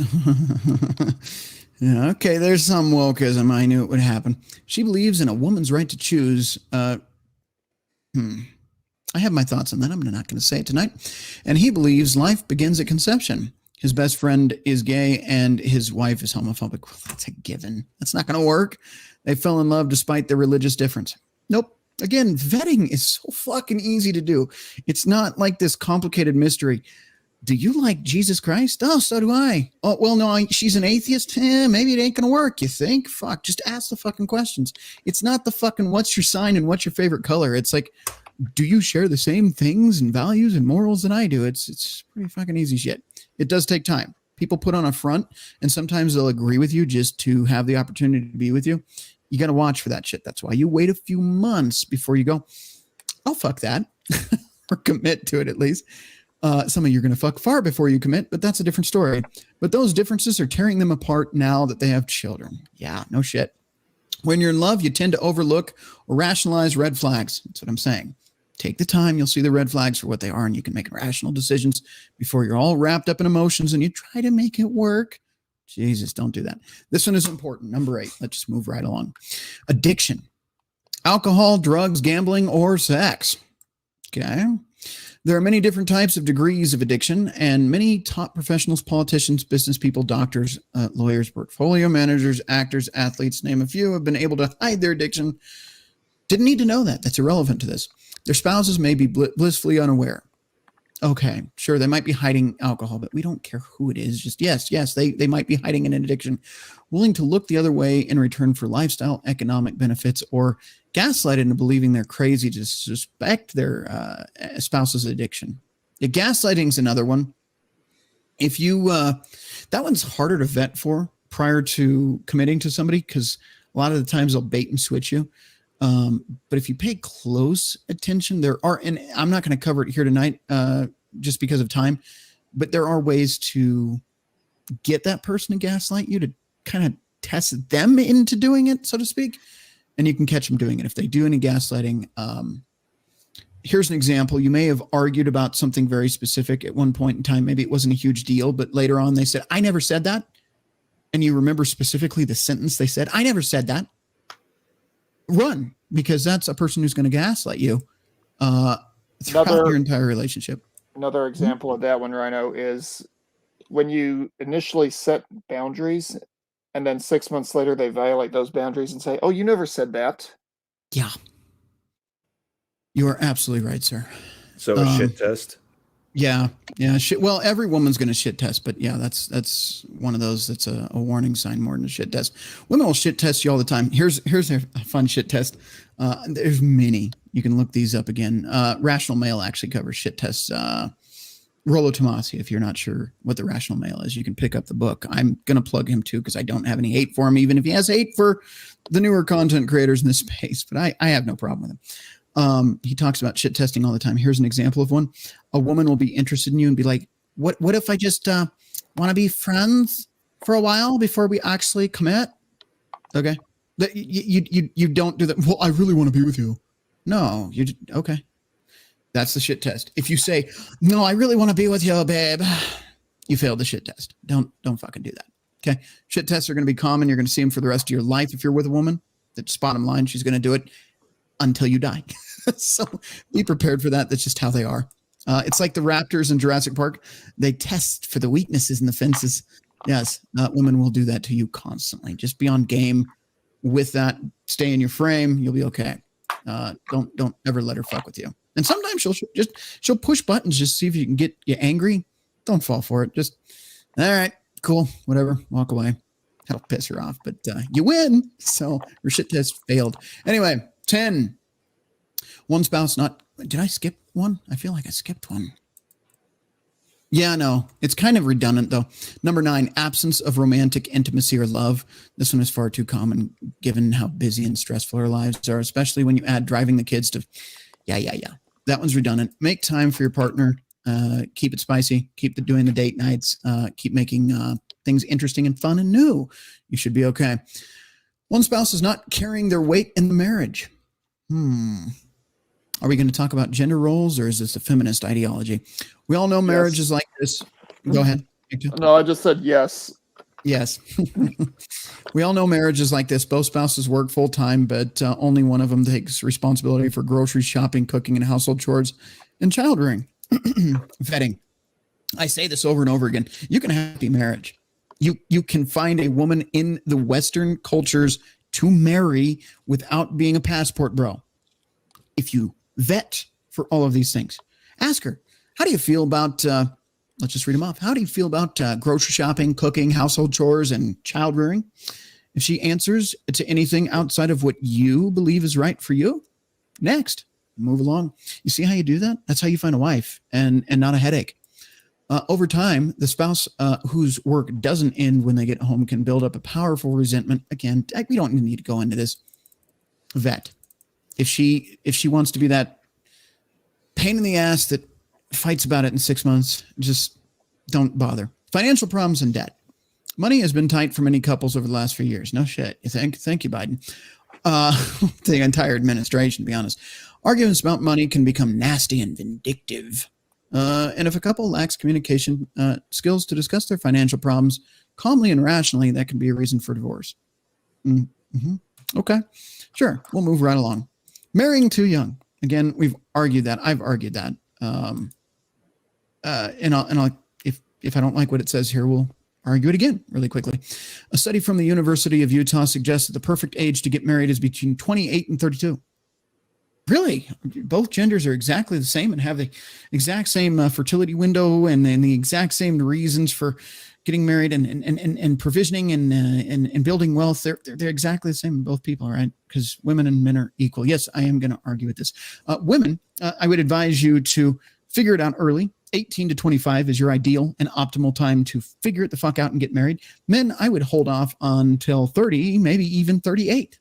Yeah, okay, there's some wokeism. I knew it would happen. She believes in a woman's right to choose... I have my thoughts on that. I'm not going to say it tonight. And he believes life begins at conception. His best friend is gay and his wife is homophobic. Well, that's a given. That's not going to work. They fell in love despite their religious difference. Nope. Again, vetting is so fucking easy to do. It's not like this complicated mystery. Do you like Jesus Christ? Oh, so do I. Oh, well, no, she's an atheist. Maybe it ain't going to work, you think? Fuck, just ask the fucking questions. It's not the fucking what's your sign and what's your favorite color. It's like, do you share the same things and values and morals that I do? It's pretty fucking easy shit. It does take time. People put on a front, and sometimes they'll agree with you just to have the opportunity to be with you. You got to watch for that shit. That's why you wait a few months before you go, I'll fuck that, or commit to it at least. Some of you are going to fuck far before you commit, but that's a different story. But those differences are tearing them apart now that they have children. Yeah, no shit. When you're in love, you tend to overlook or rationalize red flags. That's what I'm saying. Take the time. You'll see the red flags for what they are, and you can make rational decisions before you're all wrapped up in emotions and you try to make it work. Jesus, don't do that. This one is important. Number 8. Let's just move right along. Addiction. Alcohol, drugs, gambling, or sex. Okay. There are many different types of degrees of addiction, and many top professionals, politicians, business people, doctors, lawyers, portfolio managers, actors, athletes, name a few, have been able to hide their addiction. Didn't need to know that. That's irrelevant to this. Their spouses may be blissfully unaware. Okay, sure, they might be hiding alcohol, but we don't care who it is. Just yes, they might be hiding an addiction, willing to look the other way in return for lifestyle, economic benefits, or gaslighted into believing they're crazy to suspect their spouse's addiction. Yeah, gaslighting's another one. If you, that one's harder to vet for prior to committing to somebody, because a lot of the times they'll bait and switch you. But if you pay close attention, there are, and I'm not going to cover it here tonight, just because of time, but there are ways to get that person to gaslight you, to kind of test them into doing it, so to speak. And you can catch them doing it. If they do any gaslighting, here's an example. You may have argued about something very specific at one point in time. Maybe it wasn't a huge deal, but later on they said, I never said that. And you remember specifically the sentence they said, I never said that. Run, because that's a person who's going to gaslight you throughout your entire relationship. Another example of that one, Rhino, is when you initially set boundaries and then 6 months later they violate those boundaries and say, oh, you never said that. Yeah. You are absolutely right, sir. So a shit test? Yeah. Shit. Well, every woman's going to shit test, but yeah, that's one of those that's a warning sign more than a shit test. Women will shit test you all the time. Here's a fun shit test. There's many. You can look these up again. Rational Male actually covers shit tests. Rollo Tomasi, if you're not sure what the Rational Male is, you can pick up the book. I'm going to plug him too, because I don't have any hate for him, even if he has hate for the newer content creators in this space, but I have no problem with him. He talks about shit testing all the time. Here's an example of one. A woman will be interested in you and be like, what if I just want to be friends for a while before we actually commit? Okay. You don't do that. Well, I really want to be with you. No, okay. That's the shit test. If you say, no, I really want to be with you, babe. you failed the shit test. Don't fucking do that. Okay. Shit tests are going to be common. You're going to see them for the rest of your life. If you're with a woman, that's bottom line. She's going to do it until you die. So be prepared for that. That's just how they are. It's like the raptors in Jurassic Park. They test for the weaknesses in the fences. Yes. Women will do that to you constantly. Just be on game with that. Stay in your frame. You'll be okay. Don't ever let her fuck with you. And sometimes she'll push buttons just to see if you can get you angry. Don't fall for it. Just, all right, cool, whatever, walk away. That'll piss her off, but you win. So your shit test failed. Anyway, 10. One spouse not. Did I skip one? I feel like I skipped one. Yeah, no, it's kind of redundant though. Number 9, absence of romantic intimacy or love. This one is far too common given how busy and stressful our lives are, especially when you add driving the kids to, yeah. That one's redundant. Make time for your partner. Keep it spicy. Keep doing the date nights. Keep making things interesting and fun and new. You should be okay. One spouse is not carrying their weight in the marriage. Are we going to talk about gender roles, or is this a feminist ideology? We all know marriage is like this. Go ahead. No, I just said yes. Yes. We all know marriage is like this. Both spouses work full time, but only one of them takes responsibility for grocery shopping, cooking, and household chores and child rearing. Vetting. I say this over and over again. You can have a happy marriage. You can find a woman in the Western cultures to marry without being a passport bro. If you vet for all of these things, ask her, how do you feel about, let's just read them off. How do you feel about grocery shopping, cooking, household chores, and child rearing? If she answers to anything outside of what you believe is right for you, next, move along. You see how you do that? That's how you find a wife and not a headache. Over time, the spouse whose work doesn't end when they get home can build up a powerful resentment. Again, we don't need to go into this. Vet. If she wants to be that pain in the ass that fights about it in 6 months, just don't bother. Financial problems and debt. Money has been tight for many couples over the last few years. No shit. You think? Thank you, Biden. The entire administration, to be honest. Arguments about money can become nasty and vindictive. And if a couple lacks communication skills to discuss their financial problems calmly and rationally, that can be a reason for divorce. Mm-hmm. Okay, sure. We'll move right along. Marrying too young. Again, we've argued that. I've argued that. And I'll if I don't like what it says here, we'll argue it again really quickly. A study from the University of Utah suggests that the perfect age to get married is between 28 and 32. Really? Both genders are exactly the same and have the exact same fertility window and the exact same reasons for getting married and provisioning and building wealth. They're exactly the same, both people, right? Because women and men are equal. Yes, I am going to argue with this. Women, I would advise you to figure it out early. 18 to 25 is your ideal and optimal time to figure it the fuck out and get married. Men, I would hold off until 30, maybe even 38.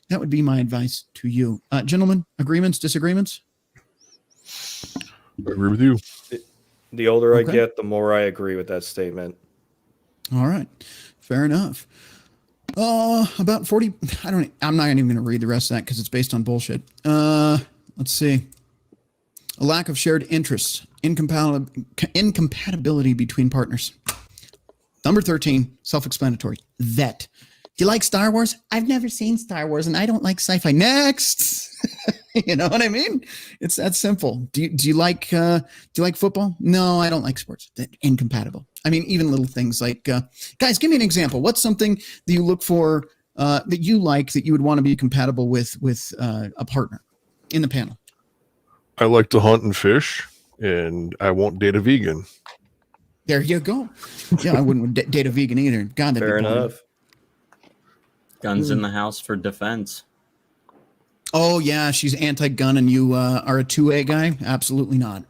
That would be my advice to you. Gentlemen, agreements, disagreements? I agree with you. The older I get, the more I agree with that statement. All right. Fair enough. About 40. I'm not even going to read the rest of that because it's based on bullshit. Let's see. A lack of shared interests, incompatibility between partners. Number 13, self-explanatory. Vet. Do you like Star Wars? I've never seen Star Wars and I don't like sci-fi. Next. You know what I mean? It's that simple. Do you like football? No, I don't like sports. Incompatible. I mean, even little things like, guys, give me an example. What's something that you look for that you like that you would want to be compatible with a partner in the panel? I like to hunt and fish, and I won't date a vegan. There you go. Yeah, I wouldn't date a vegan either. God, that'd Fair be boring. enough. Guns in the house for defense. Oh, yeah, she's anti-gun and you are a 2A guy? Absolutely not.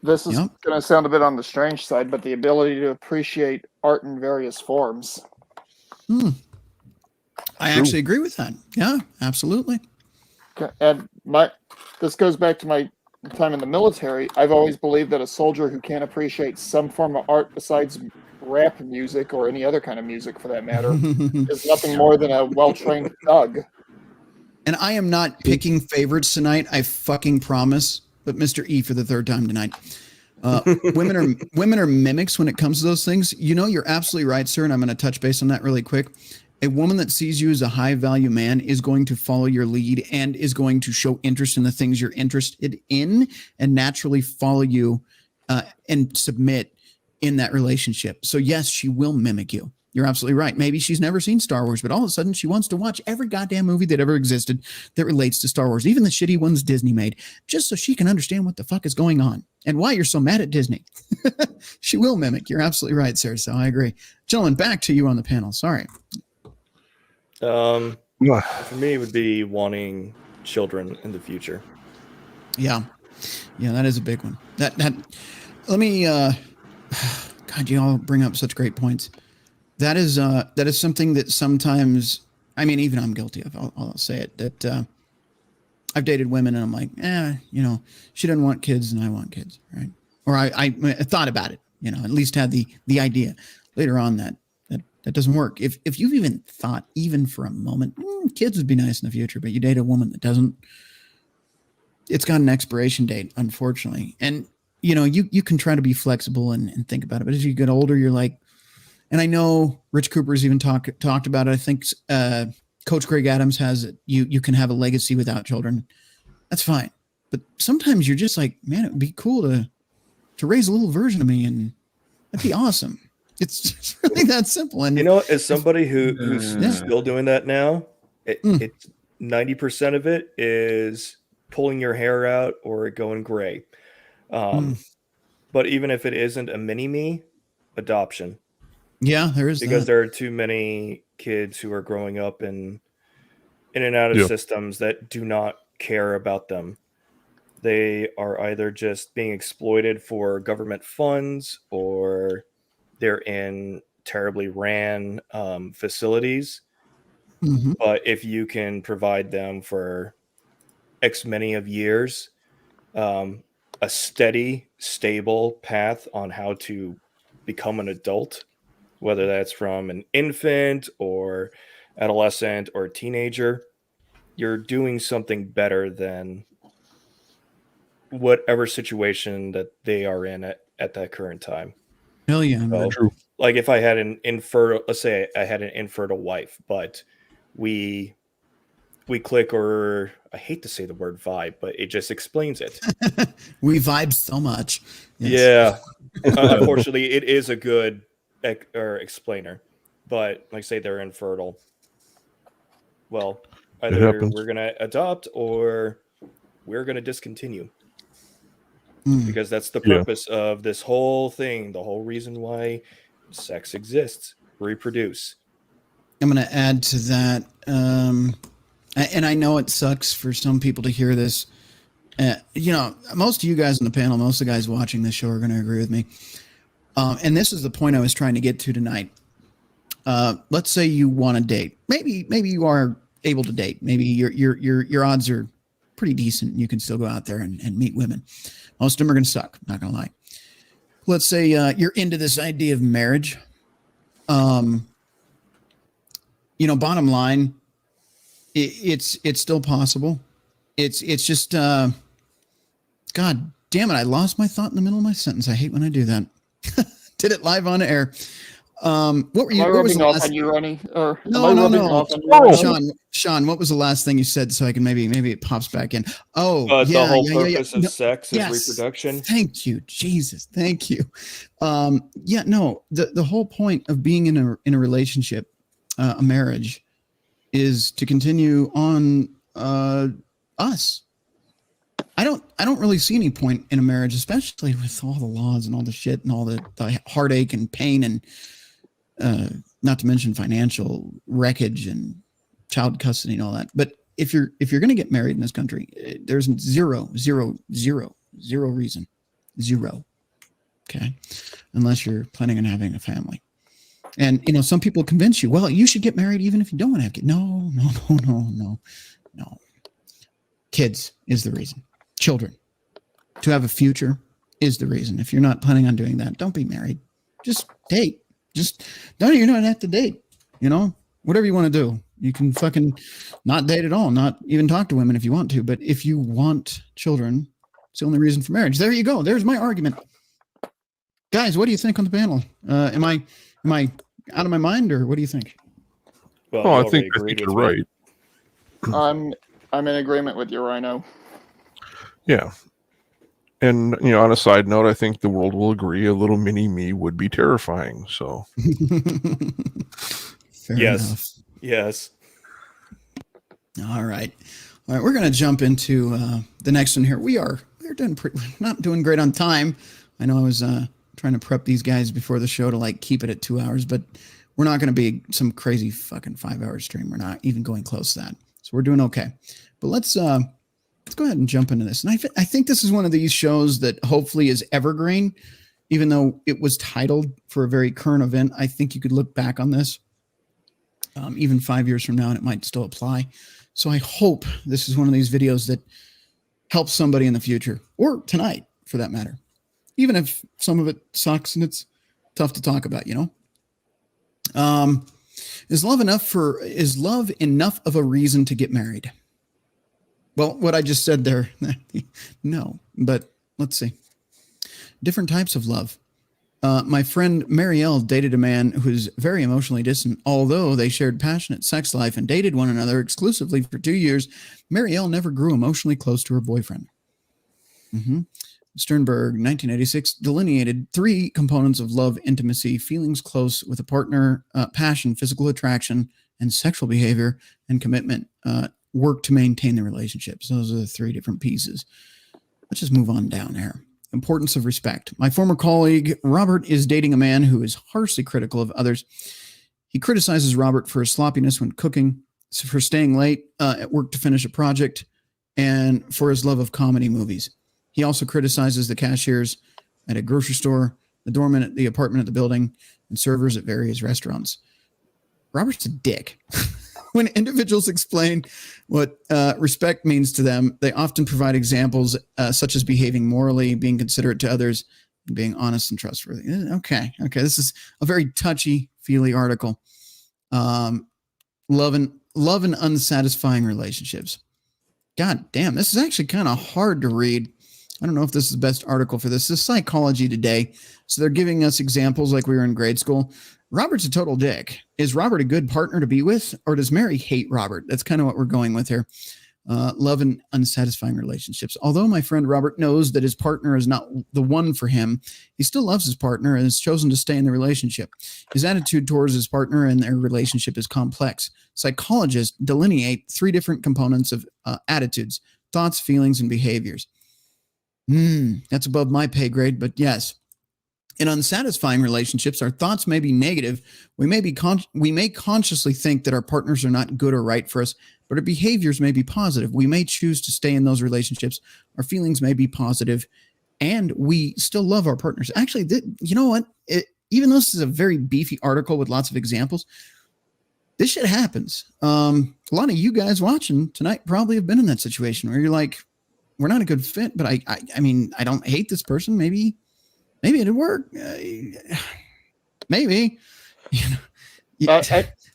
This is going to sound a bit on the strange side, but the ability to appreciate art in various forms. I actually agree with that. Yeah, absolutely. And this goes back to my time in the military. I've always believed that a soldier who can't appreciate some form of art besides rap music or any other kind of music for that matter is nothing more than a well-trained thug. And I am not picking favorites tonight. I fucking promise. But Mr. E for the third time tonight. Women are mimics when it comes to those things. You know, you're absolutely right, sir. And I'm going to touch base on that really quick. A woman that sees you as a high value man is going to follow your lead and is going to show interest in the things you're interested in and naturally follow you and submit in that relationship. So yes, she will mimic you. You're absolutely right. Maybe she's never seen Star Wars, but all of a sudden she wants to watch every goddamn movie that ever existed that relates to Star Wars, even the shitty ones Disney made, just so she can understand what the fuck is going on and why you're so mad at Disney. She will mimic. You're absolutely right, sir. So I agree. Gentlemen, back to you on the panel. Sorry. For me, it would be wanting children in the future. Yeah. Yeah, that is a big one. That let me God, you all bring up such great points. That is something that sometimes, I mean, even I'm guilty of. I'll say it, that I've dated women and I'm like, you know, she doesn't want kids and I want kids, right? Or I thought about it, you know, at least had the idea. Later on, that doesn't work. If you've even thought, even for a moment, kids would be nice in the future, but you date a woman that doesn't, it's got an expiration date, unfortunately. And you know, you can try to be flexible and think about it, but as you get older, you're like, and I know Rich Cooper's even talked about it. I think Coach Greg Adams has it. You can have a legacy without children. That's fine. But sometimes you're just like, man, it would be cool to raise a little version of me, and that'd be awesome. It's just really that simple. And you know, as somebody who's still doing that now, it's 90% of it is pulling your hair out or going gray. But even if it isn't a mini me, adoption. Yeah, there is, because there are too many kids who are growing up in and out of systems that do not care about them. They are either just being exploited for government funds, or they're in terribly ran facilities. Mm-hmm. But if you can provide them for X many of years, a steady, stable path on how to become an adult, whether that's from an infant or adolescent or teenager, you're doing something better than whatever situation that they are in at that current time. Hell yeah. So, true. Like if I had let's say I had an infertile wife, but we click, or I hate to say the word vibe, but it just explains it. We vibe so much. Yes. Yeah. Unfortunately, it is a good explainer, but like say they're infertile. Well, either we're going to adopt or we're going to discontinue. Because that's the purpose of this whole thing, the whole reason why sex exists, reproduce. I'm going to add to that. And I know it sucks for some people to hear this. You know, most of you guys on the panel, most of the guys watching this show are going to agree with me. And this is the point I was trying to get to tonight. Let's say you want to date. Maybe you are able to date. Maybe your odds are pretty decent. You can still go out there and meet women. Most of them are going to suck. Not going to lie. Let's say you're into this idea of marriage. You know, bottom line, it's still possible. It's just God damn it! I lost my thought in the middle of my sentence. I hate when I do that. Did it live on air. What were you? What was the last? You, Ronnie? Or no. Sean, what was the last thing you said? So I can maybe it pops back in. Oh, the whole purpose of sex is reproduction. Thank you, Jesus. Thank you. The whole point of being in a relationship, a marriage, is to continue on us. I don't really see any point in a marriage, especially with all the laws and all the shit and all the heartache and pain and not to mention financial wreckage and child custody and all that. But if you're going to get married in this country, there's zero reason. Zero. Okay. Unless you're planning on having a family. And, you know, some people convince you, well, you should get married even if you don't want to have kids. No. Kids is the reason. Children. To have a future is the reason. If you're not planning on doing that, don't be married. Just date. You don't have to date. You know, whatever you want to do. You can fucking not date at all, not even talk to women if you want to. But if you want children, it's the only reason for marriage. There you go. There's my argument. Guys, what do you think on the panel? Am I out of my mind, or what do you think? Well, Oh, you I think already agreed you're with me. right. I'm in agreement with you, Rhino. Yeah. And, on a side note, I think the world will agree a little mini me would be terrifying. So, Fair Yes. enough. Yes. All right. We're going to jump into the next one here. We're not doing great on time. I know I was trying to prep these guys before the show to keep it at 2 hours, but we're not going to be some crazy fucking 5-hour stream. We're not even going close to that. So we're doing okay. But let's go ahead and jump into this. And I think this is one of these shows that hopefully is evergreen, even though it was titled for a very current event. I think you could look back on this even 5 years from now, and it might still apply. So I hope this is one of these videos that helps somebody in the future, or tonight for that matter, even if some of it sucks and it's tough to talk about, Is love enough of a reason to get married? Well, what I just said there, no, but let's see. Different types of love. My friend Marielle dated a man who's very emotionally distant. Although they shared passionate sex life and dated one another exclusively for 2 years, Marielle never grew emotionally close to her boyfriend. Sternberg, 1986, delineated 3 components of love: intimacy, feelings close with a partner, passion, physical attraction, and sexual behavior, and commitment, work to maintain the relationships. Those are the 3 different pieces. Let's just move on down here. Importance of respect. My former colleague, Robert, is dating a man who is harshly critical of others. He criticizes Robert for his sloppiness when cooking, for staying late at work to finish a project, and for his love of comedy movies. He also criticizes the cashiers at a grocery store, the doorman at the apartment at the building, and servers at various restaurants. Robert's a dick. When individuals explain what respect means to them, they often provide examples such as behaving morally, being considerate to others, and being honest and trustworthy. Okay. This is a very touchy-feely article. Love and unsatisfying relationships. God damn, this is actually kind of hard to read. I don't know if this is the best article for this. This is Psychology Today. So they're giving us examples like we were in grade school. Robert's a total dick. Is Robert a good partner to be with, or does Mary hate Robert? That's kind of what we're going with here. Love and unsatisfying relationships. Although my friend Robert knows that his partner is not the one for him, he still loves his partner and has chosen to stay in the relationship. His attitude towards his partner and their relationship is complex. Psychologists delineate 3 different components of attitudes: thoughts, feelings, and behaviors. That's above my pay grade, but yes. In unsatisfying relationships, our thoughts may be negative. We may consciously think that our partners are not good or right for us, but our behaviors may be positive. We may choose to stay in those relationships. Our feelings may be positive, and we still love our partners. Actually, you know what? Even though this is a very beefy article with lots of examples, this shit happens. A lot of you guys watching tonight probably have been in that situation where you're like, we're not a good fit, but I mean, I don't hate this person. Maybe it'd work. Maybe. I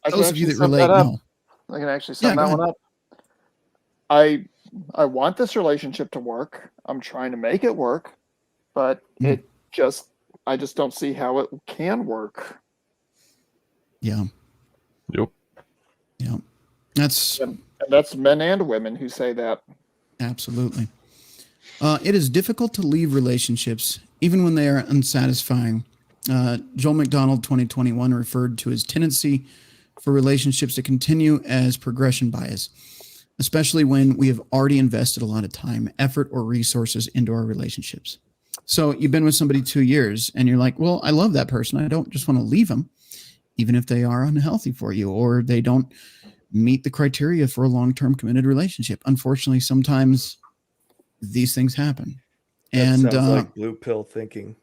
Those of you that sum relate, up. no. I can actually sum go that one up. I want this relationship to work. I'm trying to make it work, but I just don't see how it can work. Yeah. Yep. Yeah. That's men and women who say that. Absolutely. It is difficult to leave relationships, even when they are unsatisfying. Joel McDonald, 2021, referred to his tendency for relationships to continue as progression bias, especially when we have already invested a lot of time, effort, or resources into our relationships. So you've been with somebody 2 years and you're like, well, I love that person. I don't just want to leave them, even if they are unhealthy for you or they don't meet the criteria for a long-term committed relationship. Unfortunately, sometimes these things happen. That sounds like blue pill thinking.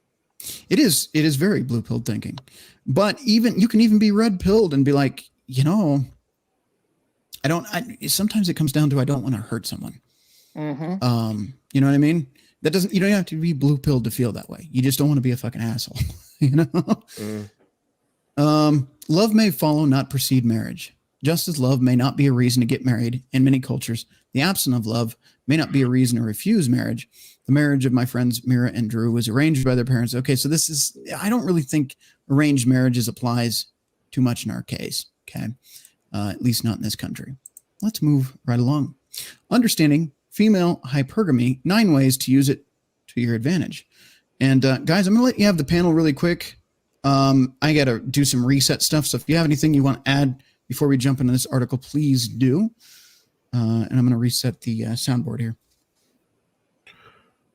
It is very blue pill thinking, but you can even be red pilled and be like, sometimes it comes down to, I don't want to hurt someone. Mm-hmm. You know what I mean? You don't have to be blue pilled to feel that way. You just don't want to be a fucking asshole. Love may follow, not precede marriage. Just as love may not be a reason to get married in many cultures, the absence of love may not be a reason to refuse marriage. The marriage of my friends Mira and Drew was arranged by their parents. Okay, so I don't really think arranged marriages applies too much in our case. Okay, at least not in this country. Let's move right along. Understanding female hypergamy, 9 ways to use it to your advantage. And guys, I'm going to let you have the panel really quick. I got to do some reset stuff. So if you have anything you want to add before we jump into this article, please do. And I'm going to reset the soundboard here.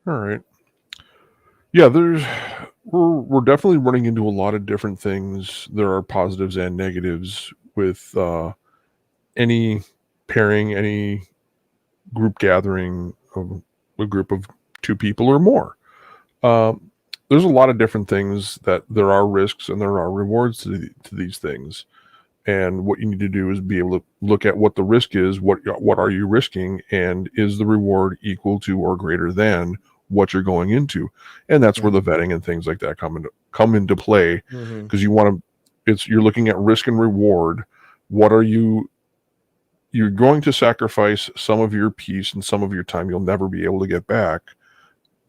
All right. Yeah, we're definitely running into a lot of different things. There are positives and negatives with any pairing, any group gathering of a group of 2 people or more. There's a lot of different things that there are risks and there are rewards to these things. And what you need to do is be able to look at what the risk is, what are you risking, and is the reward equal to or greater than what you're going into? And that's where the vetting and things like that come into play, because you're looking at risk and reward. What are you're going to sacrifice some of your peace and some of your time you'll never be able to get back.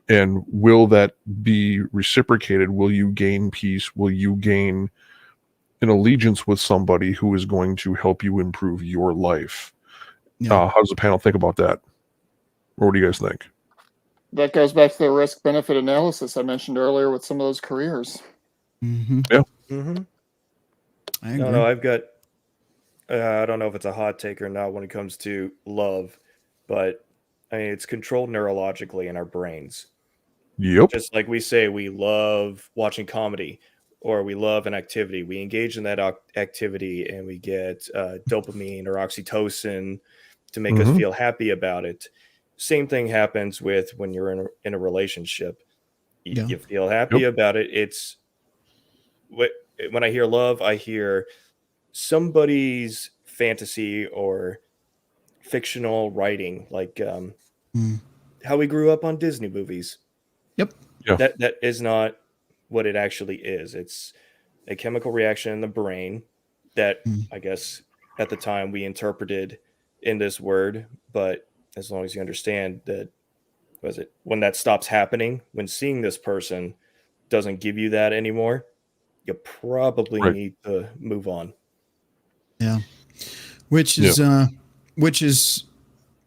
And will that be reciprocated? Will you gain peace? Will you gain an allegiance with somebody who is going to help you improve your life? How does the panel think about that? Or what do you guys think? That goes back to the risk-benefit analysis I mentioned earlier with some of those careers. Mm-hmm. Yeah. Mm-hmm. I agree. No, I've got, I don't know if it's a hot take or not when it comes to love, but I mean, it's controlled neurologically in our brains. Yep. Just like we say, we love watching comedy or we love an activity. We engage in that activity and we get dopamine or oxytocin to make us feel happy about it. Same thing happens with when you're in a relationship. You feel happy about it. It's when I hear love, I hear somebody's fantasy or fictional writing, like how we grew up on Disney movies. Yep. Yeah. That is not what it actually is. It's a chemical reaction in the brain that I guess at the time we interpreted in this word, but as long as you understand that, when that stops happening, when seeing this person doesn't give you that anymore, you probably need to move on. Yeah. Which is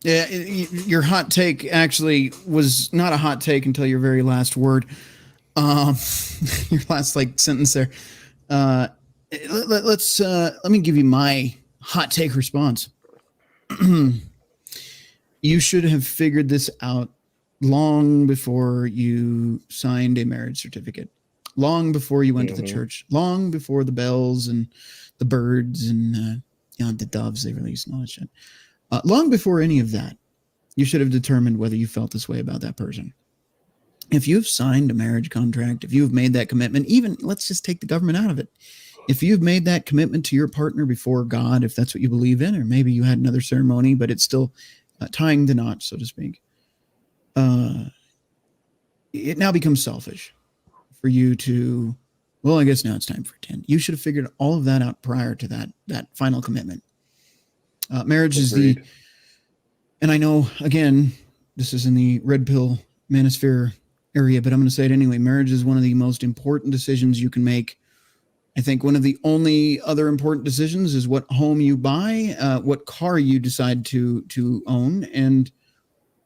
your hot take actually was not a hot take until your very last word. Your last sentence there. Let me give you my hot take response. You should have figured this out long before you signed a marriage certificate, long before you went to the church, long before the bells and the birds and the doves they released and all that shit. Long before any of that, you should have determined whether you felt this way about that person. If you've signed a marriage contract, if you've made that commitment, even let's just take the government out of it. If you've made that commitment to your partner before God, if that's what you believe in, or maybe you had another ceremony, but it's still tying the knot, so to speak, it now becomes selfish for you to, well, I guess now it's time for 10. You should have figured all of that out prior to that final commitment. Marriage is and I know, again, this is in the red pill manosphere area, but I'm going to say it anyway. Marriage is one of the most important decisions you can make. I think one of the only other important decisions is what home you buy, what car you decide to own, and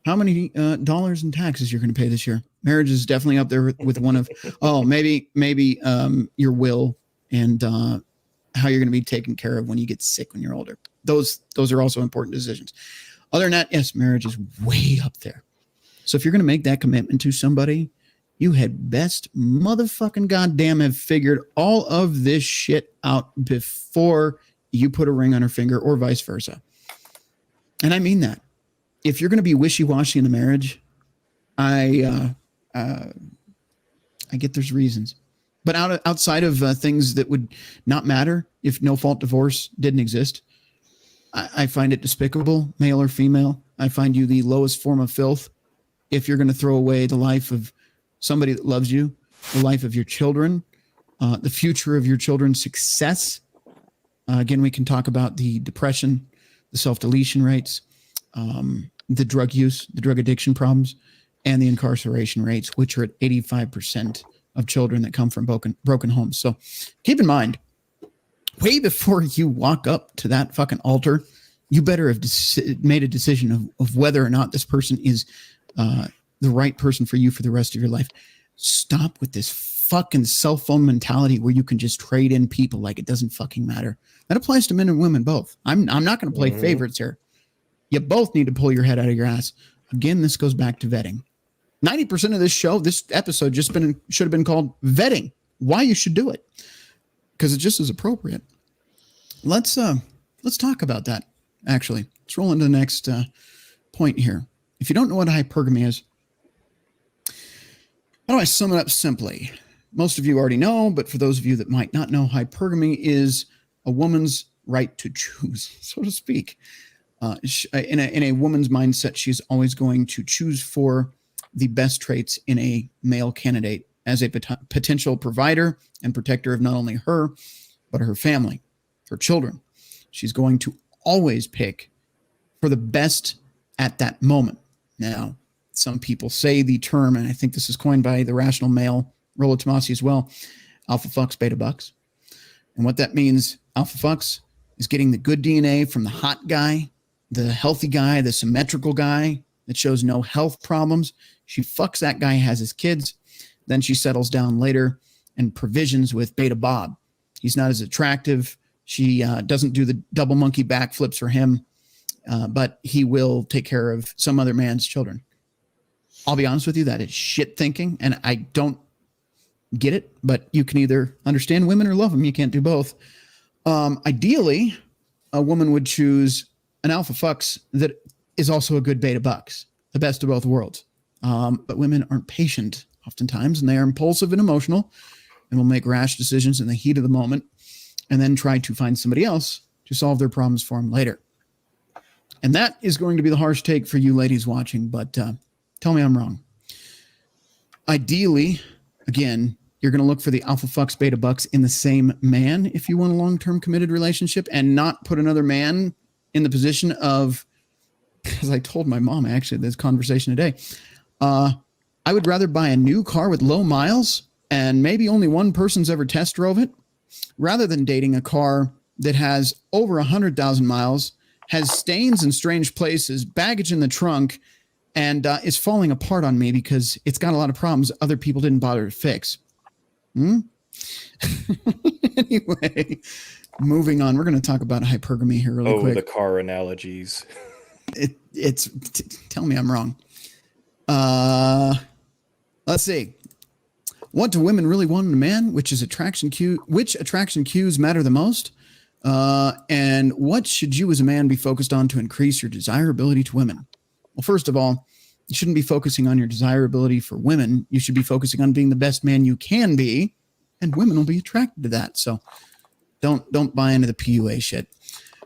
how many dollars in taxes you're going to pay this year. Marriage is definitely up there with one of, maybe your will and how you're going to be taken care of when you get sick when you're older. Those are also important decisions. Other than that, yes, marriage is way up there. So if you're going to make that commitment to somebody, you had best motherfucking goddamn have figured all of this shit out before you put a ring on her finger or vice versa. And I mean that. If you're going to be wishy-washy in the marriage, I get there's reasons. But outside of things that would not matter if no-fault divorce didn't exist, I find it despicable, male or female. I find you the lowest form of filth if you're going to throw away the life of somebody that loves you, the life of your children, the future of your children's success. Again, we can talk about the depression, the self-deletion rates. the drug use, the drug addiction problems, and the incarceration rates, which are at 85% of children that come from broken homes. So keep in mind, way before you walk up to that fucking altar, you better have made a decision of whether or not this person is the right person for you for the rest of your life. Stop with this fucking cell phone mentality where you can just trade in people like it doesn't fucking matter. That applies to men and women both. I'm not going to play favorites here. You both need to pull your head out of your ass. Again, this goes back to vetting. 90% of this episode should have been called vetting. Why you should do it. Because it just is appropriate. Let's talk about that, actually. Let's roll into the next point here. If you don't know what hypergamy is, how do I sum it up simply? Most of you already know, but for those of you that might not know, hypergamy is a woman's right to choose, so to speak. In a woman's mindset, she's always going to choose for the best traits in a male candidate as a potential provider and protector of not only her, but her family, her children. She's going to always pick for the best at that moment. Now, some people say the term, and I think this is coined by the rational male, Rollo Tomasi as well, alpha fucks, beta bucks. And what that means, alpha fucks, is getting the good DNA from the hot guy, the healthy guy, the symmetrical guy that shows no health problems. She fucks that guy, has his kids. Then she settles down later and provisions with Beta Bob. He's not as attractive. She doesn't do the double monkey backflips for him, but he will take care of some other man's children. I'll be honest with you, that is shit thinking, and I don't get it, but you can either understand women or love them. You can't do both. Ideally, a woman would choose an alpha fucks that is also a good beta bucks, the best of both worlds. But women aren't patient oftentimes, and they are impulsive and emotional and will make rash decisions in the heat of the moment and then try to find somebody else to solve their problems for them later. And that is going to be the harsh take for you ladies watching, but tell me I'm wrong. Ideally, again, you're going to look for the alpha fucks, beta bucks in the same man if you want a long-term committed relationship and not put another man in the position of, because I told my mom actually this conversation today, I would rather buy a new car with low miles and maybe only one person's ever test drove it rather than dating a car that has over 100,000 miles, has stains in strange places, baggage in the trunk, and is falling apart on me because it's got a lot of problems other people didn't bother to fix. Anyway, moving on. We're going to talk about hypergamy here really quick. The car analogies. Tell me I'm wrong. Let's see. What do women really want in a man? Which attraction cues matter the most? And what should you as a man be focused on to increase your desirability to women? Well, first of all, you shouldn't be focusing on your desirability for women. You should be focusing on being the best man you can be, and women will be attracted to that. So don't buy into the PUA shit.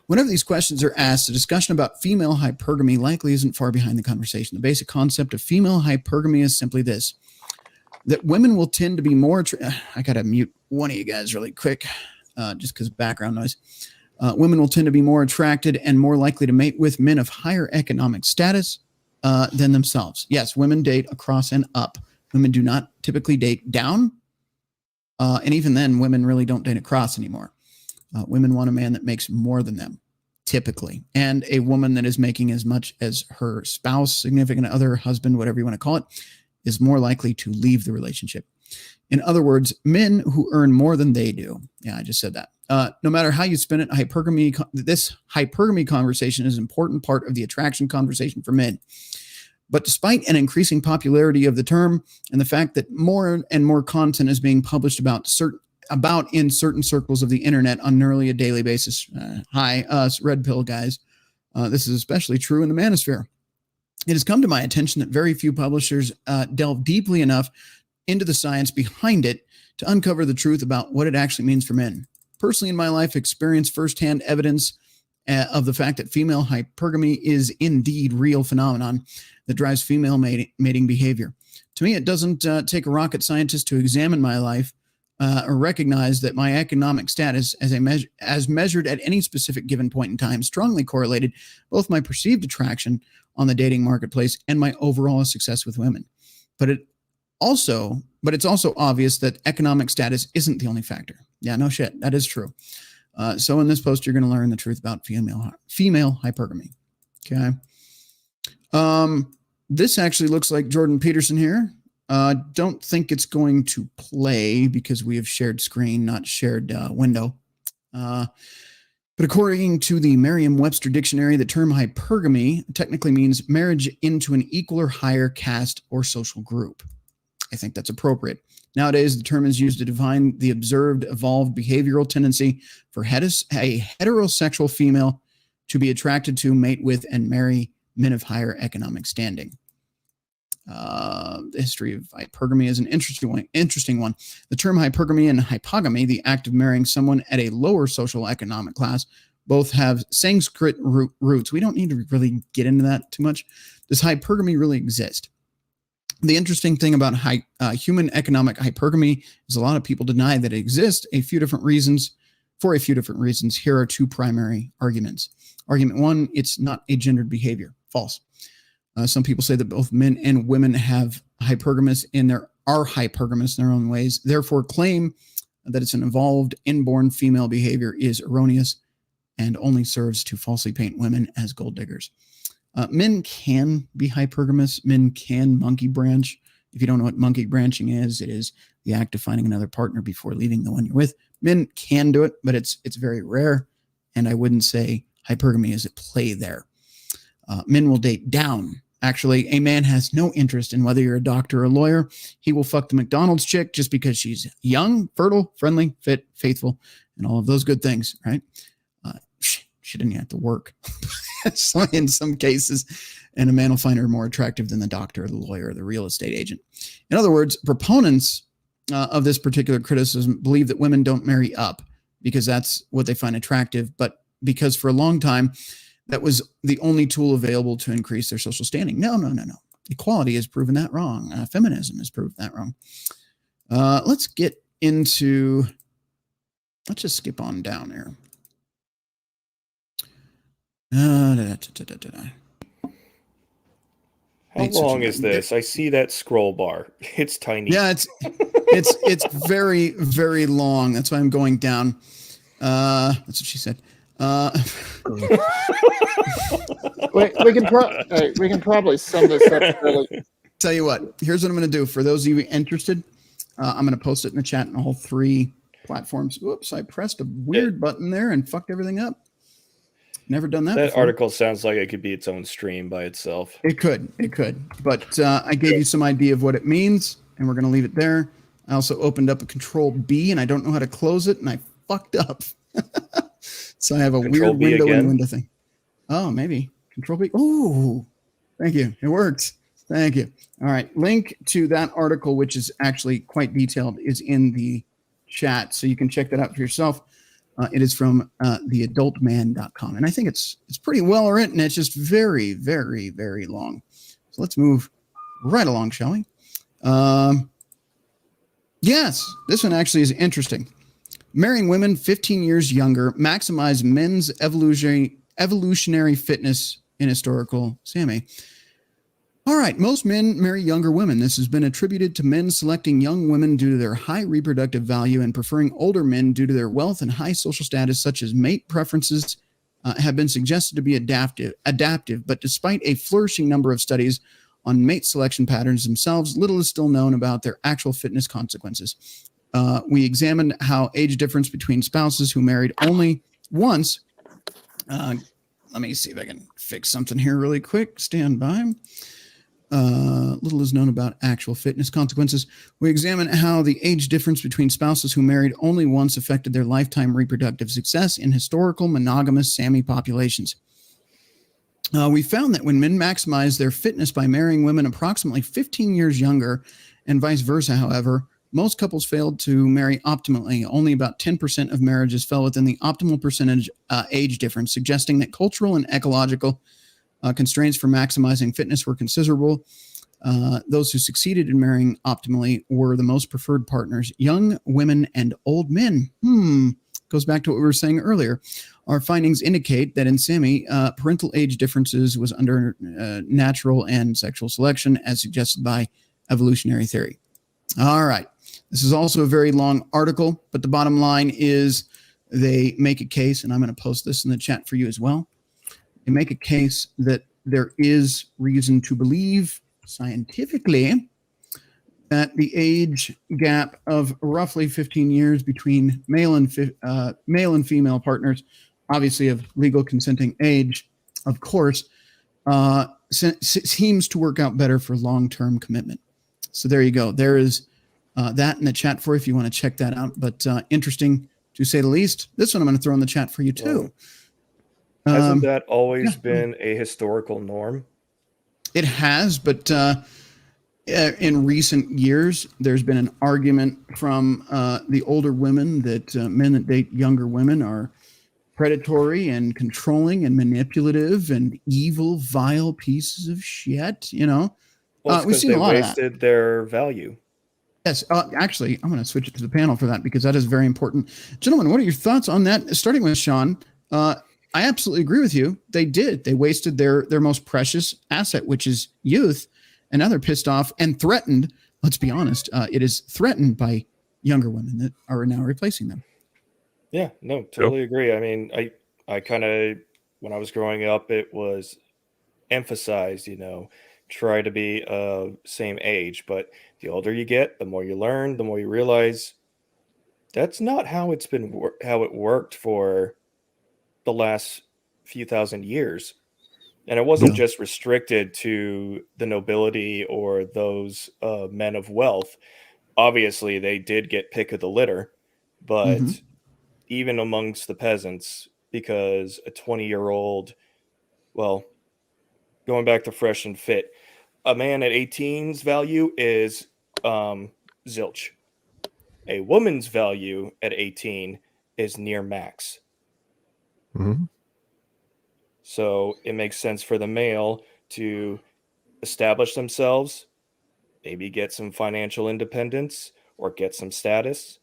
Whenever these questions are asked, a discussion about female hypergamy likely isn't far behind the conversation. The basic concept of female hypergamy is simply this, that women will tend to be more... I got to mute one of you guys really quick, just because of background noise. Women will tend to be more attracted and more likely to mate with men of higher economic status than themselves. Yes, women date across and up. Women do not typically date down. And even then, women really don't date across anymore. Women want a man that makes more than them, typically. And a woman that is making as much as her spouse, significant other, husband, whatever you want to call it, is more likely to leave the relationship. In other words, men who earn more than they do. Yeah, I just said that. No matter how you spin it, this hypergamy conversation is an important part of the attraction conversation for men. But despite an increasing popularity of the term and the fact that more and more content is being published about in certain circles of the internet on nearly a daily basis, hi, us red pill guys, this is especially true in the manosphere. It has come to my attention that very few publishers delve deeply enough into the science behind it to uncover the truth about what it actually means for men. Personally, in my life, experienced firsthand evidence of the fact that female hypergamy is indeed real phenomenon that drives female mating behavior. To me, it doesn't take a rocket scientist to examine my life or recognize that my economic status as measured at any specific given point in time strongly correlated both my perceived attraction on the dating marketplace and my overall success with women. But it's also obvious that economic status isn't the only factor. Yeah, no shit. That is true. So in this post, you're going to learn the truth about female hypergamy. Okay. This actually looks like Jordan Peterson here. Don't think it's going to play because we have shared screen, not shared window. But according to the Merriam-Webster dictionary, the term hypergamy technically means marriage into an equal or higher caste or social group. I think that's appropriate. Nowadays, the term is used to define the observed, evolved behavioral tendency for a heterosexual female to be attracted to, mate with, and marry men of higher economic standing. The history of hypergamy is an interesting one. The term hypergamy and hypogamy, the act of marrying someone at a lower social economic class, both have Sanskrit roots. We don't need to really get into that too much. Does hypergamy really exist? The interesting thing about human economic hypergamy is a lot of people deny that it exists for a few different reasons. Here are two primary arguments. Argument one, it's not a gendered behavior. False. Some people say that both men and women have hypergamous are hypergamous in their own ways. Therefore, claim that it's an evolved, inborn female behavior is erroneous and only serves to falsely paint women as gold diggers. Men can be hypergamous. Men can monkey branch. If you don't know what monkey branching is, it is the act of finding another partner before leaving the one you're with. Men can do it, but it's very rare, and I wouldn't say hypergamy is at play there. Men will date down. Actually, a man has no interest in whether you're a doctor or a lawyer. He will fuck the McDonald's chick just because she's young, fertile, friendly, fit, faithful, and all of those good things, right? She didn't have to work. So in some cases, and a man will find her more attractive than the doctor or the lawyer or the real estate agent. In other words, proponents of this particular criticism believe that women don't marry up because that's what they find attractive, but because for a long time, that was the only tool available to increase their social standing. No. Equality has proven that wrong. Feminism has proved that wrong. Let's just skip on down here. How long is this? I see that scroll bar. It's tiny. Yeah, it's very, very long. That's why I'm going down. That's what she said. we can probably sum this up really. Tell you what, here's what I'm going to do. For those of you interested, I'm going to post it in the chat on all three platforms. Whoops, I pressed a weird button there and fucked everything up. Never done that before. Article sounds like it could be its own stream by itself. It could. But I gave you some idea of what it means, and we're going to leave it there. I also opened up a Control B, and I don't know how to close it, and I fucked up. So I have a Control weird B window again? and window thing. Oh, maybe. Control B. Oh, thank you. It works. Thank you. All right. Link to that article, which is actually quite detailed, is in the chat. So you can check that out for yourself. It is from theadultman.com. And I think it's pretty well written. It's just very, very, very long. So let's move right along, shall we? Yes, this one actually is interesting. Marrying women 15 years younger maximize men's evolutionary fitness in historical Sammy. All right, most men marry younger women. This has been attributed to men selecting young women due to their high reproductive value and preferring older men due to their wealth and high social status, such as mate preferences have been suggested to be adaptive. But despite a flourishing number of studies on mate selection patterns themselves, little is still known about their actual fitness consequences. We examined how age difference between spouses who married only once. Let me see if I can fix something here really quick. Stand by. Little is known about actual fitness consequences. We examine how the age difference between spouses who married only once affected their lifetime reproductive success in historical monogamous Sami populations. We found that when men maximize their fitness by marrying women approximately 15 years younger and vice versa, however, most couples failed to marry optimally. Only about 10% of marriages fell within the optimal percentage age difference, suggesting that cultural and ecological constraints for maximizing fitness were considerable. Those who succeeded in marrying optimally were the most preferred partners, young women and old men. Goes back to what we were saying earlier. Our findings indicate that in Sami, parental age differences was under natural and sexual selection, as suggested by evolutionary theory. All right. This is also a very long article, but the bottom line is they make a case, and I'm going to post this in the chat for you as well. They make a case that there is reason to believe scientifically that the age gap of roughly 15 years between male and female partners, obviously of legal consenting age, of course, seems to work out better for long-term commitment. So there you go. There is that in the chat for you if you want to check that out. But interesting to say the least. This one I'm going to throw in the chat for you too. Hasn't that always been a historical norm? It has, but in recent years, there's been an argument from the older women that men that date younger women are predatory and controlling and manipulative and evil, vile pieces of shit. You know, Well, we've seen a lot of that. wasted their value. Yes, actually, I'm going to switch it to the panel for that because that is very important. Gentlemen, what are your thoughts on that? Starting with Sean, I absolutely agree with you. They did. They wasted their most precious asset, which is youth, and now they're pissed off and threatened. Let's be honest. It is threatened by younger women that are now replacing them. Yeah, no, totally agree. I mean, I kind of, when I was growing up, it was emphasized, try to be same age, but the older you get, the more you learn, the more you realize that's not how it's been how it worked for the last few thousand years. And it wasn't just restricted to the nobility or those men of wealth. Obviously, they did get pick of the litter, but even amongst the peasants, because a 20-year-old, well, going back to Fresh and Fit, a man at 18's value is zilch. A woman's value at 18 is near max. So it makes sense for the male to establish themselves, maybe get some financial independence or get some status.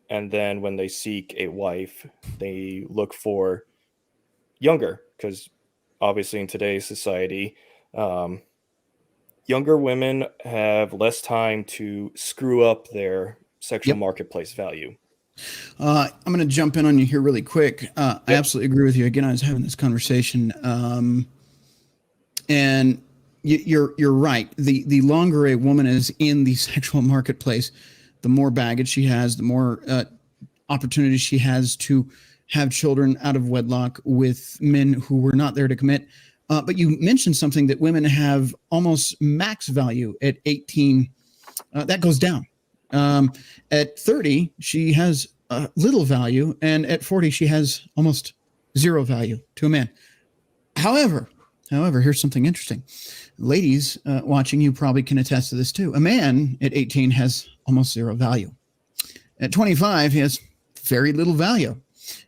And then when they seek a wife, they look for younger, because obviously in today's society, younger women have less time to screw up their sexual marketplace value. I'm going to jump in on you here really quick. I absolutely agree with you. Again, I was having this conversation, and you're right. The longer a woman is in the sexual marketplace, the more baggage she has, the more opportunities she has to have children out of wedlock with men who were not there to commit. But you mentioned something that women have almost max value at 18. That goes down. At 30, she has little value, and at 40, she has almost zero value to a man. However, here's something interesting. Ladies watching, you probably can attest to this too. A man at 18 has almost zero value. At 25, he has very little value.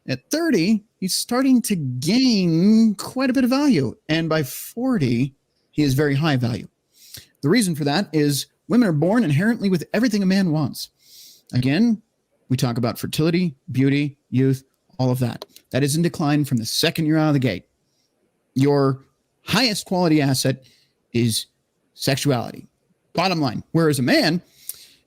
At 30, he's starting to gain quite a bit of value. And by 40, he is very high value. The reason for that is women are born inherently with everything a man wants. Again, we talk about fertility, beauty, youth, all of that. That is in decline from the second you're out of the gate. Your highest quality asset is sexuality. Bottom line. Whereas a man,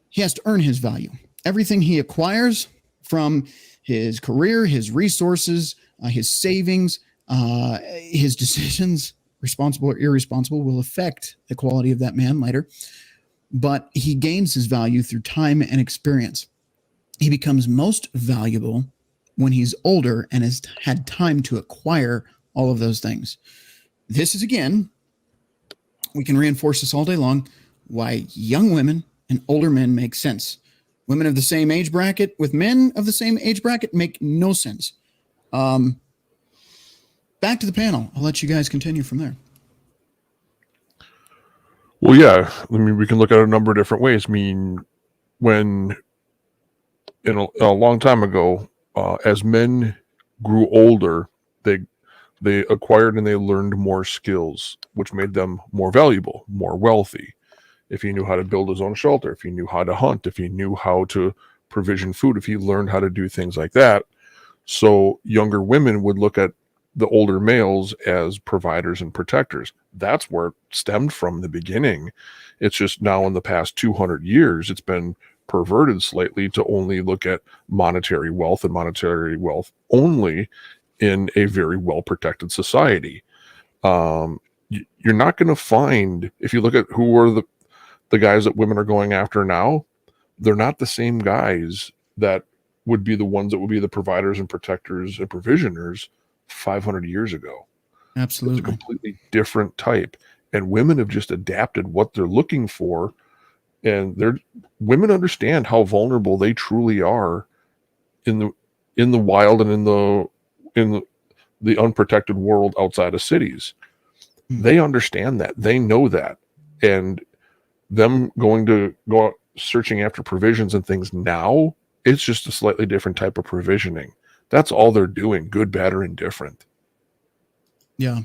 he has to earn his value. Everything he acquires from his career, his resources, his savings, his decisions, responsible or irresponsible, will affect the quality of that man later. But he gains his value through time and experience. He becomes most valuable when he's older and has had time to acquire all of those things. This is, again, we can reinforce this all day long, why young women and older men make sense. Women of the same age bracket with men of the same age bracket make no sense. Back to the panel. I'll let you guys continue from there. Well, yeah. I mean, we can look at it a number of different ways. I mean, when a long time ago, as men grew older, They acquired and they learned more skills, which made them more valuable, more wealthy. If he knew how to build his own shelter, if he knew how to hunt, if he knew how to provision food, if he learned how to do things like that. So younger women would look at the older males as providers and protectors. That's where it stemmed from in the beginning. It's just now in the past 200 years, it's been perverted slightly to only look at monetary wealth and monetary wealth only in a very well-protected society. You're not going to find, if you look at who are the guys that women are going after now, they're not the same guys that would be the ones that would be the providers and protectors and provisioners 500 years ago. Absolutely. It's a completely different type. And women have just adapted what they're looking for. And women understand how vulnerable they truly are in the wild and in the unprotected world outside of cities. They understand that. They know that. And them going to go out searching after provisions and things now, it's just a slightly different type of provisioning. That's all they're doing, good, bad, or indifferent. Yeah,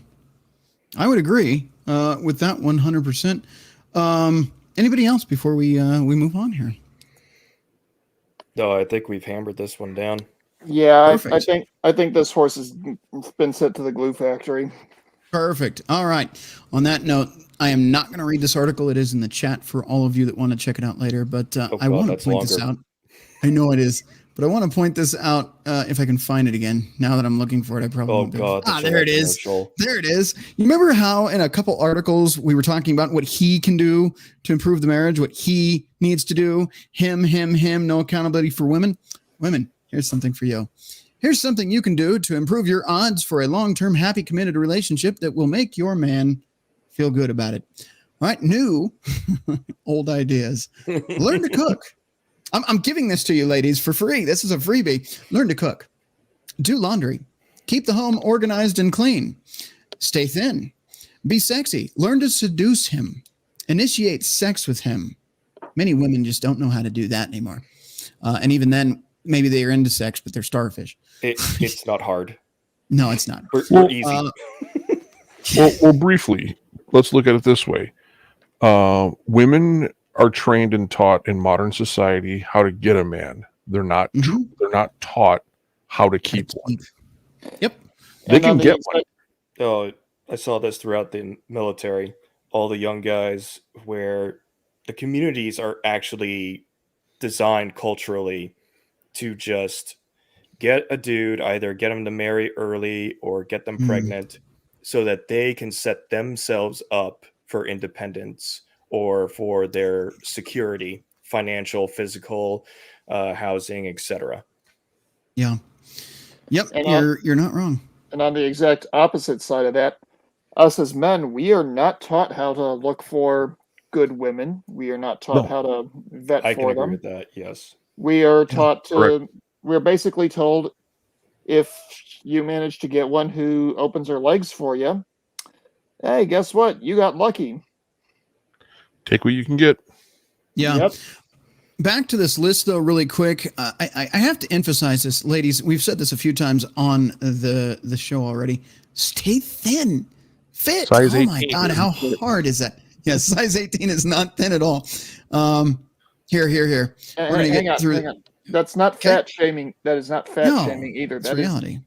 I would agree with that 100%. Anybody else before we move on here? No, I think we've hammered this one down. Yeah, I think this horse has been sent to the glue factory. Perfect. All right. On that note, I am not going to read this article. It is in the chat for all of you that want to check it out later. But I want to point this out. I know it is, but I want to point this out if I can find it again. Now that I'm looking for it, I probably won't be able to. There it is. There it is. You remember how in a couple articles we were talking about what he can do to improve the marriage, what he needs to do, him, no accountability for women. Women, here's something for you. Here's something you can do to improve your odds for a long-term, happy, committed relationship that will make your man feel good about it. All right, new, old ideas. Learn to cook. I'm giving this to you, ladies, for free. This is a freebie. Learn to cook. Do laundry. Keep the home organized and clean. Stay thin. Be sexy. Learn to seduce him. Initiate sex with him. Many women just don't know how to do that anymore. And even then, maybe they are into sex, but they're starfish. It's not hard. No, it's not. We're easy. Well, briefly, let's look at it this way. Women are trained and taught in modern society how to get a man. They're not they're not taught how to keep one. Yep. They can get one. Oh, I saw this throughout the military. All the young guys where the communities are actually designed culturally to just get a dude, either get him to marry early or get them pregnant so that they can set themselves up for independence or for their security, financial, physical, housing, etc. Yeah. Yep. And you're not wrong. And on the exact opposite side of that, us as men, we are not taught how to look for good women. We are not taught how to vet I for can agree them. with that. Yes. We are taught to. Correct. We're basically told if you manage to get one who opens her legs for you, hey, guess what? You got lucky. Take what you can get. Yeah. Yep. Back to this list, though, really quick. I have to emphasize this, ladies. We've said this a few times on the show already. Stay thin, fit. Size oh 18. my God, how hard is that? Yes, size 18 is not thin at all. Here. We're gonna get through. Hang on. That's not fat shaming. That is not fat shaming either. That's That reality. is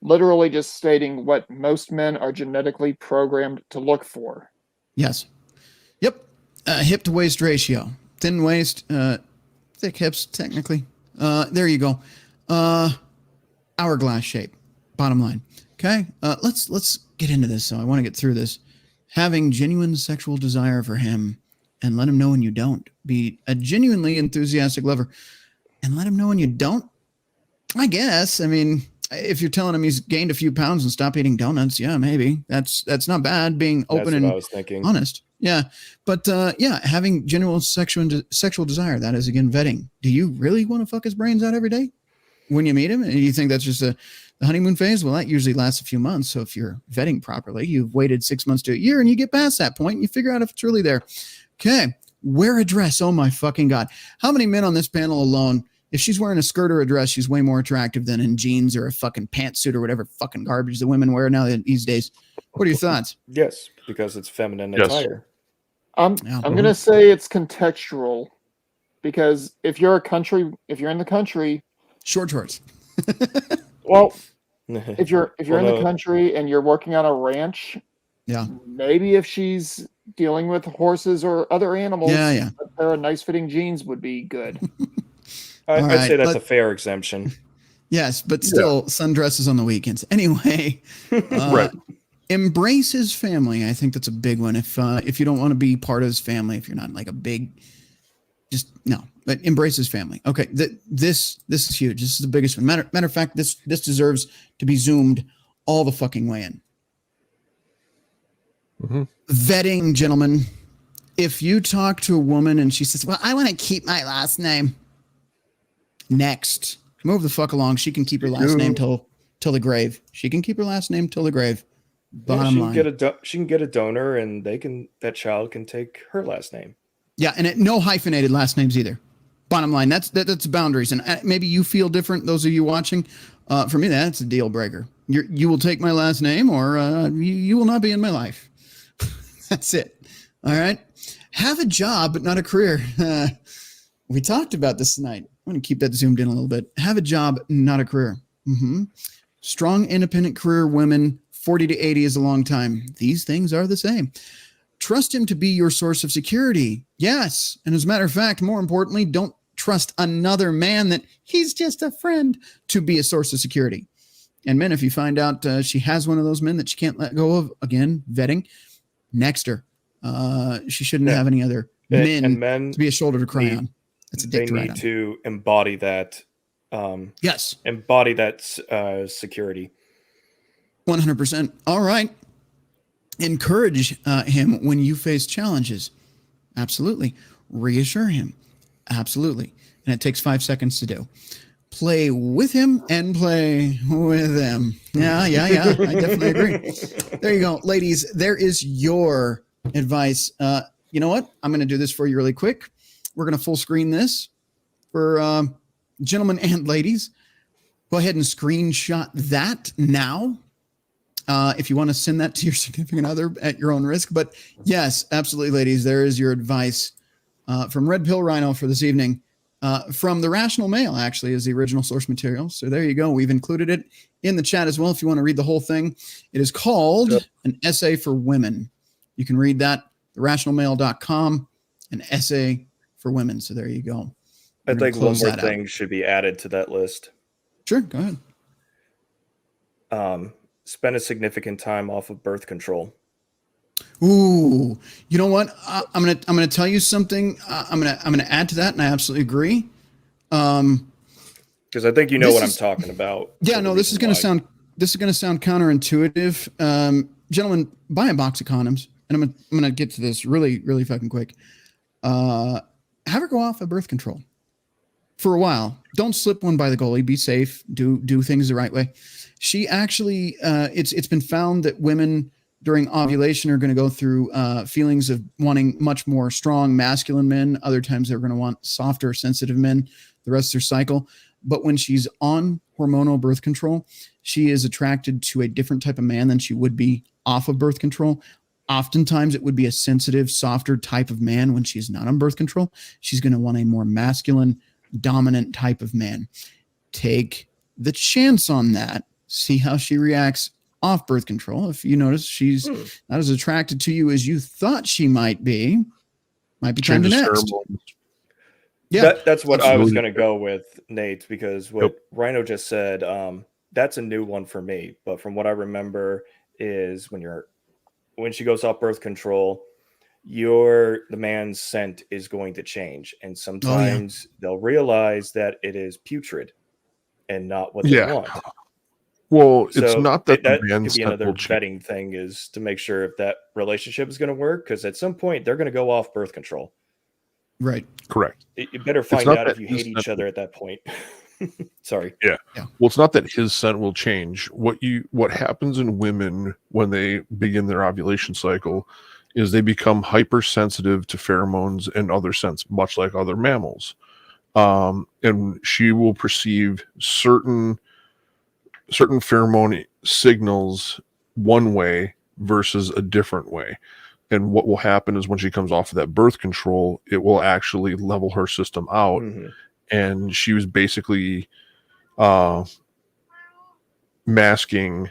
literally just stating what most men are genetically programmed to look for. Yes. Yep. Hip to waist ratio. Thin waist, thick hips, technically. There you go. Hourglass shape. Bottom line. Okay. Let's get into this. So I want to get through this. Having genuine sexual desire for him, and let him know when you don't. Be a genuinely enthusiastic lover, and let him know when you don't. I guess. I mean, if you're telling him he's gained a few pounds and stopped eating donuts, yeah, maybe that's not bad. Being open and I was thinking. honest. Yeah. But having genuine sexual desire, that is, again, vetting. Do you really want to fuck his brains out every day when you meet him? And you think that's just the honeymoon phase? Well, that usually lasts a few months. So if you're vetting properly, you've waited 6 months to a year and you get past that point and you figure out if it's really there. Okay. Wear a dress. Oh my fucking God. How many men on this panel alone, If she's wearing a skirt or a dress, she's way more attractive than in jeans or a fucking pantsuit or whatever fucking garbage the women wear now these days. What are your thoughts? Yes, because it's feminine Yes. attire. I'm Yeah. gonna say it's contextual, because if you're in the country, Short shorts. well, if you're Well, in the no. country and you're working on a ranch, Yeah. maybe if she's dealing with horses or other animals, Yeah. a pair of nice fitting jeans would be good. I'd All say right, that's but- a fair exemption. Yes, but still sundresses on the weekends. Anyway, Right. embrace his family. I think that's a big one. If you don't want to be part of his family, if you're not like a big, just no, but embrace his family. Okay, this is huge. This is the biggest one. Matter of fact, this deserves to be zoomed all the fucking way in. Vetting, gentlemen. If you talk to a woman and she says, "Well, I want to keep my last name," next, move the fuck along. She can keep her last name till the grave. She can keep her last name till the grave. Bottom she line. can get a donor, and that child can take her last name. Yeah, and no hyphenated last names either. Bottom line, that's boundaries. And maybe you feel different. Those of you watching, for me, that's a deal breaker. You will take my last name, or you will not be in my life. That's it. All right. Have a job, but not a career. We talked about this tonight. I'm going to keep that zoomed in a little bit. Have a job, not a career. Strong, independent career women, 40 to 80 is a long time. These things are the same. Trust him to be your source of security. Yes. And as a matter of fact, more importantly, don't trust another man that he's just a friend to be a source of security. And men, if you find out she has one of those men that she can't let go of, again, vetting, next her. She shouldn't have any other men to be a shoulder to cry on. That's a dick to ride on. They need to embody that. Yes. Embody that security. 100%. All right. Encourage him when you face challenges. Absolutely. Reassure him. Absolutely. And it takes 5 seconds to do. Play with him and play with them. Yeah. I definitely agree. There you go. Ladies, there is your advice. You know what? I'm going to do this for you really quick. We're going to full screen this for gentlemen and ladies. Go ahead and screenshot that now. If you want to send that to your significant other at your own risk. But yes, absolutely, ladies, there is your advice from Red Pill Rhino for this evening. From the Rational Mail, actually, is the original source material. So there you go. We've included it in the chat as well if you want to read the whole thing. It is called An Essay for Women. You can read that, therationalmail.com, an essay for women. So there you go. I think one more thing should be added to that list. Sure, go ahead. Spend a significant time off of birth control. Ooh, you know what? I'm gonna tell you something. I'm gonna add to that, and I absolutely agree. Because I think you know what I'm talking about. Yeah, no, this is gonna sound counterintuitive. Gentlemen, buy a box of condoms, and I'm gonna get to this really, really fucking quick. Have her go off of birth control for a while. Don't slip one by the goalie. Be safe. Do things the right way. She actually, it's been found that women during ovulation are going to go through feelings of wanting much more strong masculine men. Other times they're going to want softer, sensitive men the rest of their cycle. But when she's on hormonal birth control, she is attracted to a different type of man than she would be off of birth control. Oftentimes it would be a sensitive, softer type of man when she's not on birth control. She's going to want a more masculine, dominant type of man. Take the chance on that. See how she reacts off birth control. If you notice she's not as attracted to you as you thought she might be time to next. Yeah, that's what I was going to go with, Nate, because what Rhino just said, that's a new one for me. But from what I remember is when she goes off birth control, the man's scent is going to change. And sometimes they'll realize that it is putrid and not what they want. Well, it's not that the man's could be another vetting thing is to make sure if that relationship is going to work, because at some point they're going to go off birth control. Right. Correct. You better find out if you hate each other at that point. Sorry. Yeah. Well, it's not that his scent will change. What happens in women when they begin their ovulation cycle is they become hypersensitive to pheromones and other scents, much like other mammals. And she will perceive certain pheromone signals one way versus a different way. And what will happen is when she comes off of that birth control, it will actually level her system out. Mhm. And she was basically masking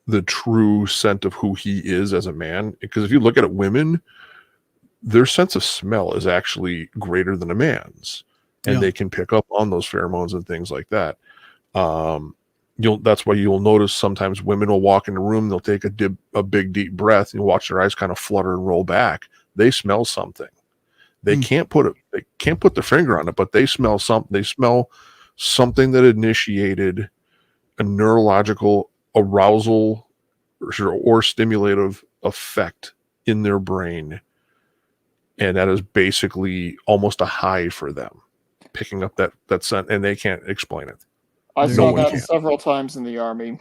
the true scent of who he is as a man. Because if you look at it, women, their sense of smell is actually greater than a man's, and they can pick up on those pheromones and things like that. That's why you'll notice sometimes women will walk in the room, they'll take a big deep breath, and you watch their eyes kind of flutter and roll back. They smell something. They can't put their finger on it, but they smell something. They smell something that initiated a neurological arousal or stimulative effect in their brain. And that is basically almost a high for them, picking up that scent, and they can't explain it. I No saw one that can. several times in the Army.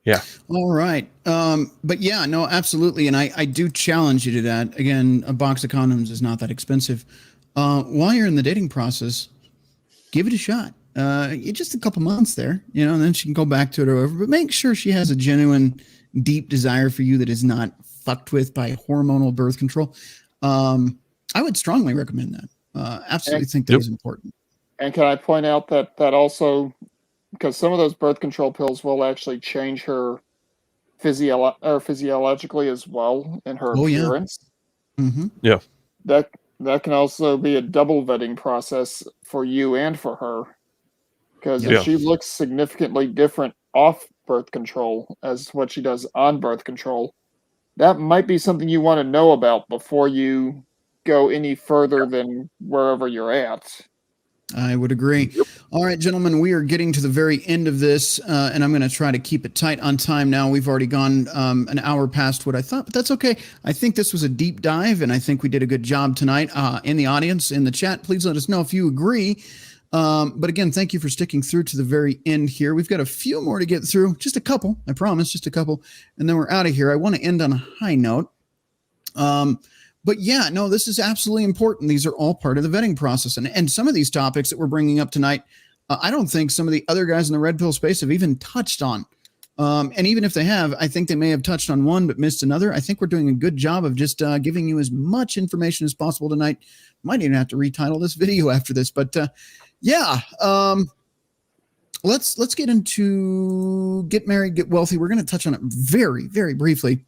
Yeah. All right. But yeah, no, absolutely. And I do challenge you to that. Again, a box of condoms is not that expensive. While you're in the dating process, give it a shot. Just a couple months there, and then she can go back to it or whatever. But make sure she has a genuine, deep desire for you that is not fucked with by hormonal birth control. I would strongly recommend that. Absolutely think that is important. And can I point out that also, because some of those birth control pills will actually change her physiologically as well in her appearance. Mm-hmm. Yeah. That can also be a double vetting process for you and for her. Because if she looks significantly different off birth control as what she does on birth control, that might be something you want to know about before you go any further than wherever you're at. I would agree. Yep. All right, gentlemen, we are getting to the very end of this, and I'm going to try to keep it tight on time now. We've already gone an hour past what I thought, but that's okay. I think this was a deep dive, and I think we did a good job tonight. In the audience, in the chat, please let us know if you agree. But again, thank you for sticking through to the very end here. We've got a few more to get through, just a couple, I promise, just a couple, and then we're out of here. I want to end on a high note. But yeah, no, this is absolutely important. These are all part of the vetting process. And some of these topics that we're bringing up tonight, I don't think some of the other guys in the red pill space have even touched on. And even if they have, I think they may have touched on one but missed another. I think we're doing a good job of just giving you as much information as possible tonight. Might even have to retitle this video after this. But let's get into get married, get wealthy. We're going to touch on it very, very briefly.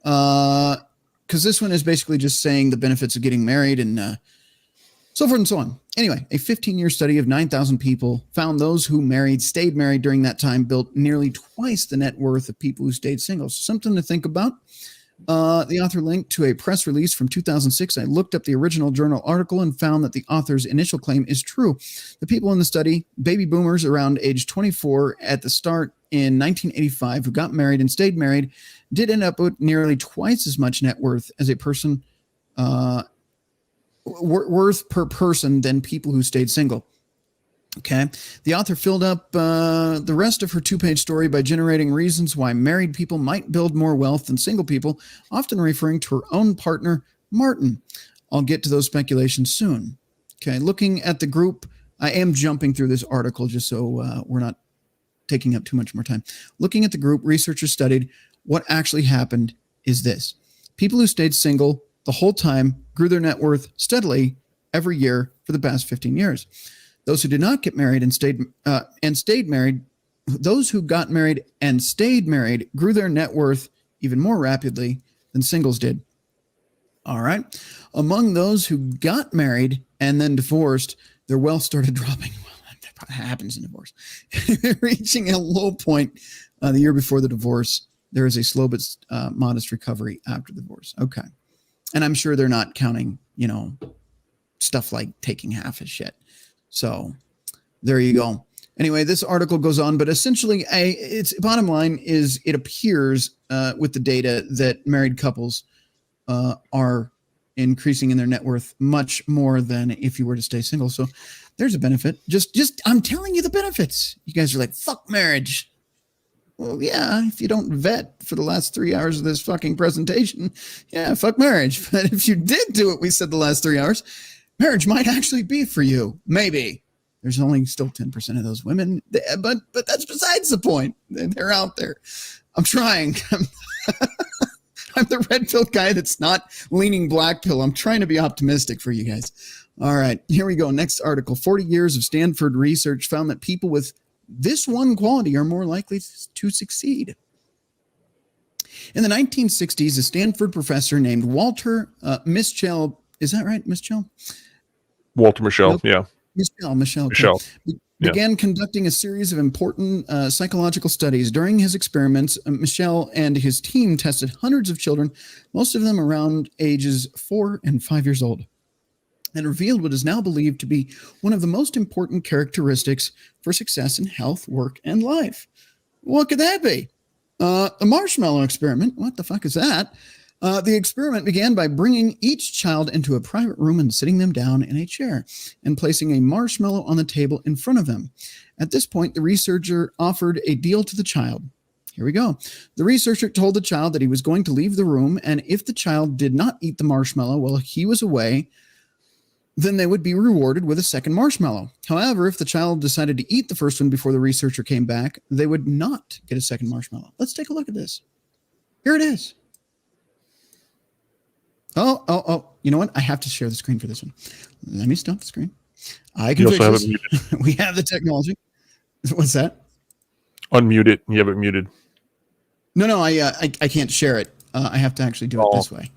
Because this one is basically just saying the benefits of getting married and so forth and so on. Anyway, a 15-year study of 9,000 people found those who stayed married during that time built nearly twice the net worth of people who stayed single. So something to think about. The author linked to a press release from 2006. I looked up the original journal article and found that the author's initial claim is true. The people in the study, baby boomers around age 24 at the start in 1985 who got married and stayed married, did end up with nearly twice as much net worth as a person worth per person than people who stayed single. Okay. The author filled up the rest of her 2-page story by generating reasons why married people might build more wealth than single people, often referring to her own partner, Martin. I'll get to those speculations soon. Okay. Looking at the group, I am jumping through this article just so we're not taking up too much more time. Looking at the group, researchers studied what actually happened is this. People who stayed single the whole time grew their net worth steadily every year for the past 15 years. Those who did not get married and stayed married, those who got married and stayed married grew their net worth even more rapidly than singles did. All right. Among those who got married and then divorced, their wealth started dropping. Well, that happens in divorce. Reaching a low point the year before the divorce. There is a slow but modest recovery after the divorce. Okay. And I'm sure they're not counting, stuff like taking half his shit. So there you go. Anyway, this article goes on, but essentially its bottom line is it appears with the data that married couples are increasing in their net worth much more than if you were to stay single. So there's a benefit. Just I'm telling you the benefits. You guys are like, fuck marriage. Well, yeah, if you don't vet for the last 3 hours of this fucking presentation, yeah, fuck marriage. But if you did do what we said the last 3 hours, marriage might actually be for you. Maybe. There's only still 10% of those women, but that's besides the point. They're out there. I'm trying. I'm the red pill guy that's not leaning black pill. I'm trying to be optimistic for you guys. All right, here we go. Next article. 40 years of Stanford research found that people with this one quality are more likely to succeed. In the 1960s, a Stanford professor named Walter Mischel, is that right, Mischel? Walter Mischel, Nope. yeah. Mischel. Began conducting a series of important psychological studies. During his experiments, Mischel and his team tested hundreds of children, most of them around ages 4 and 5 years old, and revealed what is now believed to be one of the most important characteristics for success in health, work, and life. What could that be? A marshmallow experiment. What the fuck is that? The experiment began by bringing each child into a private room and sitting them down in a chair and placing a marshmallow on the table in front of them. At this point, the researcher offered a deal to the child. Here we go. The researcher told the child that he was going to leave the room, and if the child did not eat the marshmallow while he was away, then they would be rewarded with a second marshmallow. However, if the child decided to eat the first one before the researcher came back, they would not get a second marshmallow. Let's take a look at this. Here it is. Oh, you know what? I have to share the screen for this one. Let me stop the screen. I can fix this. We have the technology. What's that? Unmute it. You have it muted. No, I can't share it. I have to actually do it this way.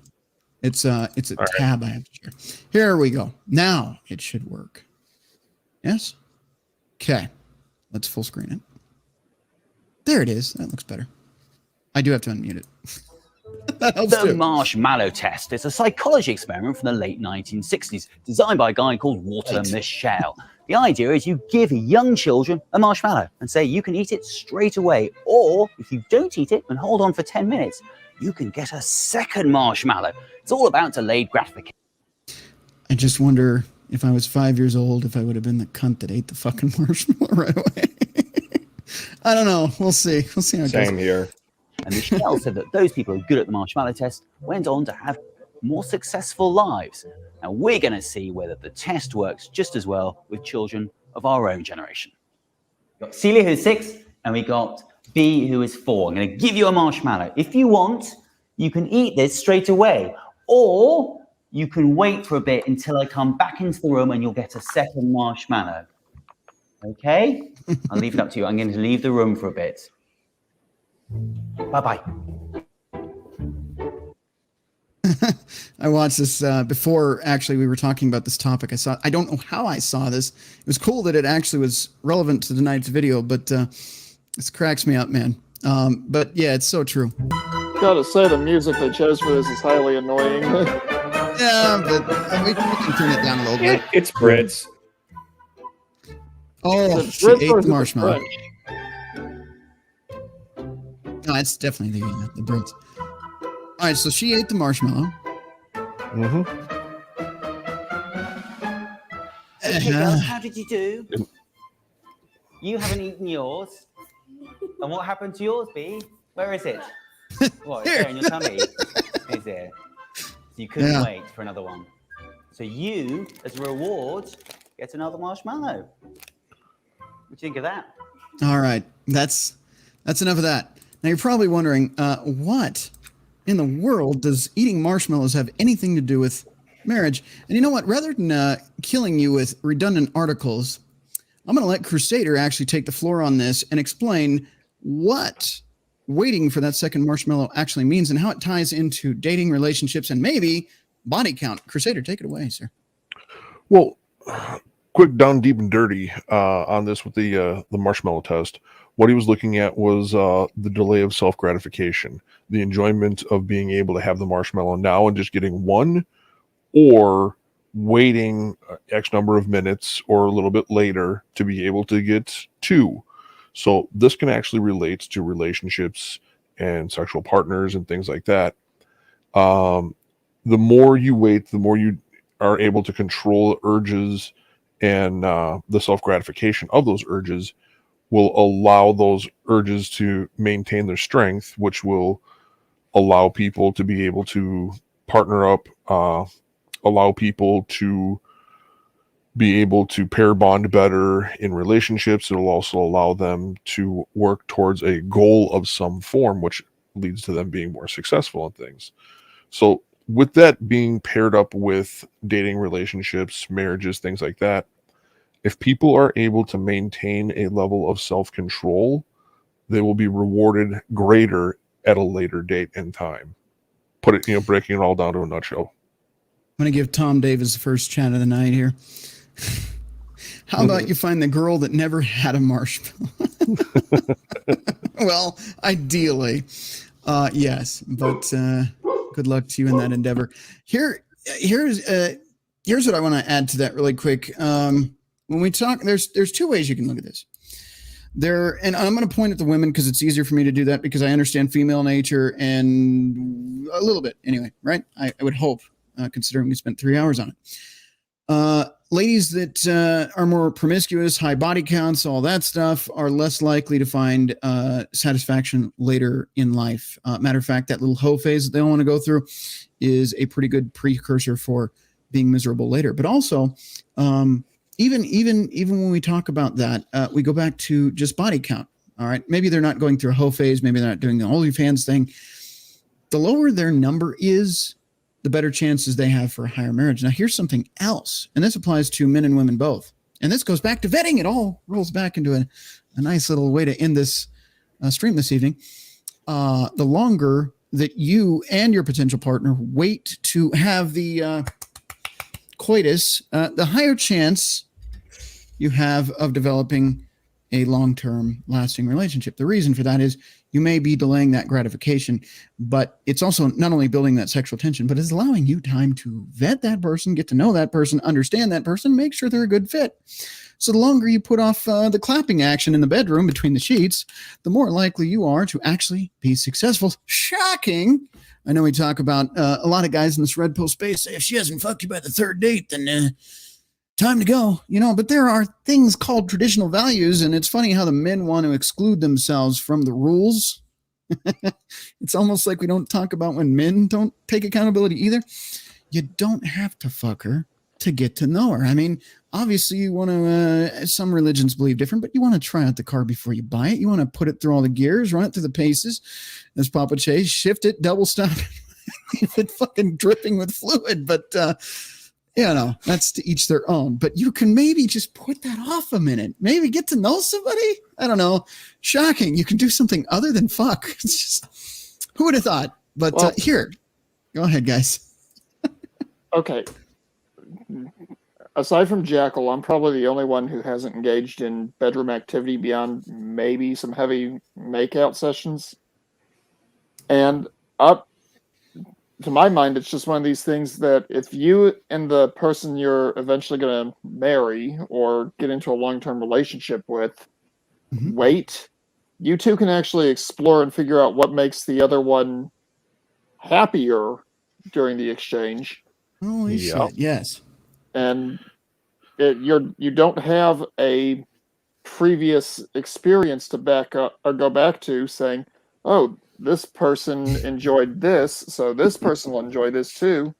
It's a tab I have to share. Here we go. Now it should work. Yes? Okay. Let's full screen it. There it is. That looks better. I do have to unmute it. The marshmallow test is a psychology experiment from the late 1960s, designed by a guy called Walter Mischel. The idea is you give young children a marshmallow and say you can eat it straight away, or if you don't eat it and hold on for 10 minutes, you can get a second marshmallow. It's all about delayed gratification. I just wonder if I was 5 years old, if I would have been the cunt that ate the fucking marshmallow right away. I don't know. We'll see. We'll see how it goes. Same here. And Mischel said that those people who are good at the marshmallow test went on to have more successful lives. And we're going to see whether the test works just as well with children of our own generation. We've got Celia, who's 6, and we got B, who is 4. I'm going to give you a marshmallow. If you want, you can eat this straight away, or you can wait for a bit until I come back into the room and you'll get a second marshmallow. Okay? I'll leave it up to you. I'm going to leave the room for a bit. Bye-bye. I watched this before, actually, we were talking about this topic. I don't know how I saw this. It was cool that it actually was relevant to tonight's video, but this cracks me up, man. But yeah, it's so true. Gotta say, the music they chose for this is highly annoying. Yeah, but we can turn it down a little bit. It's Brits. Oh, she ate the marshmallow. No, it's definitely the Brits. All right, so she ate the marshmallow. Mm-hmm. Okay, girls, how did you do? You haven't eaten yours. And what happened to yours, B? Where is it? What, it's there in your tummy? Is it? So you couldn't wait for another one. So you, as a reward, get another marshmallow. What do you think of that? All right, that's enough of that. Now you're probably wondering, what in the world does eating marshmallows have anything to do with marriage? And you know what? Rather than killing you with redundant articles, I'm going to let Crusader actually take the floor on this and explain what waiting for that second marshmallow actually means and how it ties into dating, relationships, and maybe body count. Crusader, take it away, sir. Well, quick down deep and dirty on this with the marshmallow test. What he was looking at was the delay of self-gratification, the enjoyment of being able to have the marshmallow now and just getting one, or waiting X number of minutes or a little bit later to be able to get 2. So this can actually relate to relationships and sexual partners and things like that. The more you wait, the more you are able to control the urges and the self-gratification of those urges will allow those urges to maintain their strength, which will allow people to be able to partner up, allow people to be able to pair bond better in relationships. It'll also allow them to work towards a goal of some form, which leads to them being more successful in things. So with that being paired up with dating relationships, marriages, things like that, if people are able to maintain a level of self-control, they will be rewarded greater at a later date and time. Put it, breaking it all down to a nutshell. I'm going to give Tom Davis the first chat of the night here. How about you find the girl that never had a marshmallow? Well, ideally, yes, but good luck to you in that endeavor. Here's what I want to add to that really quick. When we talk, there's two ways you can look at this. And I'm going to point at the women because it's easier for me to do that because I understand female nature and a little bit anyway, right? I would hope, considering we spent 3 hours on it. Ladies that are more promiscuous, high body counts, all that stuff, are less likely to find satisfaction later in life. Matter of fact, that little hoe phase that they all want to go through is a pretty good precursor for being miserable later. But also, even when we talk about that, we go back to just body count. All right, maybe they're not going through a hoe phase. Maybe they're not doing the OnlyFans thing. The lower their number is, the better chances they have for a higher marriage. Now, here's something else, and this applies to men and women both. And this goes back to vetting. It all rolls back into a nice little way to end this stream this evening. The longer that you and your potential partner wait to have the coitus, the higher chance you have of developing a long-term lasting relationship. The reason for that is you may be delaying that gratification, but it's also not only building that sexual tension, but it's allowing you time to vet that person, get to know that person, understand that person, make sure they're a good fit. So the longer you put off the clapping action in the bedroom between the sheets, the more likely you are to actually be successful. Shocking. I know we talk about a lot of guys in this red pill space say if she hasn't fucked you by the third date, then time to go, but there are things called traditional values, and it's funny how the men want to exclude themselves from the rules. It's almost like we don't talk about when men don't take accountability either. You don't have to fuck her to get to know her. I mean, obviously you want to, some religions believe different, but you want to try out the car before you buy it. You want to put it through all the gears, run it through the paces, as Papa Chase, shift it, double stop, leave it fucking dripping with fluid. But, that's to each their own. But you can maybe just put that off a minute. Maybe get to know somebody. I don't know. Shocking. You can do something other than fuck. It's just, who would have thought? But here, go ahead, guys. Okay. Aside from Jackal, I'm probably the only one who hasn't engaged in bedroom activity beyond maybe some heavy makeout sessions. And to my mind, it's just one of these things that if you and the person you're eventually going to marry or get into a long-term relationship with wait, you two can actually explore and figure out what makes the other one happier during the exchange. Holy shit, yes. And you don't have a previous experience to back up or go back to saying, oh, this person enjoyed this, so this person will enjoy this too.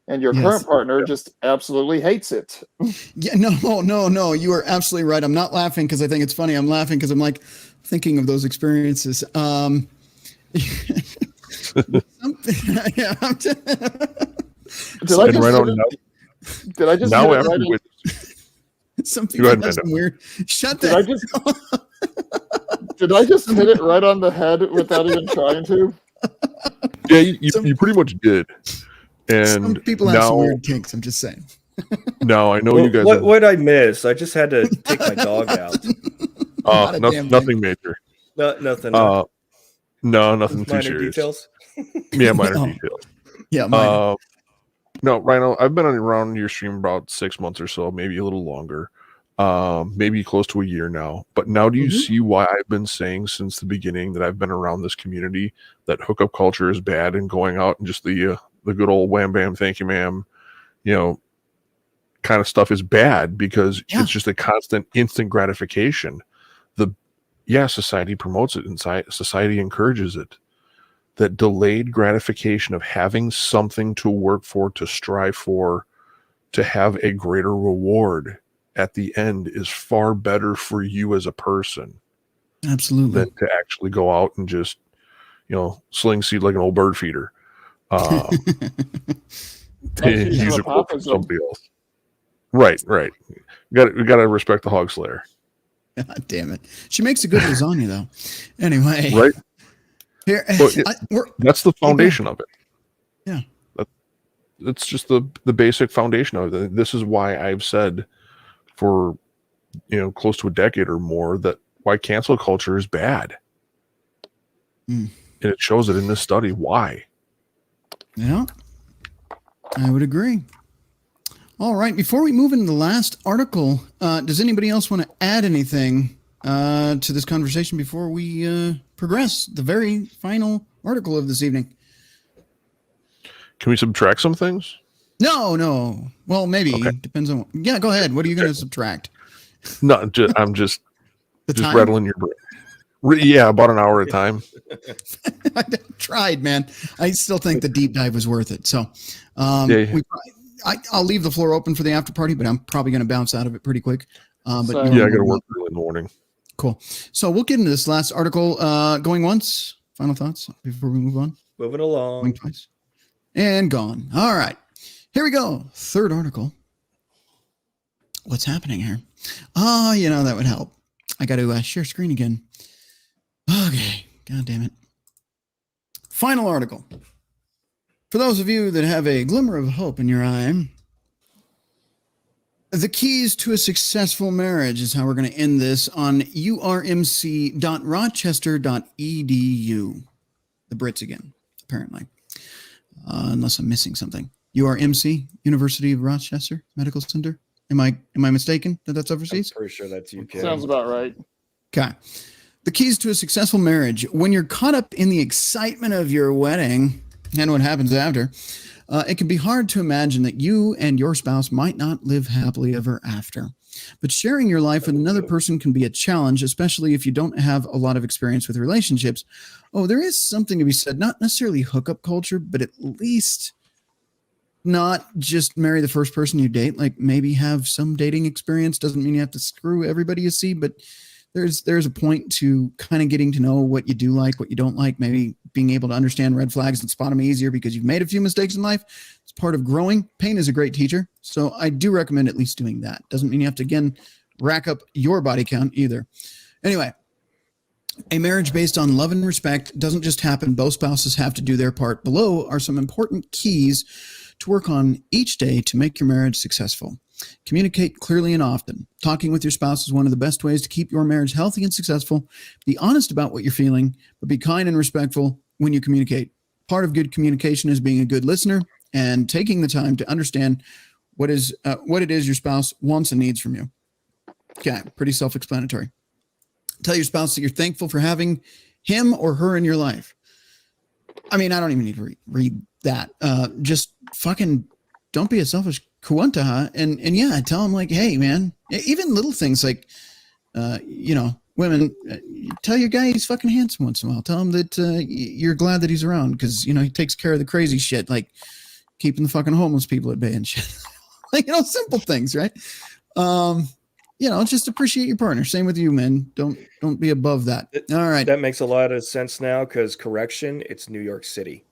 And your current partner just absolutely hates it. Yeah, no. You are absolutely right. I'm not laughing because I think it's funny. I'm laughing because I'm like thinking of those experiences. Did I just now hit it right on? Some people have some weird. Shut that. Did I just hit it right on the head without even trying to? Yeah, you pretty much did. And some people have some weird kinks. I'm just saying. No, I know you guys. What did I miss? I just had to take my dog out. Nothing major. Nothing. No, nothing too minor serious. Details. Yeah, minor details. Yeah, minor. No, Rhino, I've been around your stream about 6 months or so, maybe a little longer, maybe close to a year now. But now do you see why I've been saying since the beginning that I've been around this community that hookup culture is bad and going out and just the good old wham bam, thank you ma'am, kind of stuff is bad because it's just a constant instant gratification. Society promotes it and society encourages it. That delayed gratification of having something to work for, to strive for, to have a greater reward at the end is far better for you as a person Absolutely. than to actually go out and just, sling seed like an old bird feeder. Use a quote from somebody else. Right. We got to respect the hog slayer. God damn it. She makes a good lasagna, though. Anyway. Right. Here, that's the foundation of it. Yeah. It's just the basic foundation of it. This is why I've said for, close to a decade or more that why cancel culture is bad. And it shows it in this study. Why? Yeah, I would agree. All right. Before we move into the last article, does anybody else want to add anything to this conversation before we progress the very final article of this evening? Can we subtract some things? No. Well, maybe. Okay. Depends on. Yeah, go ahead. What are you going to subtract? No, I'm just time? rattling your brain. Yeah, about an hour at a time. I tried, man. I still think the deep dive was worth it. So I'll leave the floor open for the after party, but I'm probably going to bounce out of it pretty quick. I got to work early in the morning. Cool. So we'll get into this last article. Going once. Final thoughts before we move on? Moving along. Going twice. And gone. All right. Here we go. Third article. What's happening here? That would help. I got to share screen again. Okay. God damn it. Final article. For those of you that have a glimmer of hope in your eye, the keys to a successful marriage is how we're going to end this on urmc.rochester.edu. The Brits again, apparently. Unless I'm missing something. URMC, University of Rochester Medical Center. Am I mistaken that that's overseas? I'm pretty sure that's UK. Sounds about right. Okay. The keys to a successful marriage. When you're caught up in the excitement of your wedding and what happens after, it can be hard to imagine that you and your spouse might not live happily ever after. But sharing your life with another person can be a challenge, especially if you don't have a lot of experience with relationships. Oh, there is something to be said, not necessarily hookup culture, but at least not just marry the first person you date. Like maybe have some dating experience. Doesn't mean you have to screw everybody you see, but there's a point to kind of getting to know what you do like, what you don't like, maybe being able to understand red flags and spot them easier because you've made a few mistakes in life. It's part of growing. Pain is a great teacher. So I do recommend at least doing that. Doesn't mean you have to, again, rack up your body count either. Anyway, a marriage based on love and respect doesn't just happen. Both spouses have to do their part. Below are some important keys to work on each day to make your marriage successful. Communicate clearly and often. Talking with your spouse is one of the best ways to keep your marriage healthy and successful. Be honest about what you're feeling, but be kind and respectful when you communicate. Part of good communication is being a good listener and taking the time to understand what it is your spouse wants and needs from you. Okay, pretty self-explanatory. Tell your spouse that you're thankful for having him or her in your life. I mean, I don't even need to read that. Just fucking don't be a selfish kuantaha. And yeah, tell him like, hey, man, even little things like, women, tell your guy he's fucking handsome once in a while. Tell him that you're glad that he's around because, he takes care of the crazy shit, like keeping the fucking homeless people at bay and shit. Like, simple things, right? Just appreciate your partner. Same with you, man. Don't be above that. All right. That makes a lot of sense now because correction, it's New York City.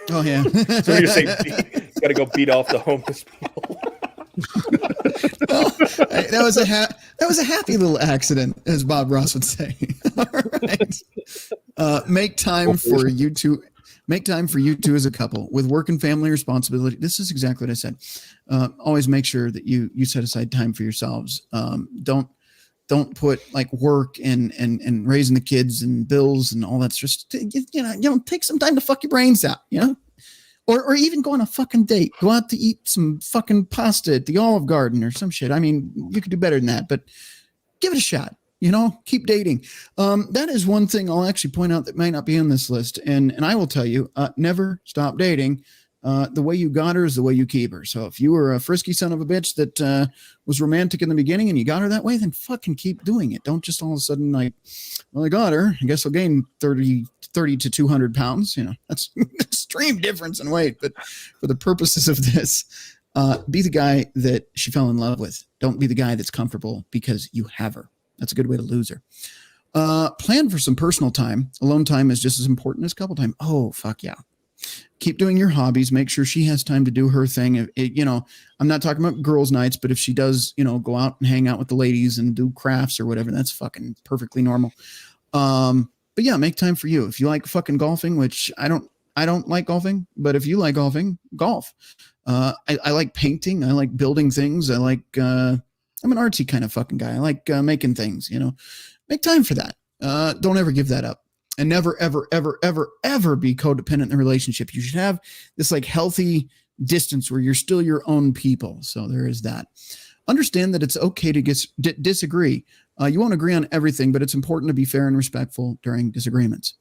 Oh, yeah. So you're saying you got to go beat off the homeless people. That was a happy little accident, as Bob Ross would say. All right. Make time for you two. Make time for you two as a couple with work and family responsibility. This is exactly what I said. Always make sure that you set aside time for yourselves. Don't put like work and raising the kids and bills and all that. Just take some time to fuck your brains out, or even go on a fucking date. Go out to eat some fucking pasta at the Olive Garden or some shit. I mean, you could do better than that, but give it a shot. Keep dating. That is one thing I'll actually point out that might not be on this list. And I will tell you, never stop dating. The way you got her is the way you keep her. So if you were a frisky son of a bitch that was romantic in the beginning and you got her that way, then fucking keep doing it. Don't just all of a sudden like, well, I got her. I guess I'll gain 30 to 200 pounds. That's an extreme difference in weight. But for the purposes of this, Be the guy that she fell in love with. Don't be the guy that's comfortable because you have her. That's a good way to lose her. Plan for some personal time. Alone time is just as important as couple time. Oh, fuck yeah. Keep doing your hobbies. Make sure she has time to do her thing. I'm not talking about girls' nights, but if she does, go out and hang out with the ladies and do crafts or whatever, that's fucking perfectly normal. But yeah, make time for you. If you like fucking golfing, which I don't like golfing, but if you like golfing, golf. I like painting. I like building things. I'm an artsy kind of fucking guy. I like making things, make time for that. Don't ever give that up. And never, ever, ever, ever, ever be codependent in a relationship. You should have this like healthy distance where you're still your own people. So there is that. Understand that it's okay to disagree. You won't agree on everything, but it's important to be fair and respectful during disagreements.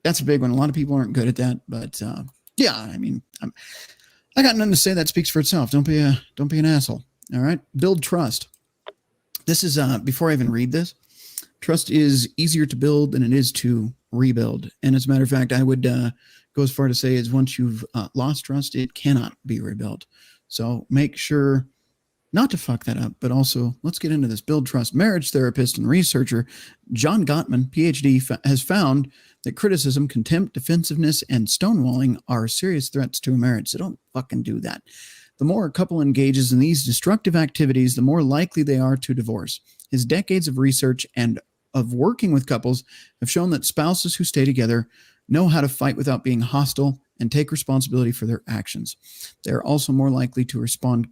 That's a big one. A lot of people aren't good at that, but yeah, I mean, I got nothing to say. That speaks for itself. Don't be an asshole. All right. Build trust. This is before I even read this. Trust is easier to build than it is to rebuild. And as a matter of fact, I would go as far to say is once you've lost trust, it cannot be rebuilt. So make sure not to fuck that up, but also let's get into this. Build trust. Marriage therapist and researcher John Gottman, PhD, has found that criticism, contempt, defensiveness, and stonewalling are serious threats to a marriage. So don't fucking do that. The more a couple engages in these destructive activities, the more likely they are to divorce. His decades of research and of working with couples have shown that spouses who stay together know how to fight without being hostile and take responsibility for their actions. They are also more likely to respond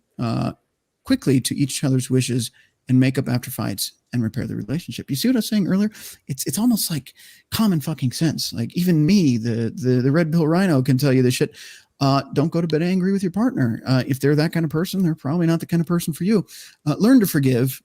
quickly to each other's wishes and make up after fights and repair the relationship. You see what I was saying earlier? It's almost like common fucking sense. Like even me, the red pill rhino, can tell you this shit. Don't go to bed angry with your partner. If they're that kind of person, they're probably not the kind of person for you. Learn to forgive.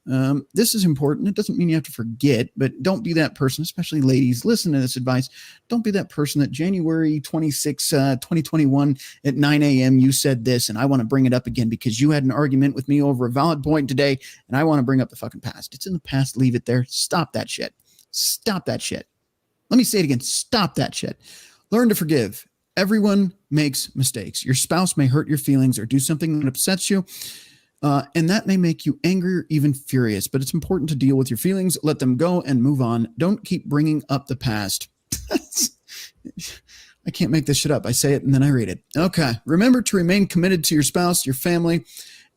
This is important. It doesn't mean you have to forget, but don't be that person, especially ladies. Listen to this advice. Don't be that person that January 26, 2021 at 9 a.m. you said this, and I want to bring it up again because you had an argument with me over a valid point today, and I want to bring up the fucking past. It's in the past. Leave it there. Stop that shit. Stop that shit. Let me say it again. Stop that shit. Learn to forgive. Everyone makes mistakes. Your spouse may hurt your feelings or do something that upsets you, and that may make you angry or even furious, but it's important to deal with your feelings, let them go, and move on. Don't keep bringing up the past. I can't make this shit up. I say it and then I read it. Okay. Remember to remain committed to your spouse, your family,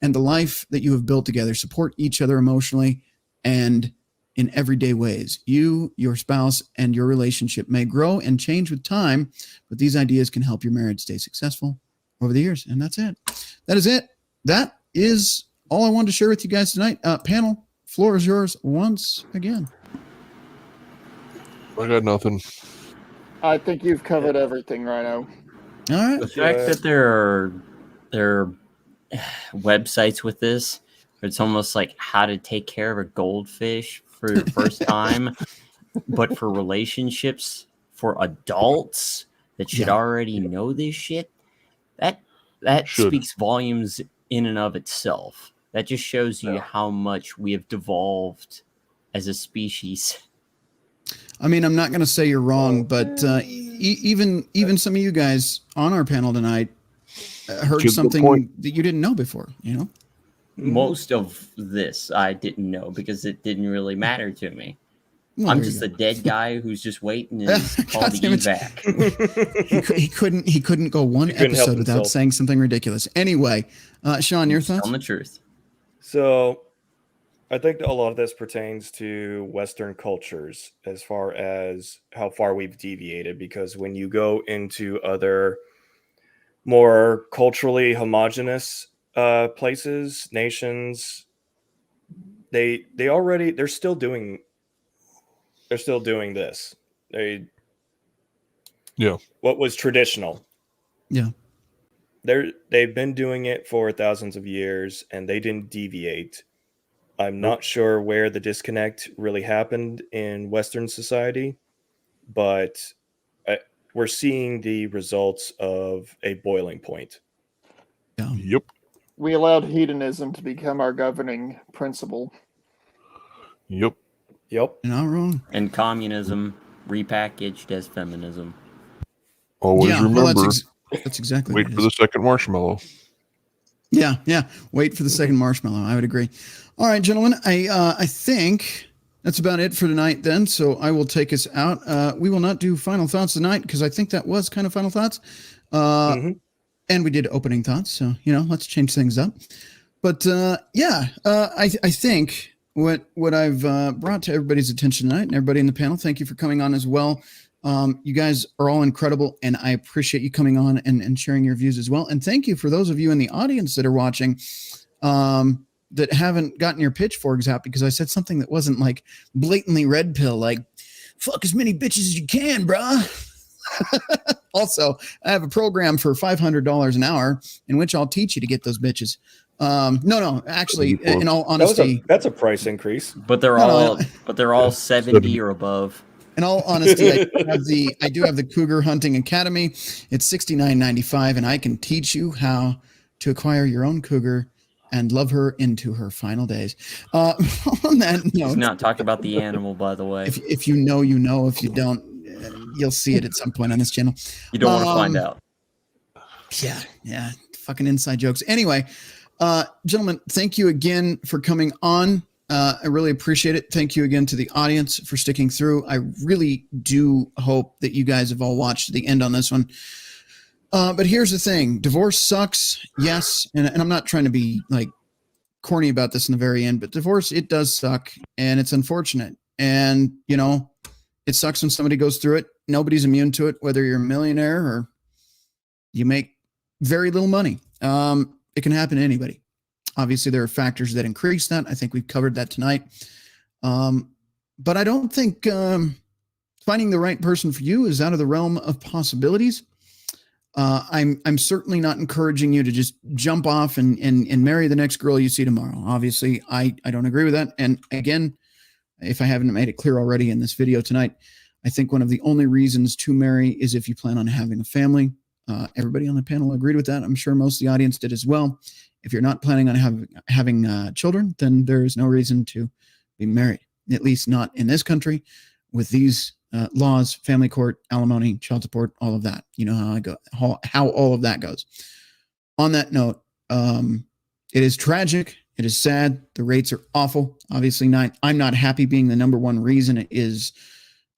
and the life that you have built together. Support each other emotionally and in everyday ways. You, your spouse, and your relationship may grow and change with time, but these ideas can help your marriage stay successful over the years. And that's it. That is it. That is all I wanted to share with you guys tonight. Panel, floor is yours once again. I got nothing. I think you've covered everything, Rhino. All right. The fact that there are websites with this, it's almost like how to take care of a goldfish for your first time, but for relationships for adults that should already know this shit. That speaks volumes in and of itself. That just shows you how much we have devolved as a species. I mean, I'm not going to say you're wrong, but even some of you guys on our panel tonight heard something that you didn't know before, Most of this I didn't know because it didn't really matter to me. Well, I'm just a dead guy who's just waiting and called the evac. He couldn't go one episode without saying something ridiculous. Anyway, Sean, your thoughts? Telling the truth. So I think that a lot of this pertains to Western cultures as far as how far we've deviated, because when you go into other more culturally homogenous places, nations, they're still doing this. What was traditional. Yeah. They've been doing it for thousands of years and they didn't deviate. I'm not sure where the disconnect really happened in Western society, but we're seeing the results of a boiling point. Yeah. Yep. We allowed hedonism to become our governing principle. Yep. You're not wrong. And communism repackaged as feminism. Always remember. That's exactly. Wait for the second marshmallow. Yeah, yeah. Wait for the second marshmallow. I would agree. All right, gentlemen. I think that's about it for tonight then. So I will take us out. We will not do final thoughts tonight because I think that was kind of final thoughts. And we did opening thoughts. So, let's change things up. But I think what I've brought to everybody's attention tonight and everybody in the panel, thank you for coming on as well. You guys are all incredible, and I appreciate you coming on and sharing your views as well. And thank you for those of you in the audience that are watching that haven't gotten your pitchforks out because I said something that wasn't like blatantly red pill, like fuck as many bitches as you can, bruh. Also, I have a program for $500 an hour in which I'll teach you to get those bitches. No, actually, in all honesty, that's a price increase. But they're all 70 or above. In all honesty, I do have the Cougar Hunting Academy. It's $69.95, and I can teach you how to acquire your own cougar and love her into her final days. On that note, he's not talking about the animal, by the way. If you know, you know. If you don't, you'll see it at some point on this channel. You don't want to find out. Yeah, fucking inside jokes. Anyway, gentlemen, thank you again for coming on. I really appreciate it. Thank you again to the audience for sticking through. I really do hope that you guys have all watched the end on this one. But here's the thing. Divorce sucks. Yes. And I'm not trying to be like corny about this in the very end, but divorce, it does suck and it's unfortunate. And, it sucks when somebody goes through it. Nobody's immune to it, whether you're a millionaire or you make very little money. It can happen to anybody. Obviously, there are factors that increase that. I think we've covered that tonight. But I don't think finding the right person for you is out of the realm of possibilities. I'm certainly not encouraging you to just jump off and marry the next girl you see tomorrow. Obviously, I don't agree with that. And again, if I haven't made it clear already in this video tonight, I think one of the only reasons to marry is if you plan on having a family. Everybody on the panel agreed with that. I'm sure most of the audience did as well. If you're not planning on having children, then there's no reason to be married, at least not in this country with these laws, family court, alimony, child support, all of that. You know how all of that goes. On that note, it is tragic. It is sad. The rates are awful. Obviously, I'm not happy being the number one reason. It is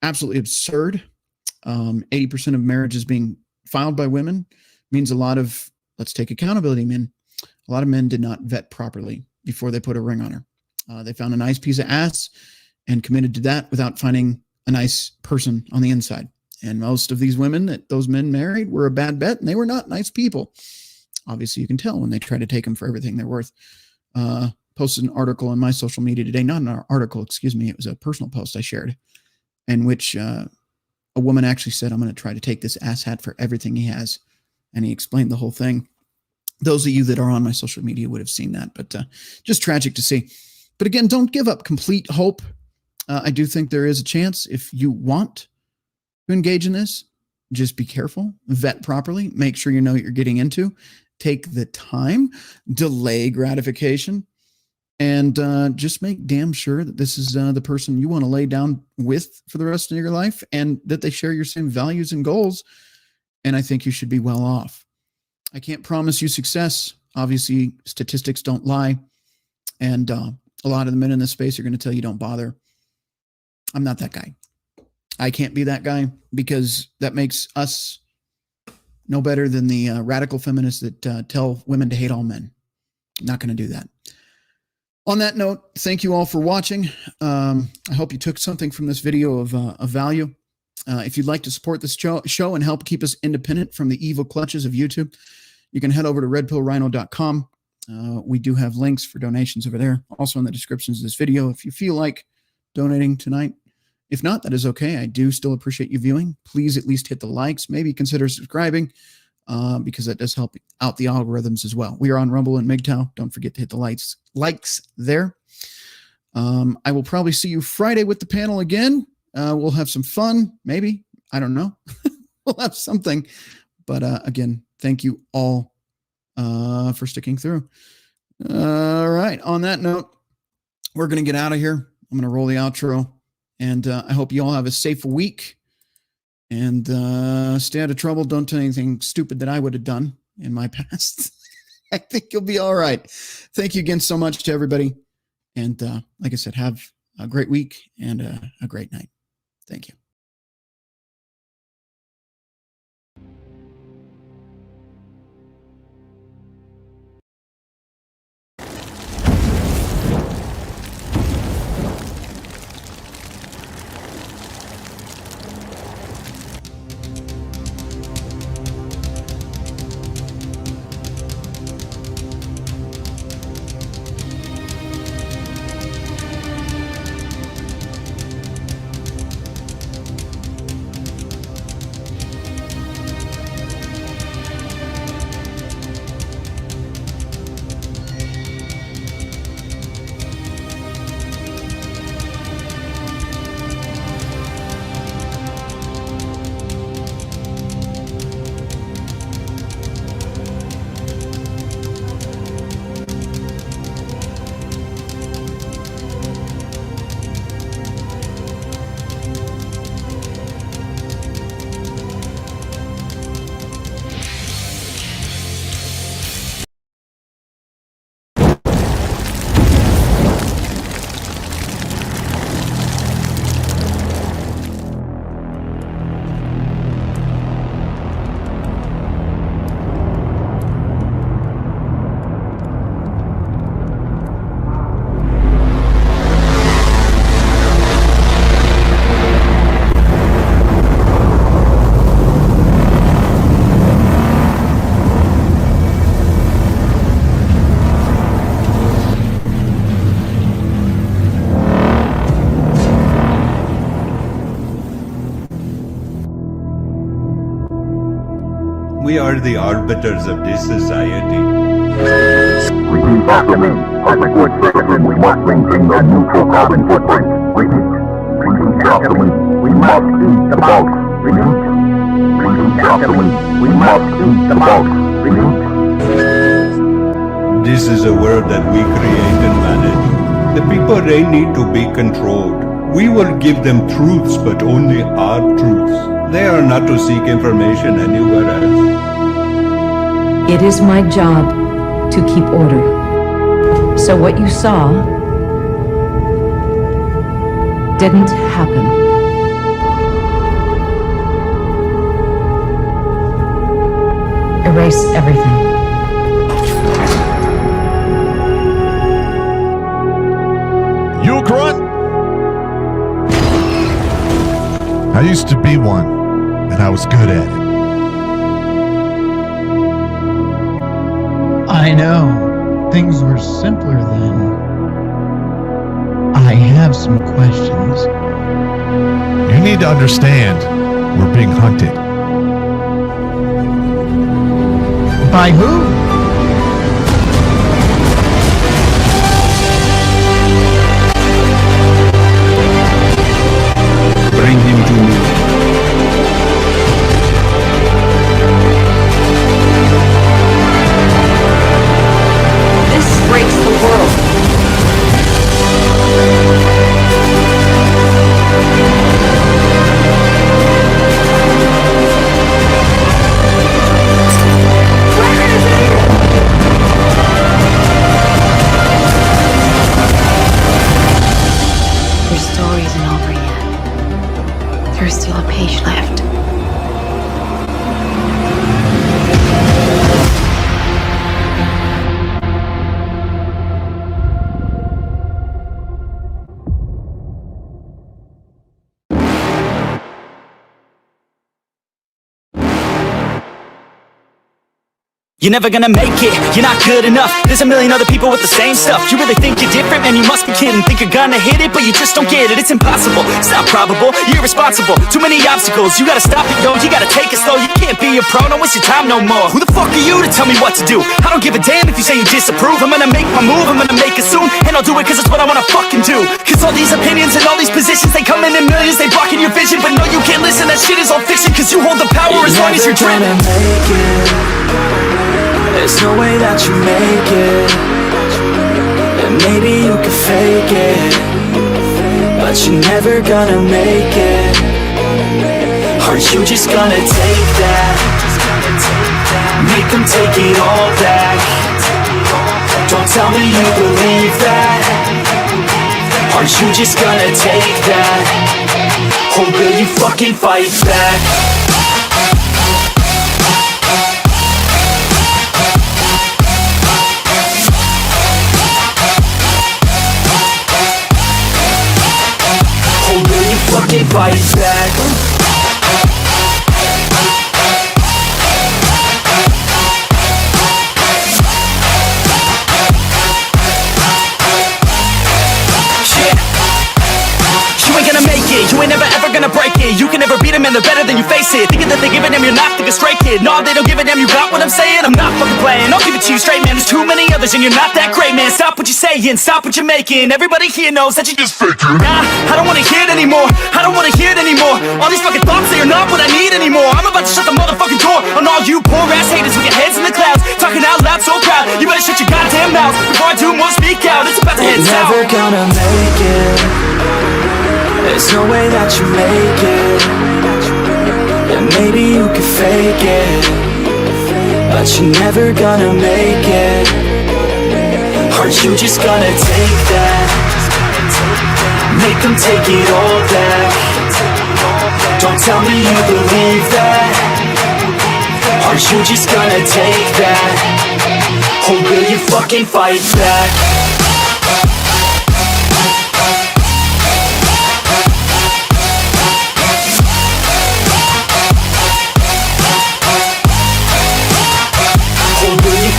absolutely absurd. 80% of marriages being filed by women means a lot of, let's take accountability, men. A lot of men did not vet properly before they put a ring on her. They found a nice piece of ass and committed to that without finding a nice person on the inside. And most of these women that those men married were a bad bet, and they were not nice people. Obviously, you can tell when they try to take them for everything they're worth. Posted an article on my social media today, not an article, excuse me. It was a personal post I shared in which a woman actually said, I'm going to try to take this asshat for everything he has. And he explained the whole thing. Those of you that are on my social media would have seen that, but just tragic to see. But again, don't give up complete hope. I do think there is a chance if you want to engage in this. Just be careful, vet properly, make sure you know what you're getting into, take the time, delay gratification, and just make damn sure that this is the person you want to lay down with for the rest of your life and that they share your same values and goals. And I think you should be well off. I can't promise you success. Obviously, statistics don't lie. And a lot of the men in this space are going to tell you don't bother. I'm not that guy. I can't be that guy because that makes us no better than the radical feminists that tell women to hate all men. I'm not going to do that. On that note, thank you all for watching. I hope you took something from this video of value. If you'd like to support this show and help keep us independent from the evil clutches of YouTube, you can head over to redpillrhino.com. We do have links for donations over there, also in the descriptions of this video if you feel like donating tonight. If not, that is okay. I do still appreciate you viewing. Please at least hit the likes, maybe consider subscribing because that does help out the algorithms as well. We are on Rumble and MGTOW. Don't forget to hit the likes there. I will probably see you Friday with the panel again. We'll have some fun, maybe. I don't know. We'll have something. But again, thank you all for sticking through. All right. On that note, we're going to get out of here. I'm going to roll the outro. And I hope you all have a safe week. And stay out of trouble. Don't do anything stupid that I would have done in my past. I think you'll be all right. Thank you again so much to everybody. And like I said, have a great week and a great night. Thank you. We are the arbiters of this society. Repeat after me. As a good citizen, we must maintain a neutral carbon footprint. Repeat. Repeat after me. We must eat the bugs. Repeat. Repeat after me. We must eat the bugs. Repeat. This is a world that we create and manage. The people, they need to be controlled. We will give them truths, but only our truths. They are not to seek information anywhere else. It is my job to keep order. So what you saw didn't happen. Erase everything. You a grunt? I used to be one, and I was good at it. I know. Things were simpler then. I have some questions. You need to understand, we're being hunted. By who? Bring him to me. This breaks the world. Your story isn't over yet. There's still a page left. You're never gonna make it, you're not good enough. There's a million other people with the same stuff. You really think you're different? Man, you must be kidding. Think you're gonna hit it, but you just don't get it. It's impossible, it's not probable, you're irresponsible. Too many obstacles, you gotta stop it, yo. You gotta take it slow, you can't be a pro. Don't waste your time no more. Who the fuck are you to tell me what to do? I don't give a damn if you say you disapprove. I'm gonna make my move, I'm gonna make it soon. And I'll do it cause it's what I wanna fucking do. Cause all these opinions and all these positions, they come in millions, they blocking your vision. But no, you can't listen, that shit is all fiction. Cause you hold the power as long as you're dreaming. There's no way that you make it. And maybe you can fake it, but you're never gonna make it. Aren't you just gonna take that? Make them take it all back. Don't tell me you believe that. Aren't you just gonna take that? Or will you fucking fight back? Or will you fucking fight back? You ain't never ever gonna break it. You can never beat them and they're better than you face it. Thinking that they give a damn, you're not thinking straight, kid. No, they don't give a damn, you got what I'm saying? I'm not fucking playing, I'll give it to you straight, man. There's too many others and you're not that great, man. Stop what you're saying, stop what you're making. Everybody here knows that you just faking. Nah, I don't wanna hear it anymore, I don't wanna hear it anymore. All these fucking thoughts, they are not what I need anymore. I'm about to shut the motherfucking door on all you poor ass haters with your heads in the clouds, talking out loud so proud. You better shut your goddamn mouth before I do more speak out. It's about to head south. Never gonna make it. There's no way that you make it. And maybe you could fake it, but you're never gonna make it. Aren't you just gonna take that? Make them take it all back. Don't tell me you believe that. Aren't you just gonna take that? Or will you fucking fight back?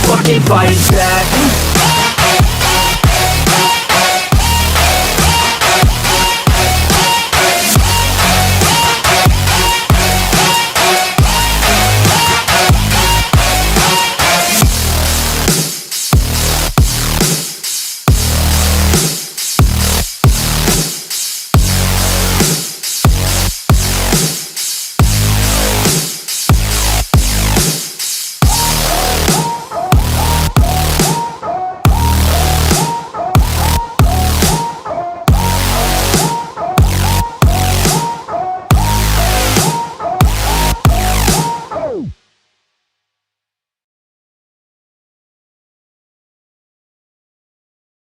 fucking fight back.